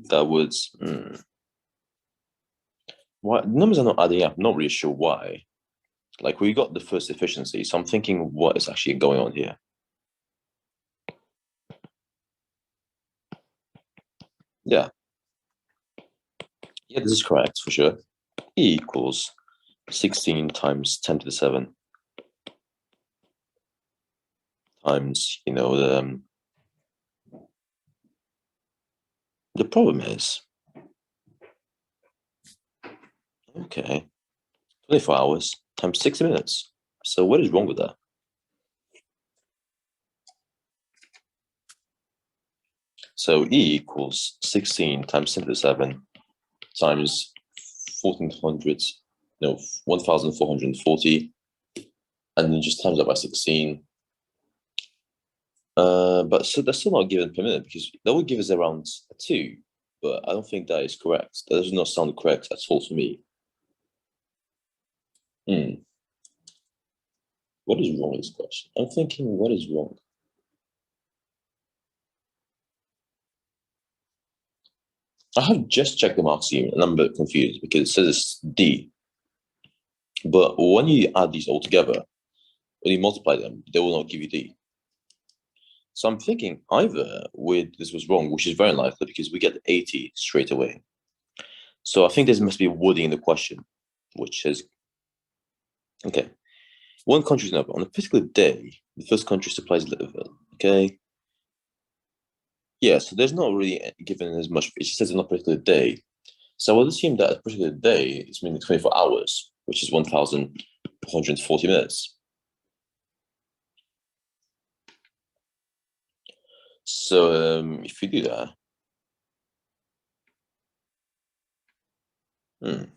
that would, why the numbers are not adding up. I'm not really sure why. Like we got the first efficiency, so I'm thinking what is actually going on here. Yeah. Yeah, this is correct for sure. E equals 16 times 10 to the 7 times, the problem is, okay, 24 hours times 60 minutes. So what is wrong with that? So E equals 16 times 10 to the 7 times 1400, no, 1440, and then just times that by 16. But so that's still not given per minute because that would give us around 2, but I don't think that is correct. That does not sound correct at all to me. What is wrong with this question? I'm thinking, what is wrong? I have just checked the mark scheme and I'm a bit confused because it says it's D. But when you add these all together, when you multiply them, they will not give you D. So I'm thinking either this was wrong, which is very likely because we get 80 straight away. So I think there must be wording in the question, which says, okay, one country's number on a particular day, the first country supplies liver. Okay. Yeah, so there's not really given as much. It just says on a particular day. So I would assume that a particular day is meaning 24 hours, which is 1,440 minutes. So if you do that, let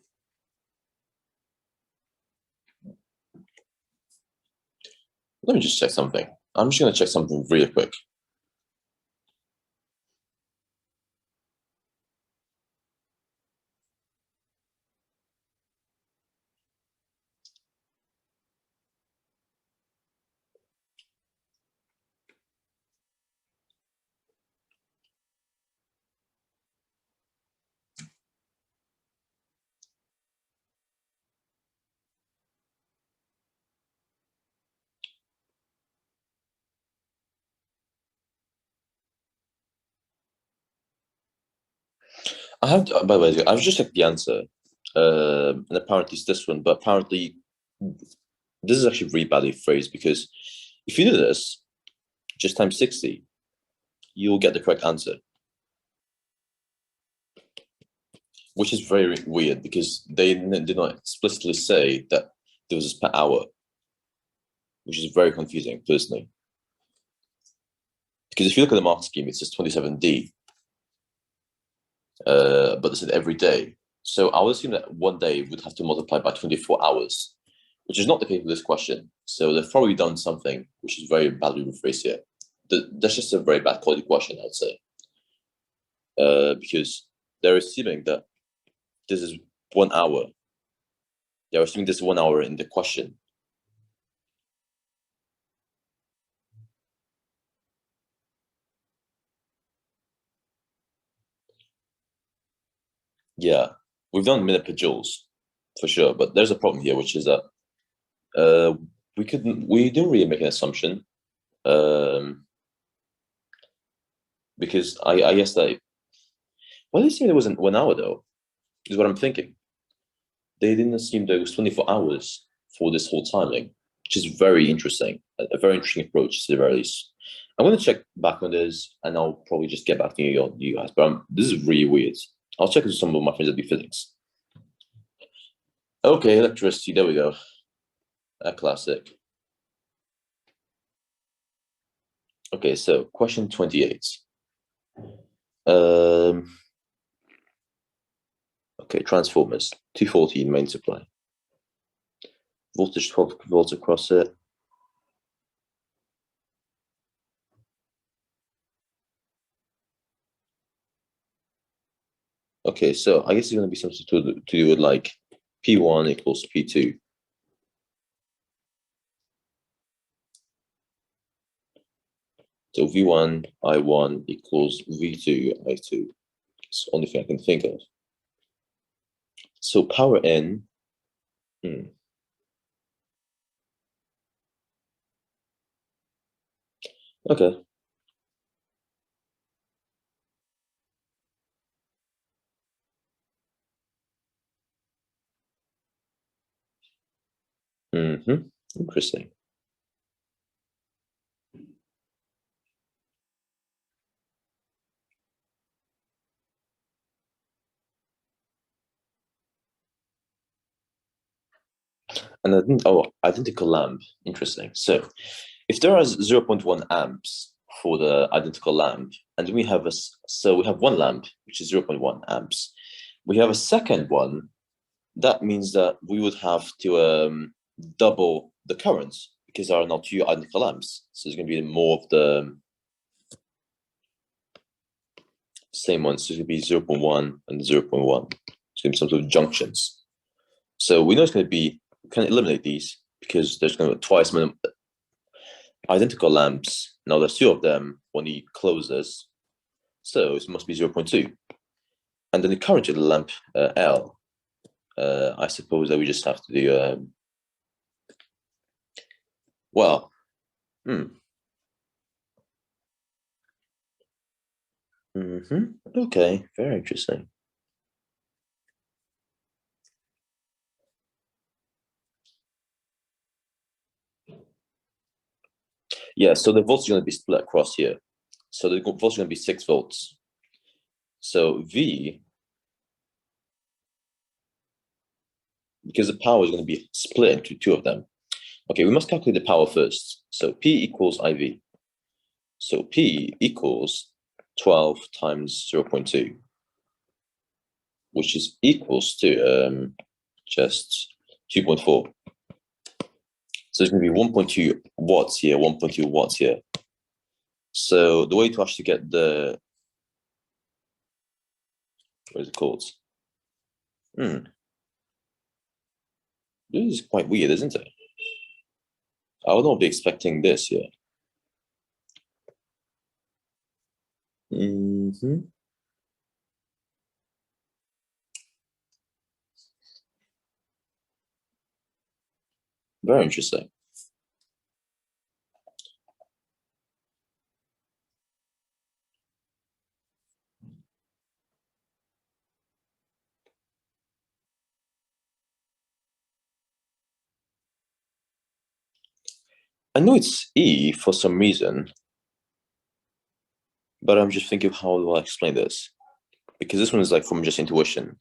me just check something. I'm just going to check something really quick. I have to, by the way, I've just checked the answer, and apparently it's this one, but apparently this is actually really badly phrased because if you do this, just times 60, you'll get the correct answer, which is very weird because they did not explicitly say that there was per hour, which is very confusing personally. Because if you look at the mark scheme, it says 27D, but they said every day. So I would assume that one day would have to multiply by 24 hours, which is not the case with this question. So they've probably done something which is very badly rephrased here. That's just a very bad quality question, I'd say, because they're assuming that this is 1 hour. They're assuming this is 1 hour in the question. Yeah, we've done minute per joules for sure, but there's a problem here, which is that we didn't really make an assumption, because I guess that why did they say there wasn't 1 hour though? Is what I'm thinking. They didn't assume there was 24 hours for this whole timing, which is very interesting, a very interesting approach to the very least. I'm going to check back on this, and I'll probably just get back to you guys. But this is really weird. I'll check with some of my friends that do physics. Okay, electricity. There we go. A classic. Okay, so question 28. Okay, transformers. 240 in main supply. Voltage 12 volts across it. Okay, so I guess it's going to be something to do with like P1 equals P2. So V1 I1 equals V2 I2. It's the only thing I can think of. So power N. Okay. Interesting. And identical lamp. Interesting. So if there are 0.1 amps for the identical lamp, and we have we have one lamp which is 0.1 amps. We have a second one. That means that we would have to double the current because there are now two identical lamps. So there's going to be more of the same ones. So it's going to be 0.1 and 0.1. It's going to be some sort of junctions. So we know it's going to be, we can eliminate these because there's going to be twice minimum identical lamps. Now there's two of them when he closes. So it must be 0.2. And then the current of the lamp L, I suppose that we just have to do, well, okay, very interesting. Yeah, so the volts are going to be split across here. So the volts are going to be 6 volts. So V, because the power is going to be split into two of them. Okay, we must calculate the power first. So P equals IV. So P equals 12 times 0.2, which is equals to just 2.4. So it's going to be 1.2 watts here, 1.2 watts here. So the way to actually get the, what is it called? This is quite weird, isn't it? I would not be expecting this here. Very interesting. I know it's E for some reason, but I'm just thinking of how do I explain this? Because this one is like from just intuition.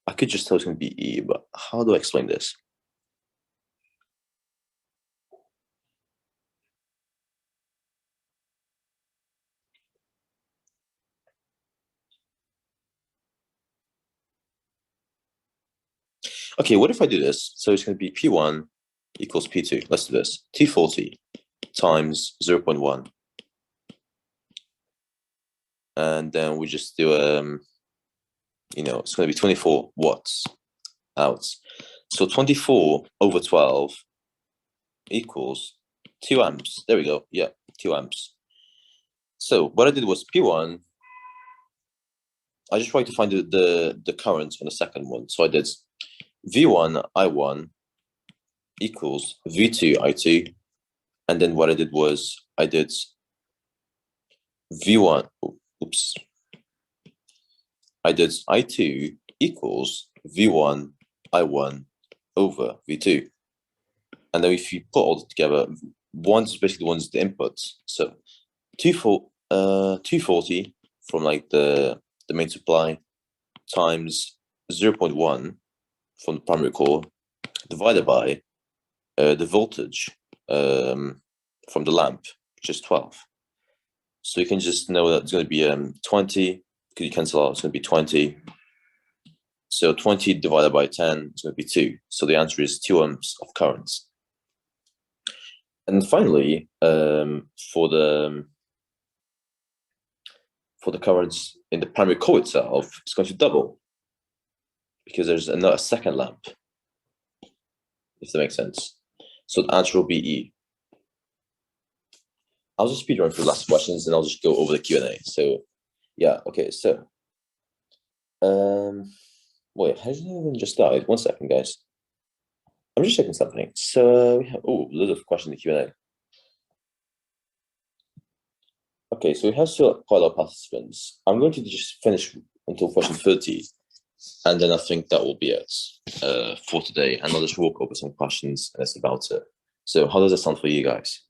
I could just tell it's going to be E, but how do I explain this? Okay, what if I do this? So it's going to be P1 equals P2. Let's do this. T40 times 0.1. And then we just do, it's going to be 24 watts out. So 24 over 12 equals 2 amps. There we go. Yeah, 2 amps. So what I did was P1. I just tried to find the current on the second one. So I did V1 I1 equals V2 I2. And then what I did was I did V1, oops. I did I2 equals V1 I1 over V2. And then if you put all together, one's basically one's the inputs. So 240 from like the main supply times 0.1 from the primary core divided by the voltage from the lamp, which is 12. So you can just know that it's going to be 20, because you cancel out, it's going to be 20. So 20 divided by 10 is going to be 2. So the answer is 2 amps of current. And finally, for the currents in the primary core itself, it's going to double because there's another second lamp, if that makes sense. So the answer will be E. I'll just speed run through the last questions and I'll just go over the Q&A. So yeah, okay, so wait, has it even just started? 1 second, guys. I'm just checking something. So we have loads of questions in the Q&A. Okay, so we have still quite a lot of participants. I'm going to just finish until question 30, and then I think that will be it for today. And I'll just walk over some questions, and that's about it. So how does that sound for you guys?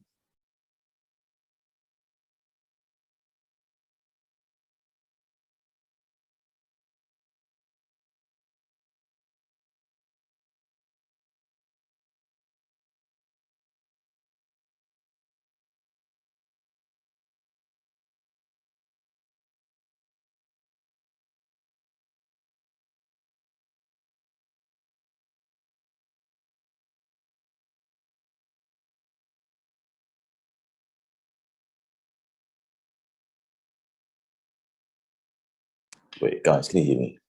Wait, guys, can you hear me?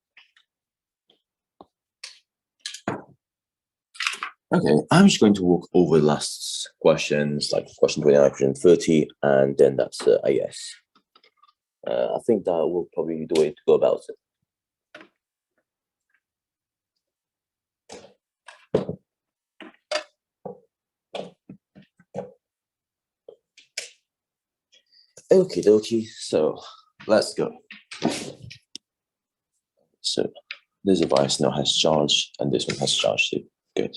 Okay, I'm just going to walk over the last questions, like question 29, question 30, and then that's I guess. I think that will probably be the way to go about it. Okie dokie, so let's go. So this device now has charge, and this one has charge too. Good.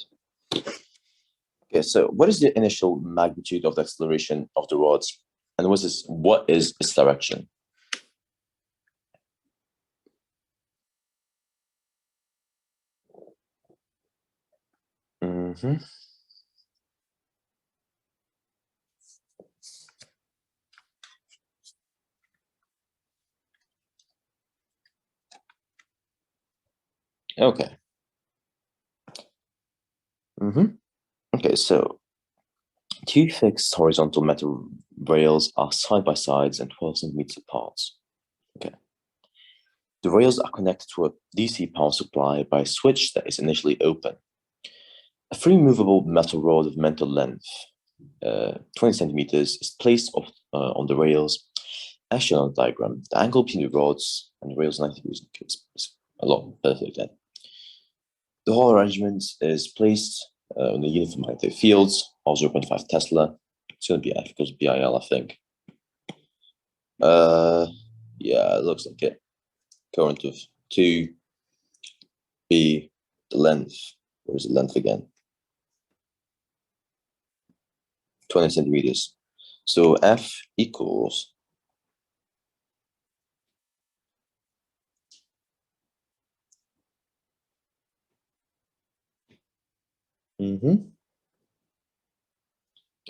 Okay, so what is the initial magnitude of the acceleration of the rods, and what is its direction? Mm-hmm. Okay. Mm-hmm. Okay, so two fixed horizontal metal rails are side by sides and 12 centimeters apart. Okay. The rails are connected to a DC power supply by a switch that is initially open. A free movable metal rod of mental length, 20 centimeters, is placed on the rails as shown on the diagram. The angle between the rods and the rails 90 degrees. It's a lot perfect then. The whole arrangement is placed on the uniform magnetic fields of 0.5 Tesla. It's going to be F because BIL, I think. Yeah, it looks like it. Current of 2 B, the length. Where is the length again? 20 centimeters. So F equals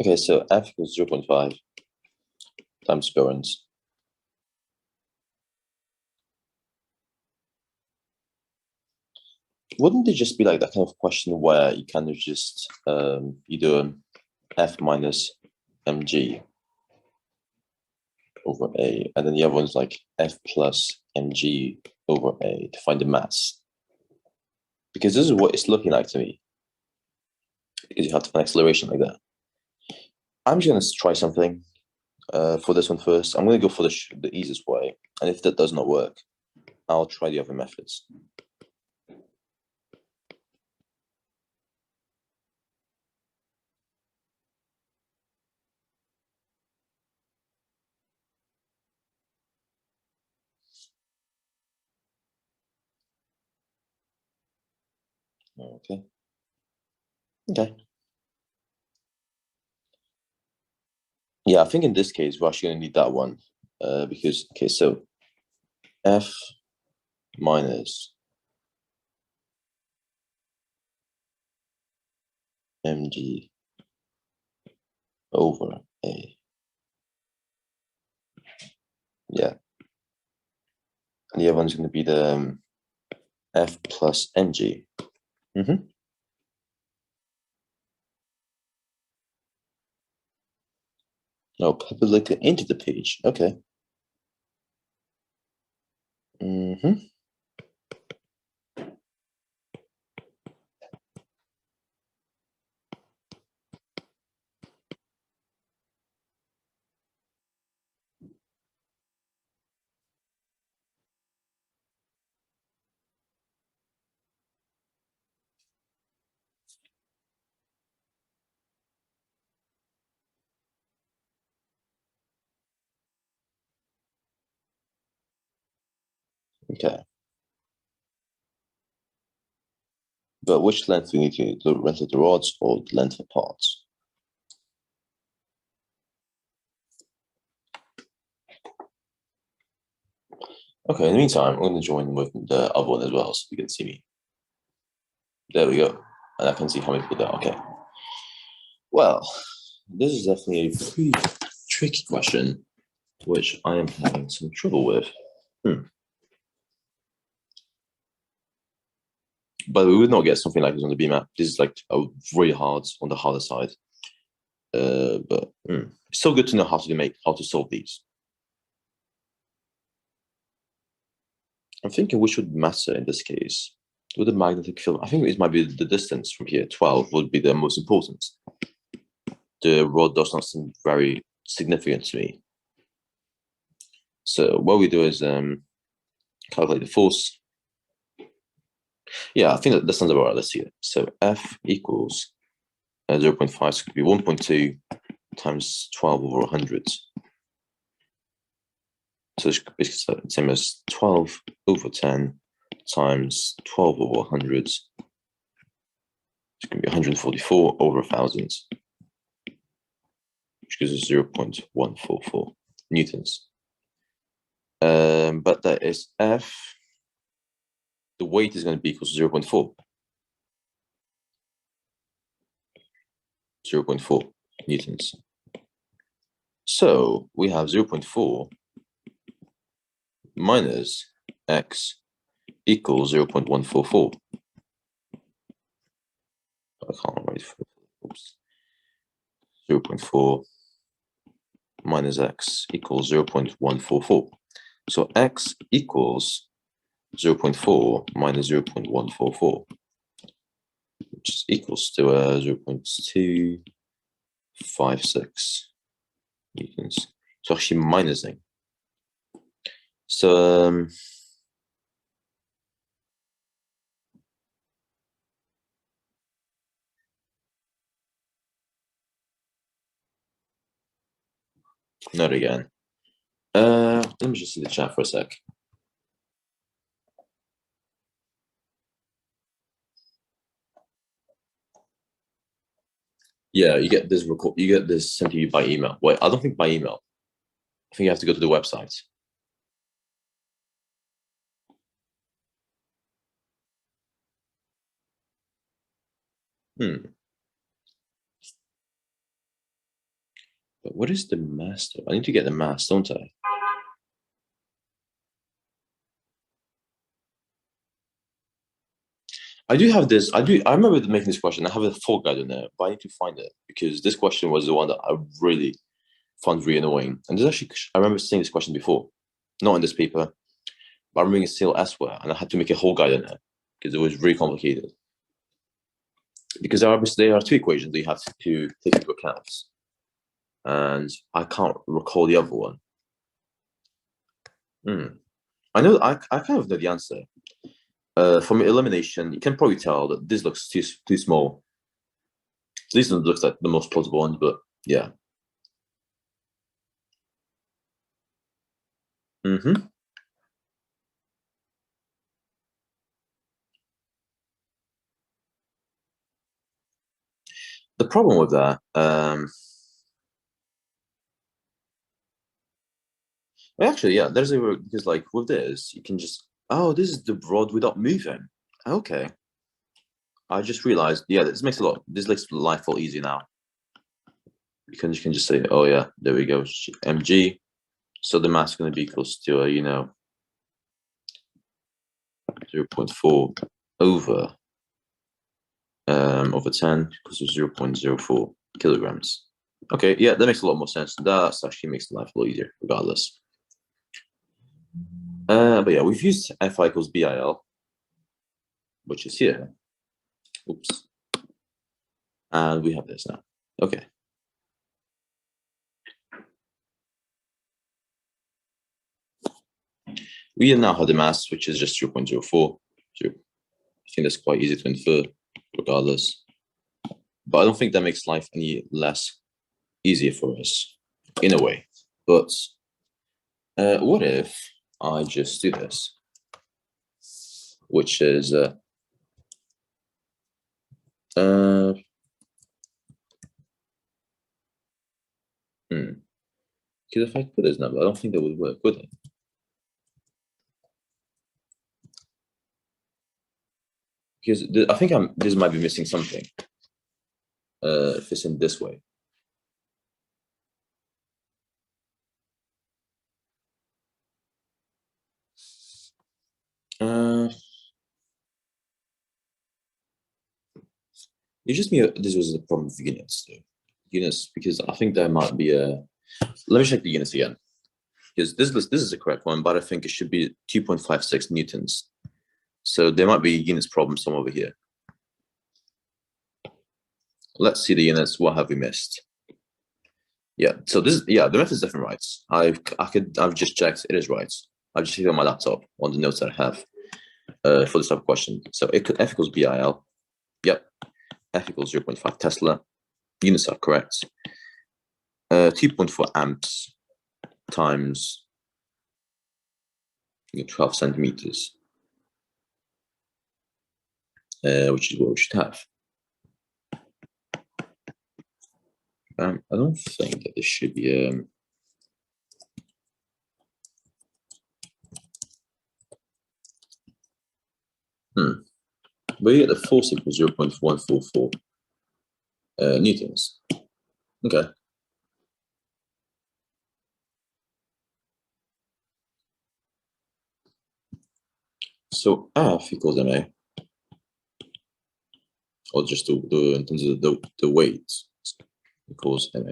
Okay, so F equals 0.5 times currents. Wouldn't it just be like that kind of question where you kind of just you do F minus mg over A, and then the other one's like F plus mg over A to find the mass? Because this is what it's looking like to me. Because you have to find acceleration like that. I'm just going to try something for this one first. I'm going to go for the easiest way. And if that does not work, I'll try the other methods. Okay. Okay. Yeah, I think in this case, we're actually going to need that one because, okay, so F minus mg over A. Yeah. And the other one's going to be the F plus mg. No, perpendicular into the page. Okay. Okay. But which length do we need to do? The length of the rods or the length of parts? Okay, in the meantime, I'm going to join with the other one as well so you can see me. There we go. And I can see how many people there. Okay. Well, this is definitely a pretty tricky question, which I am having some trouble with. But we would not get something like this on the BMAT. This is like very hard on the harder side. But it's so good to know how to solve these. I'm thinking which would matter in this case. With the magnetic field, I think it might be the distance from here. 12 would be the most important. The rod does not seem very significant to me. So what we do is calculate the force. Yeah, I think that sounds about right. Let's see it. So F equals 0.5, so it could be 1.2 times 12 over 100. So it's basically the same as 12 over 10 times 12 over 100. It's going to be 144 over 1,000, which gives us 0.144 newtons. But that is F. The weight is going to be equal to 0.4. 0.4 newtons. So we have 0.4 minus x equals 0.144. I can't write for oops. 0.4 minus x equals 0.144. So x equals 0.4 minus 0.144, which is equals to 0.256 newtons. So actually minusing. So not again. Let me just see the chat for a sec. Yeah, you get this record. You get this sent to you by email. Wait, I don't think by email. I think you have to go to the website. Hmm. But what is the master? I need to get the mass, don't I? I do have this. I do. I remember making this question. I have a full guide on there, but I need to find it because this question was the one that I really found really annoying. And there's actually, I remember seeing this question before, not in this paper, but I remember it still elsewhere, and I had to make a whole guide on it because it was really complicated. Because there are two equations that you have to take into account, and I can't recall the other one. Hmm. I know. I kind of know the answer. From elimination, you can probably tell that this looks too small. This one looks like the most plausible one, but yeah. Mm-hmm. The problem with that, well, actually, yeah, there's a because like with this, you can just this is the rod without moving. Okay, I just realized, yeah, this makes life a lot easier now. You can just say, oh yeah, there we go, mg. So the mass is going to be equals to 0.4 over over 10 because of 0.04 kilograms. Okay, yeah, that makes a lot more sense. That actually makes life a lot easier, regardless. But yeah, we've used Fi equals BIL, which is here. Oops. And we have this now. Okay. We now have the mass, which is just 0.04. So I think that's quite easy to infer, regardless. But I don't think that makes life any less easier for us, in a way. But what if I just do this, which is because if I put this number, I don't think that would work, would it? Because I think this might be missing something. If it's in this way. Uh, it just me. This was the problem with units, though. Units, because I think there might be a. Let me check the units again, because this is the correct one, but I think it should be 2.56 newtons. So there might be units problem somewhere over here. Let's see the units. What have we missed? Yeah. So this, yeah, the method is definitely right. I've just checked. It is right. I've just checked on my laptop on the notes that I have for this type of question. So it could F equals BIL. Yep. F equals 0.5 Tesla. Units are correct. 2.4 amps times 12 centimeters, which is what we should have. I don't think that this should be. But yeah, the force equals 0.144 newtons. Okay. So F equals ma, or just the in terms of the weight equals ma.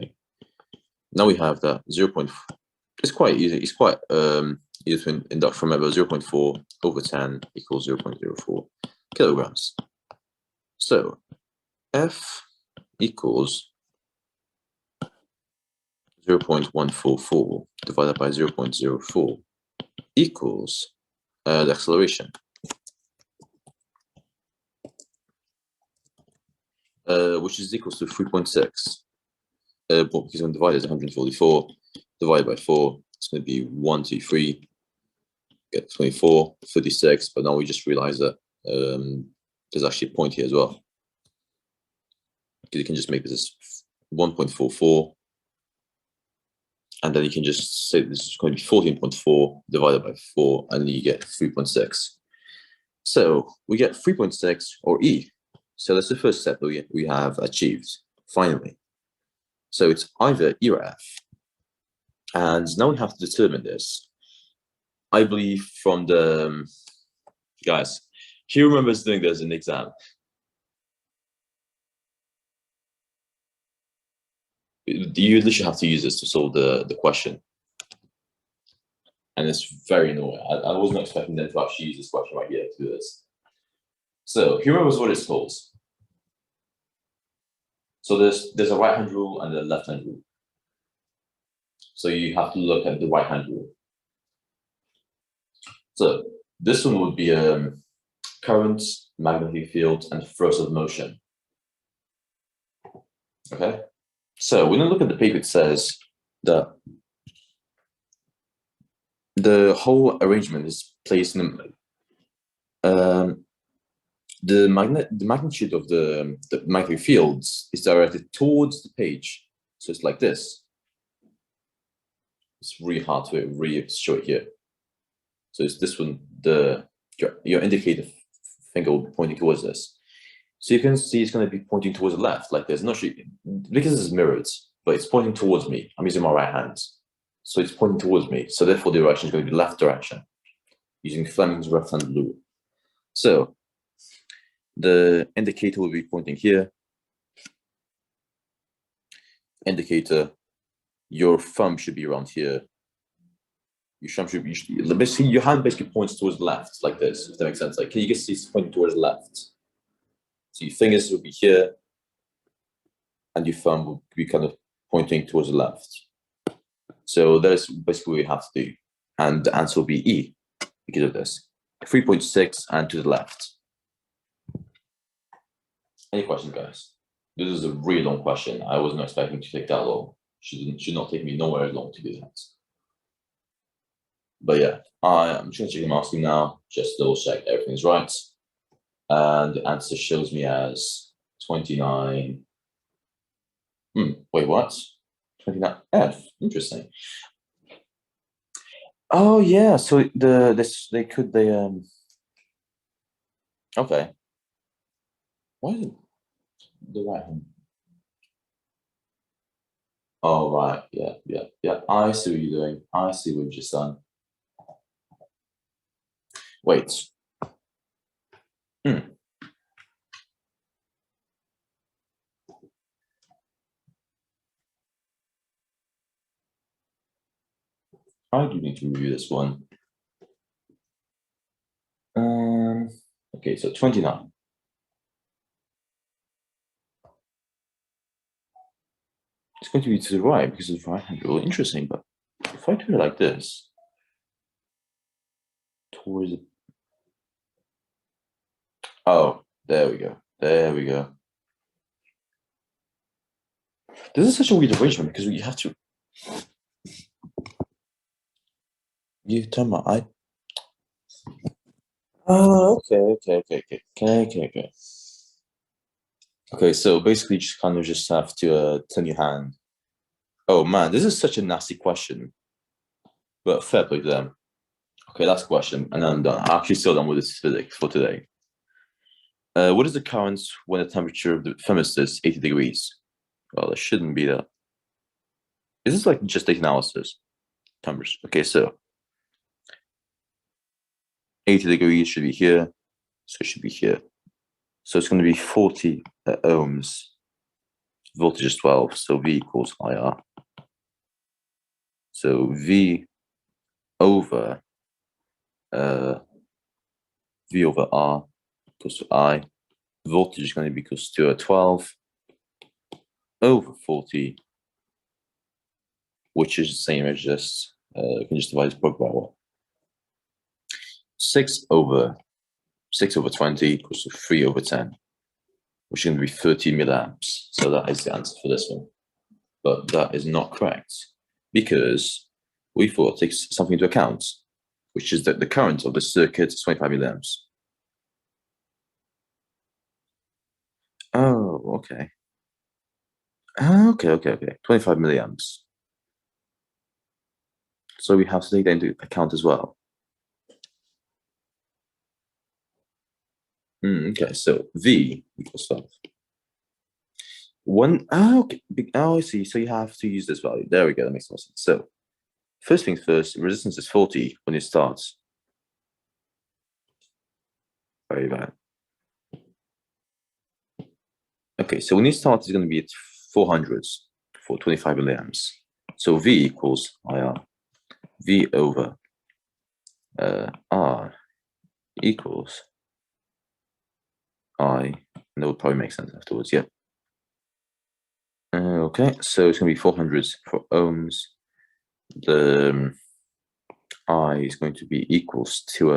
Now we have that 0. It's quite easy. It's quite easy to induct from ever. 0.4 over 10 equals 0.04 kilograms. So F equals 0.144 divided by 0.04 equals the acceleration, which is equals to 3.6. Well, because when divided is 144, divided by 4, it's going to be 1, 2, 3, get 24, 36. But now we just realize that there's actually a point here as well. because you can just make this 1.44, and then you can just say this is going to be 14.4 divided by 4, and then you get 3.6. So we get 3.6 or E. So that's the first step that we have achieved, finally. So it's either E or F. And now we have to determine this. I believe from the, guys, who remembers doing this in the exam? You literally have to use this to solve the question. And it's very annoying. I wasn't expecting them to actually use this question right here to do this. So here remembers what it's called. So there's a right-hand rule and a left-hand rule. So you have to look at the right-hand rule. So this one would be current, magnetic field, and force of motion. Okay. So when you look at the paper, it says that the whole arrangement is placed in the magnitude of the magnetic fields is directed towards the page. So it's like this. It's really hard to really show it here. So it's this one, your indicator finger will be pointing towards this. So you can see it's going to be pointing towards the left, like this. Not sure, because it's mirrored, but it's pointing towards me. I'm using my right hand. So it's pointing towards me. So therefore the direction is going to be left direction, using Fleming's left-hand rule. So the indicator will be pointing here. Indicator, your thumb should be around here. Your thumb should be, basically, your hand basically points towards the left, like this, if that makes sense. Like, can you just see it's pointing towards the left? So your fingers will be here, and your thumb will be kind of pointing towards the left. So that's basically what we have to do. And the answer will be E because of this. 3.6 and to the left. Any questions, guys? This is a really long question. I wasn't expecting to take that long. Should not take me nowhere long to do that. But yeah, I'm just going to check the marking now, just double check everything's right. And the answer shows me as 29. Wait, what? 29F. Interesting. Oh yeah, so okay. Why is it the right hand? Oh right, yeah. I see what you're doing. I see what you've just done. Wait. I do need to review this one. Okay, so 29. It's going to be to the right because of the right hand rule. Interesting, but if I do it like this, towards it. Oh, there we go. There we go. This is such a weird arrangement because you have to. You tell me, Oh, okay. Okay, so basically, you just kind of just have to turn your hand. Oh man, this is such a nasty question, but fair play to them. Okay, last question, and then I'm done. I'm actually still done with this physics for today. What is the current when the temperature of the thermostat is 80 degrees? Well, it shouldn't be that. Is this like just data analysis? Temperature. Okay, so 80 degrees should be here, so it should be here. So it's going to be 40 ohms. Voltage is 12, so V equals IR. So V over R equals to I. Voltage is going to be equals to 12 over 40, which is the same as just, you can just divide this by what? 6 over 20 equals to 3 over 10, which is going to be 30 milliamps. So that is the answer for this one. But that is not correct because we thought it takes something into account, which is that the current of the circuit is 25 milliamps. Oh, okay. Okay. 25 milliamps. So we have to take that into account as well. Okay, so V equals 5. Okay. I see. So you have to use this value. There we go. That makes more sense. So first things first, resistance is 40 when it starts. Very bad. Okay, so when it starts, it's going to be at 400s for 25 milliamps. So V equals IR. V over R equals I. And that would probably make sense afterwards. Yeah. Okay, so it's going to be 400s for ohms. The I is going to be equals to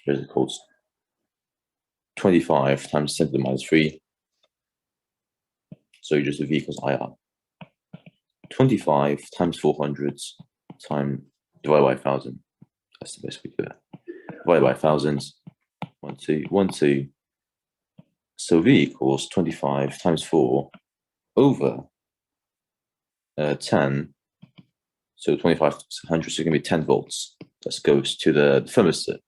what is it called? 25 times 10 to the minus 3. So you just do V equals IR. 25 times 400s time divided by 1,000. That's the best we do it. Divided by thousands. 1, 2, 1, 2. So V equals 25 times 4 over 10. So 2500 is going to be 10 volts. That goes to the thermistor.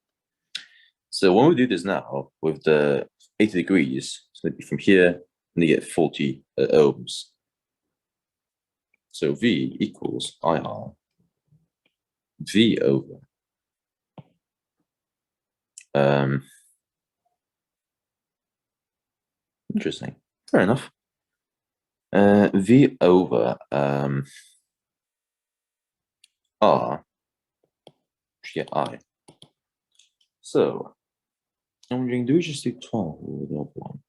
So when we do this now with the 80 degrees, it's going to be from here, and you get 40 ohms. So V equals IR. V over. Interesting. Fair enough. V over R. Get I. So I'm wondering, do we just do 12 or the other one?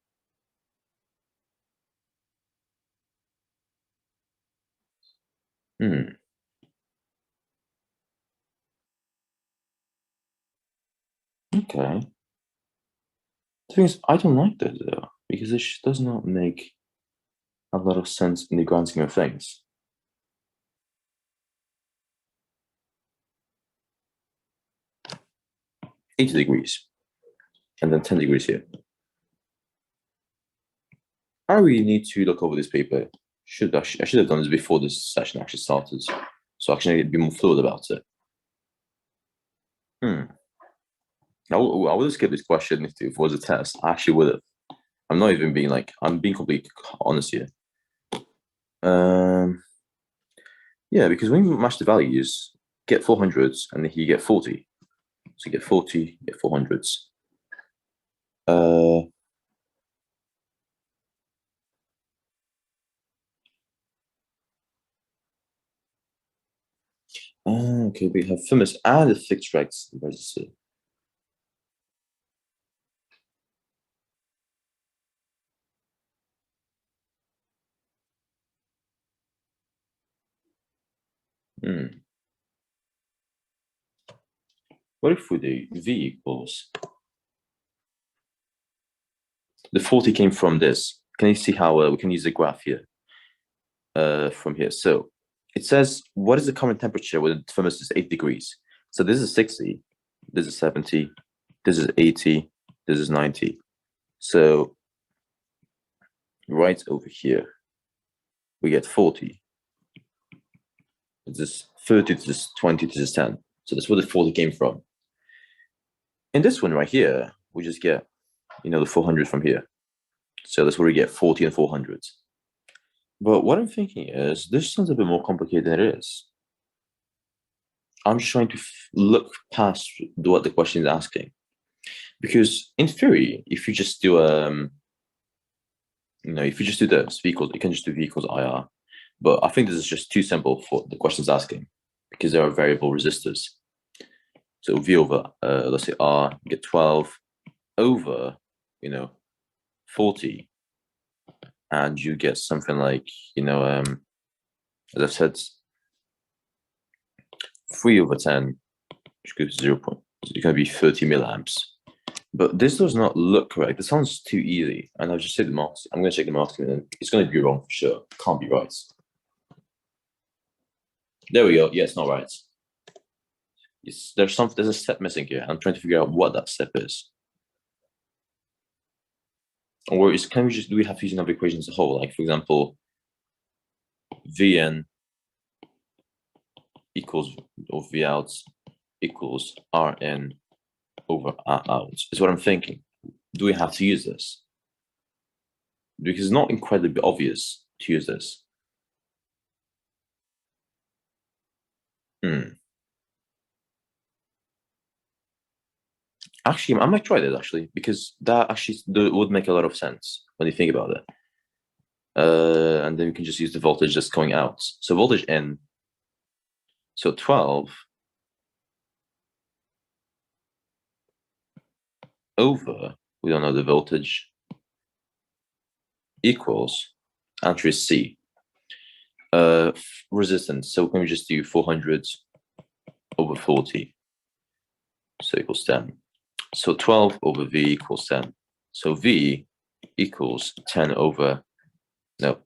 Okay. The thing is, I don't like that though, because it does not make a lot of sense in the grand scheme of things. 80 degrees, and then 10 degrees here. I really need to look over this paper. I should have done this before this session actually started, so I can be more fluid about it. I would have skipped this question if it was a test. I actually would have. I'm not even being I'm being completely honest here. Yeah, because when you match the values, get 400s, and then you get 40. So you get 40, you get 400s. Okay, we have thermos and a fixed resistor. What if we do V equals the 40 came from this? Can you see how we can use the graph here from here? So it says, what is the current temperature when the thermos is 8 degrees? So this is 60, this is 70, this is 80, this is 90. So right over here, we get 40. This is 30, this is 20, this is 10. So that's where the 40 came from. In this one right here, we just get, the 400 from here. So that's where we get 40 and 400s. But what I'm thinking is, this sounds a bit more complicated than it is. I'm just trying to look past what the question is asking. Because in theory, if you just do if you just do this, V equals, you can just do V equals IR. But I think this is just too simple for the questions asking, because there are variable resistors. So V over, let's say R, you get 12 over, 40, and you get something like, as I said, 3 over 10, which gives 0. It's going to be 30 milliamps. But this does not look correct. This sounds too easy. And I've just said the marks. I'm going to check the marks, and it's going to be wrong for sure. It can't be right. There we go. Yeah, it's not right. There's a step missing here. I'm trying to figure out what that step is. Or do we have to use another equation as a whole? Like, for example, Vn equals, or V out equals Rn over R out is what I'm thinking. Do we have to use this? Because it's not incredibly obvious to use this. Actually, I might try that actually, because that actually would make a lot of sense when you think about it. And then we can just use the voltage that's going out. So voltage in, so 12 over, we don't know the voltage, equals, answer is C. Resistance, so can we just do 400 over 40, so equals 10. So 12 over V equals 10. So V equals 10 over, no,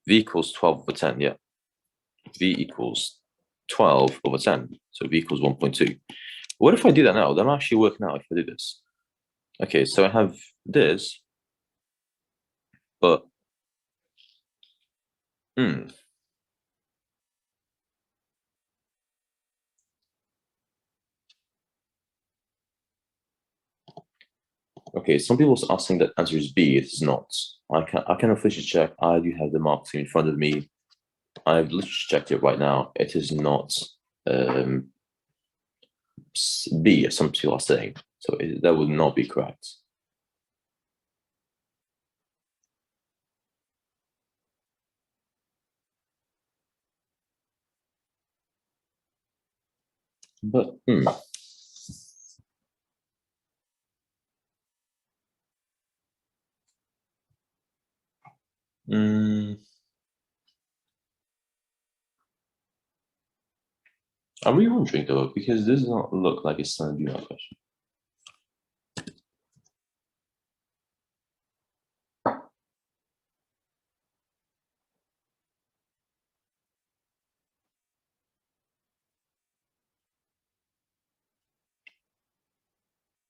V equals 12 over 10, yeah. V equals 12 over 10, so V equals 1.2. What if I do that now? That might actually work now if I do this. Okay, so I have this, but okay, some people are saying that answer is B. It is not. I can officially check. I do have the marks in front of me. I've literally checked it right now. It is not B, as some people are saying. So that would not be correct. But I'm really wondering though, because this does not look like it's going to be my question.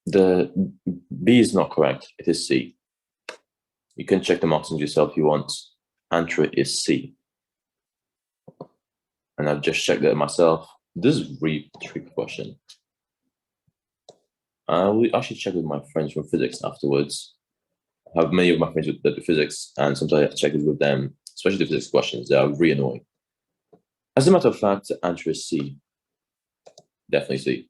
The B is not correct. It is C. You can check the marks on yourself if you want. Answer is C. And I've just checked that myself. This is a really tricky question. I should check with my friends from physics afterwards. I have many of my friends with the physics, and sometimes I have to check it with them, especially the physics questions. They are really annoying. As a matter of fact, the answer is C. Definitely C.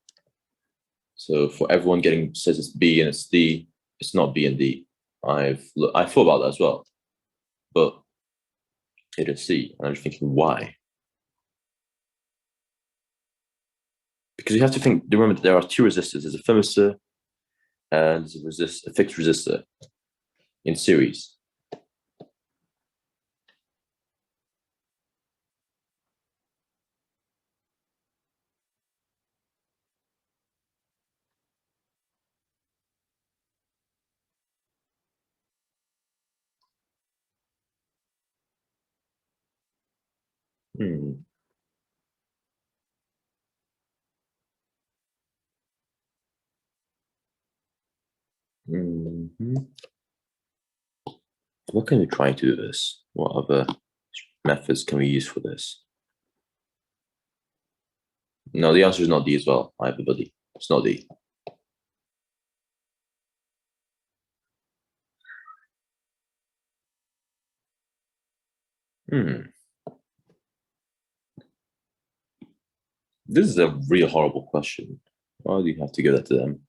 So for everyone getting says it's B and it's D, it's not B and D. I thought about that as well, but it is C. And I'm just thinking why? Because you have to think. Remember, that there are two resistors. There's a thermistor and there's a fixed resistor in series. Hmm. Mm-hmm. What can we try to do this? What other methods can we use for this? No, the answer is not D as well, everybody. It's not D. This is a really horrible question. Why do you have to give that to them?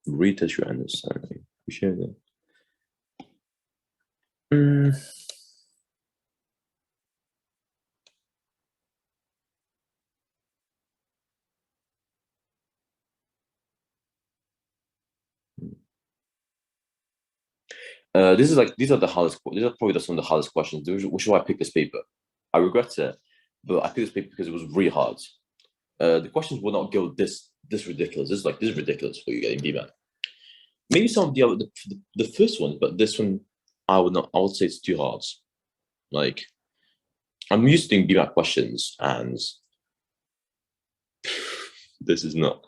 Retest your understanding. Appreciate it. These are the hardest. These are probably some of the hardest questions, which is why I picked this paper. I regret it, but I picked this paper because it was really hard. The questions will not go this ridiculous. This is ridiculous for you getting BMAT. Maybe some of the other the first one, but this one I would not. I would say it's too hard. Like I'm used to doing BMAT questions, and this is not.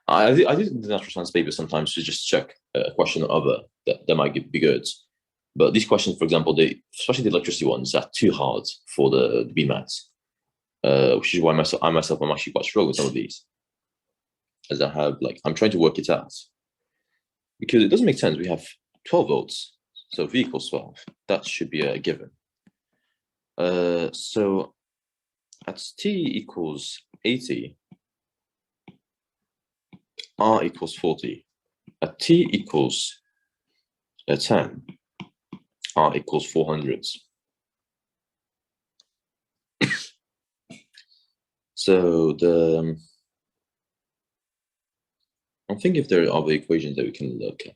I do the natural science paper sometimes to just check a question or other that might be good. But these questions, for example, especially the electricity ones, are too hard for the BMAT, which is why I myself am actually quite struggling with some of these, as I'm trying to work it out because it doesn't make sense. We have 12 volts, so V equals 12. That should be a given. So at T equals 80, R equals 40. At T equals 10, R equals 400. So I think if there are other equations that we can look at.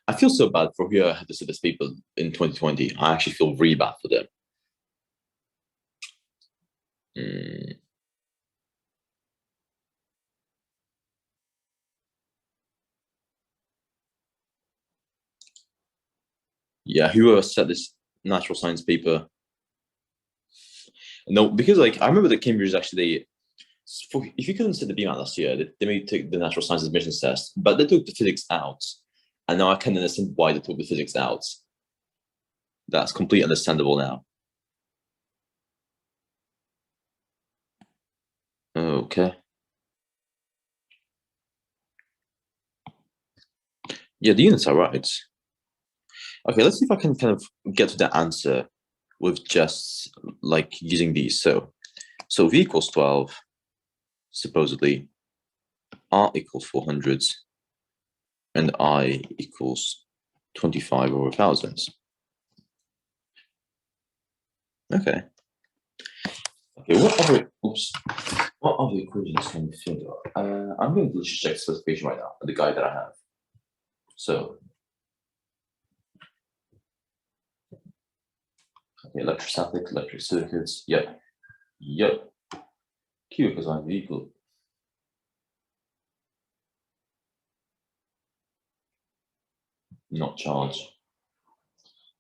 I feel so bad for who had to see this people in 2020. I actually feel really bad for them. Yeah, whoever said this natural science paper. No, because I remember that Cambridge actually if you couldn't sit the BMAT last year, they may take the natural science admissions test, but they took the physics out. And now I can understand why they took the physics out. That's completely understandable now. Okay. Yeah, the units are right. Okay, let's see if I can kind of get to the answer with just using these. So V equals 12, supposedly, R equals 400, and I equals 25 over 1,000. Okay. Okay, what other equations can we think of? I'm going to just check the specification right now, the guide that I have. So, okay, electrostatic, electric circuits. Yep. Q equals I V equal. Not charged.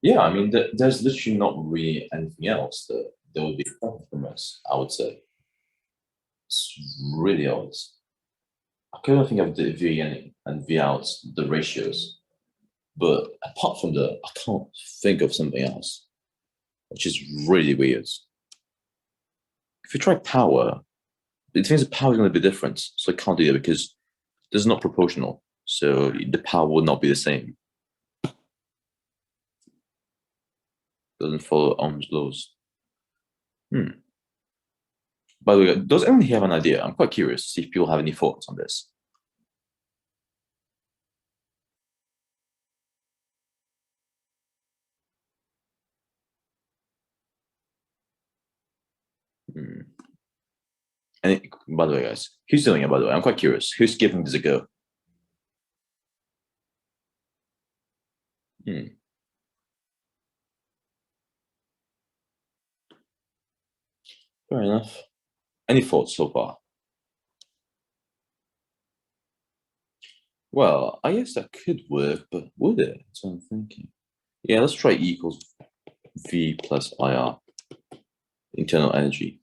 Yeah, I mean, there's literally not really anything else that would be different from us, I would say. It's really odd. I couldn't think of the V in and V out, the ratios. But apart from that, I can't think of something else, which is really weird. If you try power, it means the power is going to be different. So I can't do that because this is not proportional. So the power would not be the same. Doesn't follow Ohm's laws. By the way, does anyone have an idea? I'm quite curious to see if people have any thoughts on this. And by the way, guys, who's doing it? By the way, I'm quite curious. Who's giving this a go? Fair enough. Any thoughts so far? Well, I guess that could work, but would it? That's what I'm thinking. Yeah, let's try E equals V plus IR, internal energy.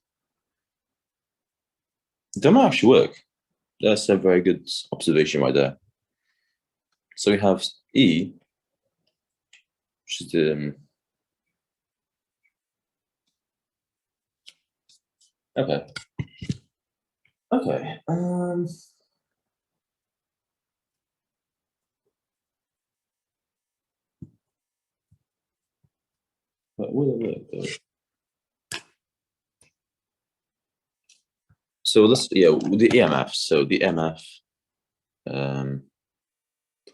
That might actually work. That's a very good observation right there. So we have E, which is the okay. Okay. But will it work though? So let's the EMF. So the EMF,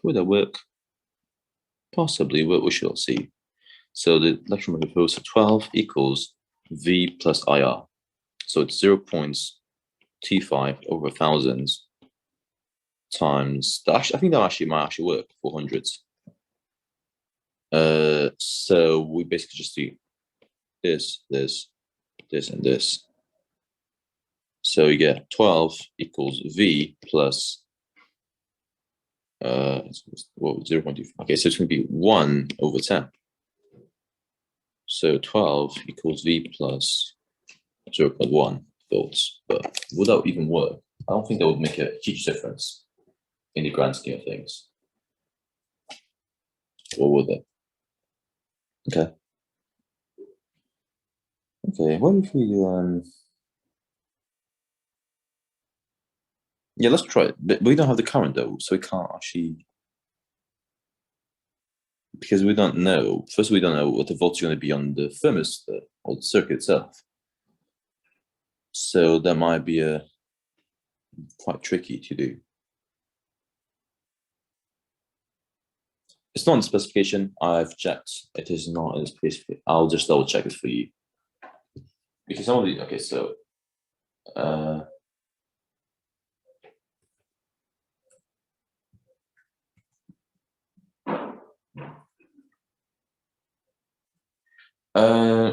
would that work? Possibly. We shall see. So the electromagnetic force of 12 equals V plus IR. So it's 0.25 over 1,000 times. I think that actually might actually work. 400. So we basically just do this, and this. So you get 12 equals V plus 0.25. Okay, so it's going to be 1 over 10. So So 12 equals V plus 0.1 volts. But would that even work? I don't think that would make a huge difference in the grand scheme of things. Or would it? Okay. Okay, what if we do, yeah, let's try it. But we don't have the current though, so we can't actually, because we don't know. First, we don't know what the voltage is going to be on the thermistor or the circuit itself. So that might be quite tricky to do. It's not in the specification. I've checked. It is not in the specification. I'll just double check it for you. Because some of the, okay, so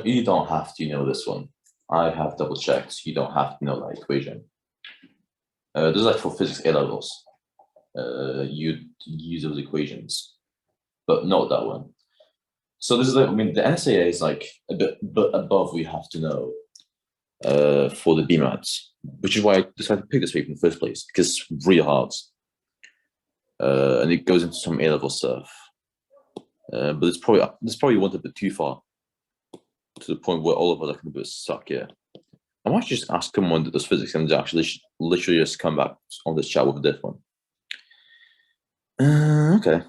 you don't have to know this one. I have double checked. You don't have to know that equation. This is like for physics A levels. You'd use those equations, but not that one. So this is like, I mean, the NSAA is like a bit above we have to know for the BMAT, which is why I decided to pick this paper in the first place, because it's really hard. And it goes into some A-level stuff. But it's probably went a bit too far to the point where all of us are going to be stuck here. I might just ask someone that does physics and actually literally just come back on this chat with this one. Okay.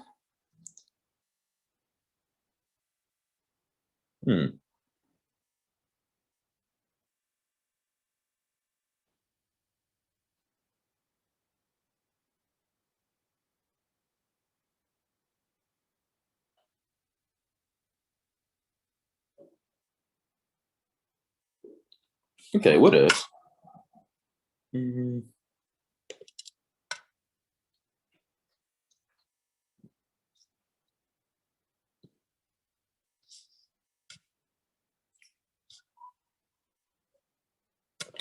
Okay, what if?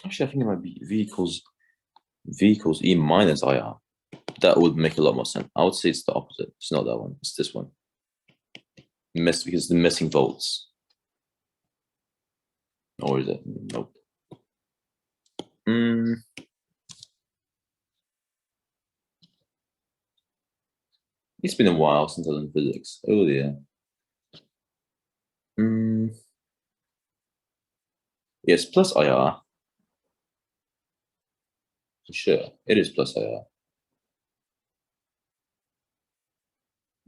Actually, I think it might be V equals E minus IR. That would make a lot more sense. I would say it's the opposite. It's not that one. It's this one. Because the missing volts. Or is it? Nope. It's been a while since I've done physics. Oh yeah. Yes, plus IR. For sure. It is plus IR.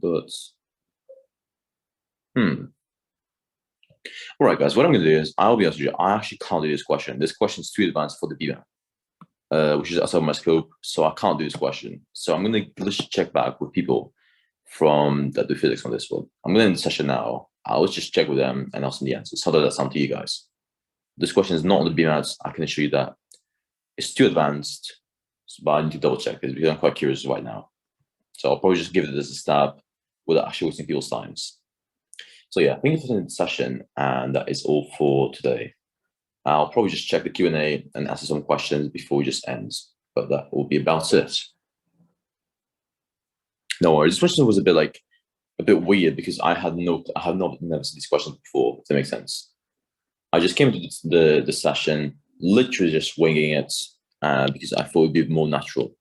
But all right, guys, what I'm going to do is, I'll be honest with you, I actually can't do this question. This question is too advanced for the BMAT, which is outside my scope, so I can't do this question. So I'm going to let's check back with people from that do physics on this one. I'm going to end the session now. I'll just check with them and ask them the answers. How does that sound to you guys? This question is not on the BMAT. I can assure you that. It's too advanced, but I need to double check this because I'm quite curious right now. So I'll probably just give it as a stab without actually wasting people's times. So yeah, thank you for attending the session, and that is all for today. I'll probably just check the Q&A and answer some questions before we just end, but that will be about it. No worries. This question was a bit weird because I have never seen these questions before, if that makes sense. I just came to the session literally just winging it because I thought it'd be more natural.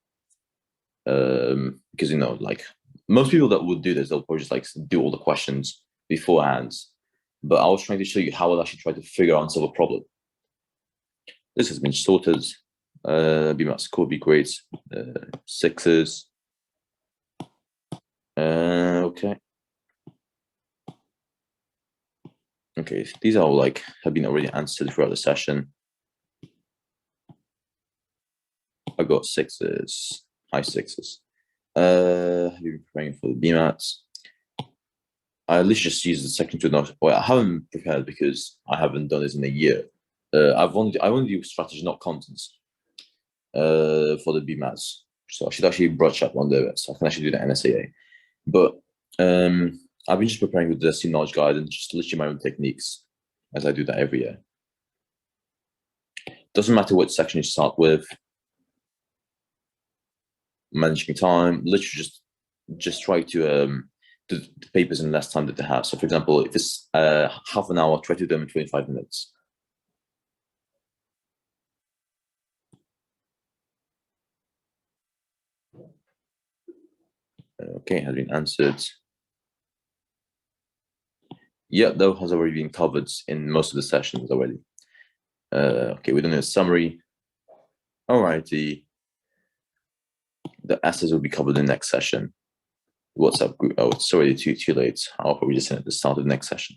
Because like most people that would do this, they'll probably just like do all the questions beforehand. But I was trying to show you how I'll actually try to figure out and solve a problem. This has been sorted. BMAT score would be great. 6s. Okay. Okay, these are all have been already answered throughout the session. I got 6s, high 6s. Have you been preparing for the BMATs? I literally just used the second to not. Well, I haven't prepared because I haven't done this in a year. I only do strategy, not contents. For the BMATs, so I should actually brush up on the. So I can actually do the NSAA, but I've been just preparing with the C knowledge guide and just literally my own techniques as I do that every year. Doesn't matter what section you start with. Managing time, literally just try to the papers in less time that they have. So, for example, if it's half an hour, try to do them in 25 minutes. Okay, has been answered. Yeah, that has already been covered in most of the sessions already. Okay, we're doing a summary. Alrighty. The essays will be covered in the next session. WhatsApp group. Oh, it's already too late. I'll probably just send it at the start of the next session.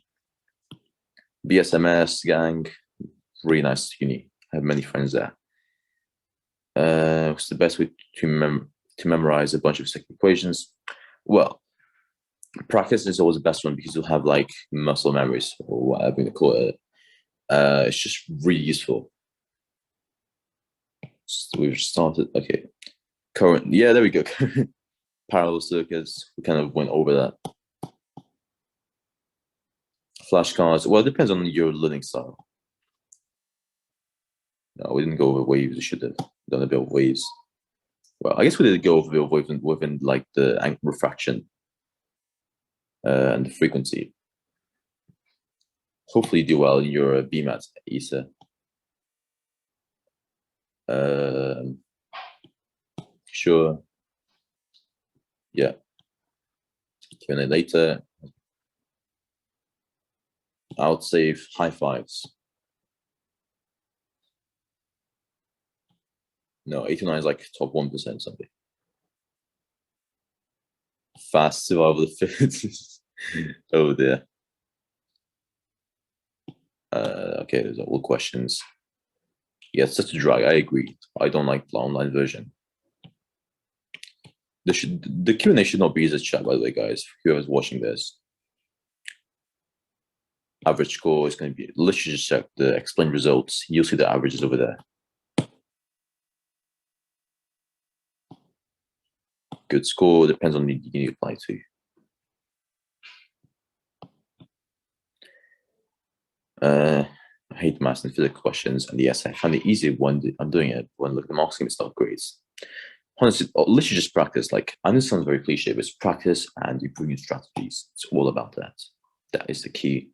BSMS gang, really nice uni. I have many friends there. What's the best way to memorize a bunch of second equations? Well, practice is always the best one because you'll have like muscle memories or whatever you call it. It's just really useful. So we've started. Okay, current. Yeah, there we go. Parallel circuits. We kind of went over that. Flashcards. Well, it depends on your learning style. No, we didn't go over waves. We should have done a bit of waves. Well, I guess we did go over a bit of waves within like the refraction and the frequency. Hopefully, you do well in your BMAT, Isa. Sure. Yeah. Q&A later. I would say high fives. No, 89 is like top 1% something. Fast survival of the fittest. Oh dear. Okay, those are all questions. Yeah, it's such a drag. I agree. I don't like the online version. The Q&A should not be as a chat, by the way, guys. Whoever's watching this. Average score is going to be, literally just check the explained results. You'll see the averages over there. Good score depends on the uni you apply to. I hate maths and physics questions, and yes, I find it easy when I'm doing it. When looking at the marks scheme, it's not great. Honestly, literally just practice. Like, I know it sounds very cliche, but it's practice and improving strategies. It's all about that. That is the key.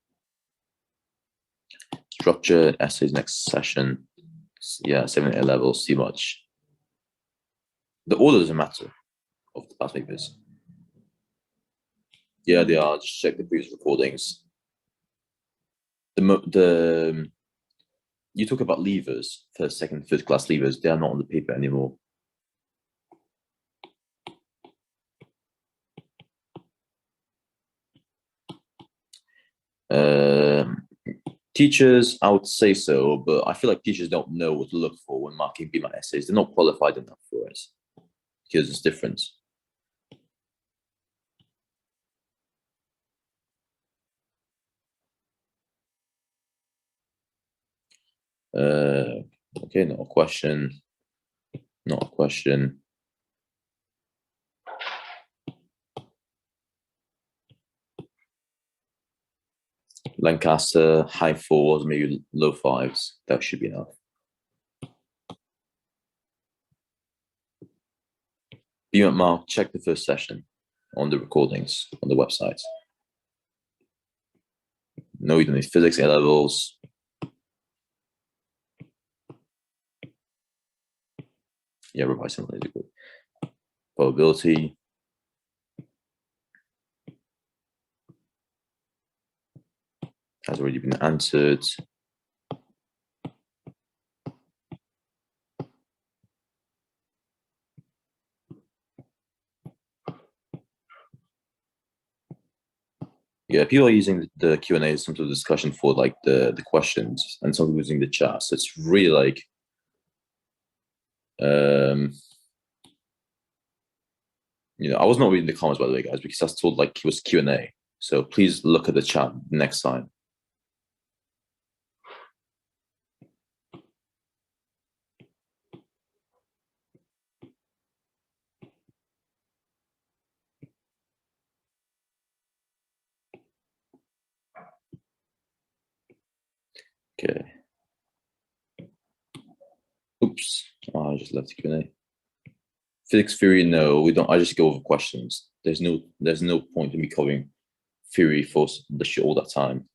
Structure, essays next session. Yeah, 7 A levels, too much. The order doesn't matter of the past papers. Yeah, they are. Just check the previous recordings. The you talk about levers, first, second, third class levers. They are not on the paper anymore. Teachers, I would say so, but I feel like teachers don't know what to look for when marking BMAT essays. They're not qualified enough for it because it's different. Okay, not a question. Not a question. Lancaster, high fours, maybe low fives. That should be enough. BMAT mark, check the first session on the recordings on the website. No, you don't need physics A levels. Yeah, revise analytical. Probability. Has already been answered. Yeah, people are using the Q&A as some sort of discussion for like the questions, and some people using the chat. So it's really like I was not reading the comments, by the way, guys, because I was told like it was Q&A. So please look at the chat next time. Okay. Oops. Oh, I just left the Q&A. Physics theory, no, we don't. I just go over questions. There's no point in me covering theory for the shit all that time.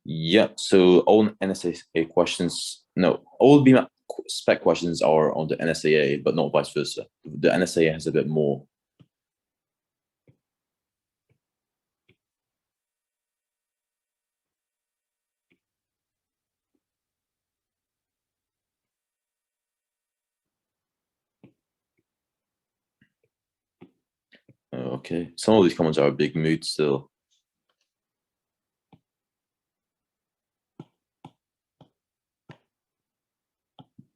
Yeah, so all NSAA questions, no, all BMAT spec questions are on the NSAA, but not vice versa. The NSAA has a bit more. Okay, some of these comments are a big mood still.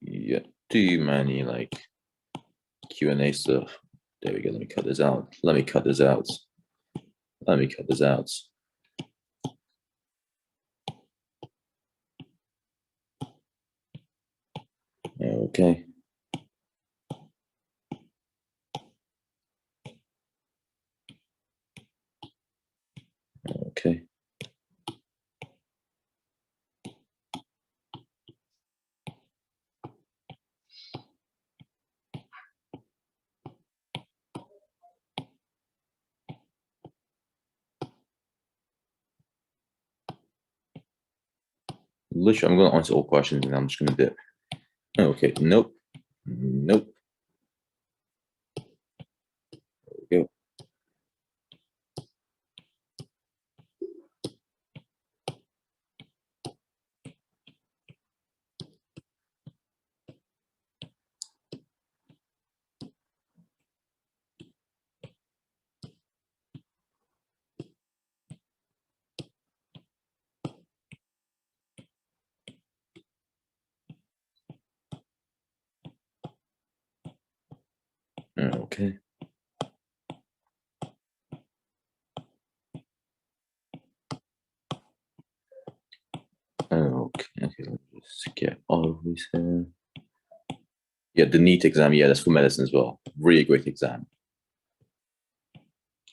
Yeah, too many like Q&A stuff. There we go. Let me cut this out. Let me cut this out. Let me cut this out. Okay. Okay. Literally, I'm going to answer all questions and I'm just going to dip. Okay. Nope. Nope. There we go. Okay. Okay. Okay. Let me just get all of these here. Yeah, the NEET exam. Yeah, that's for medicine as well. Really great exam.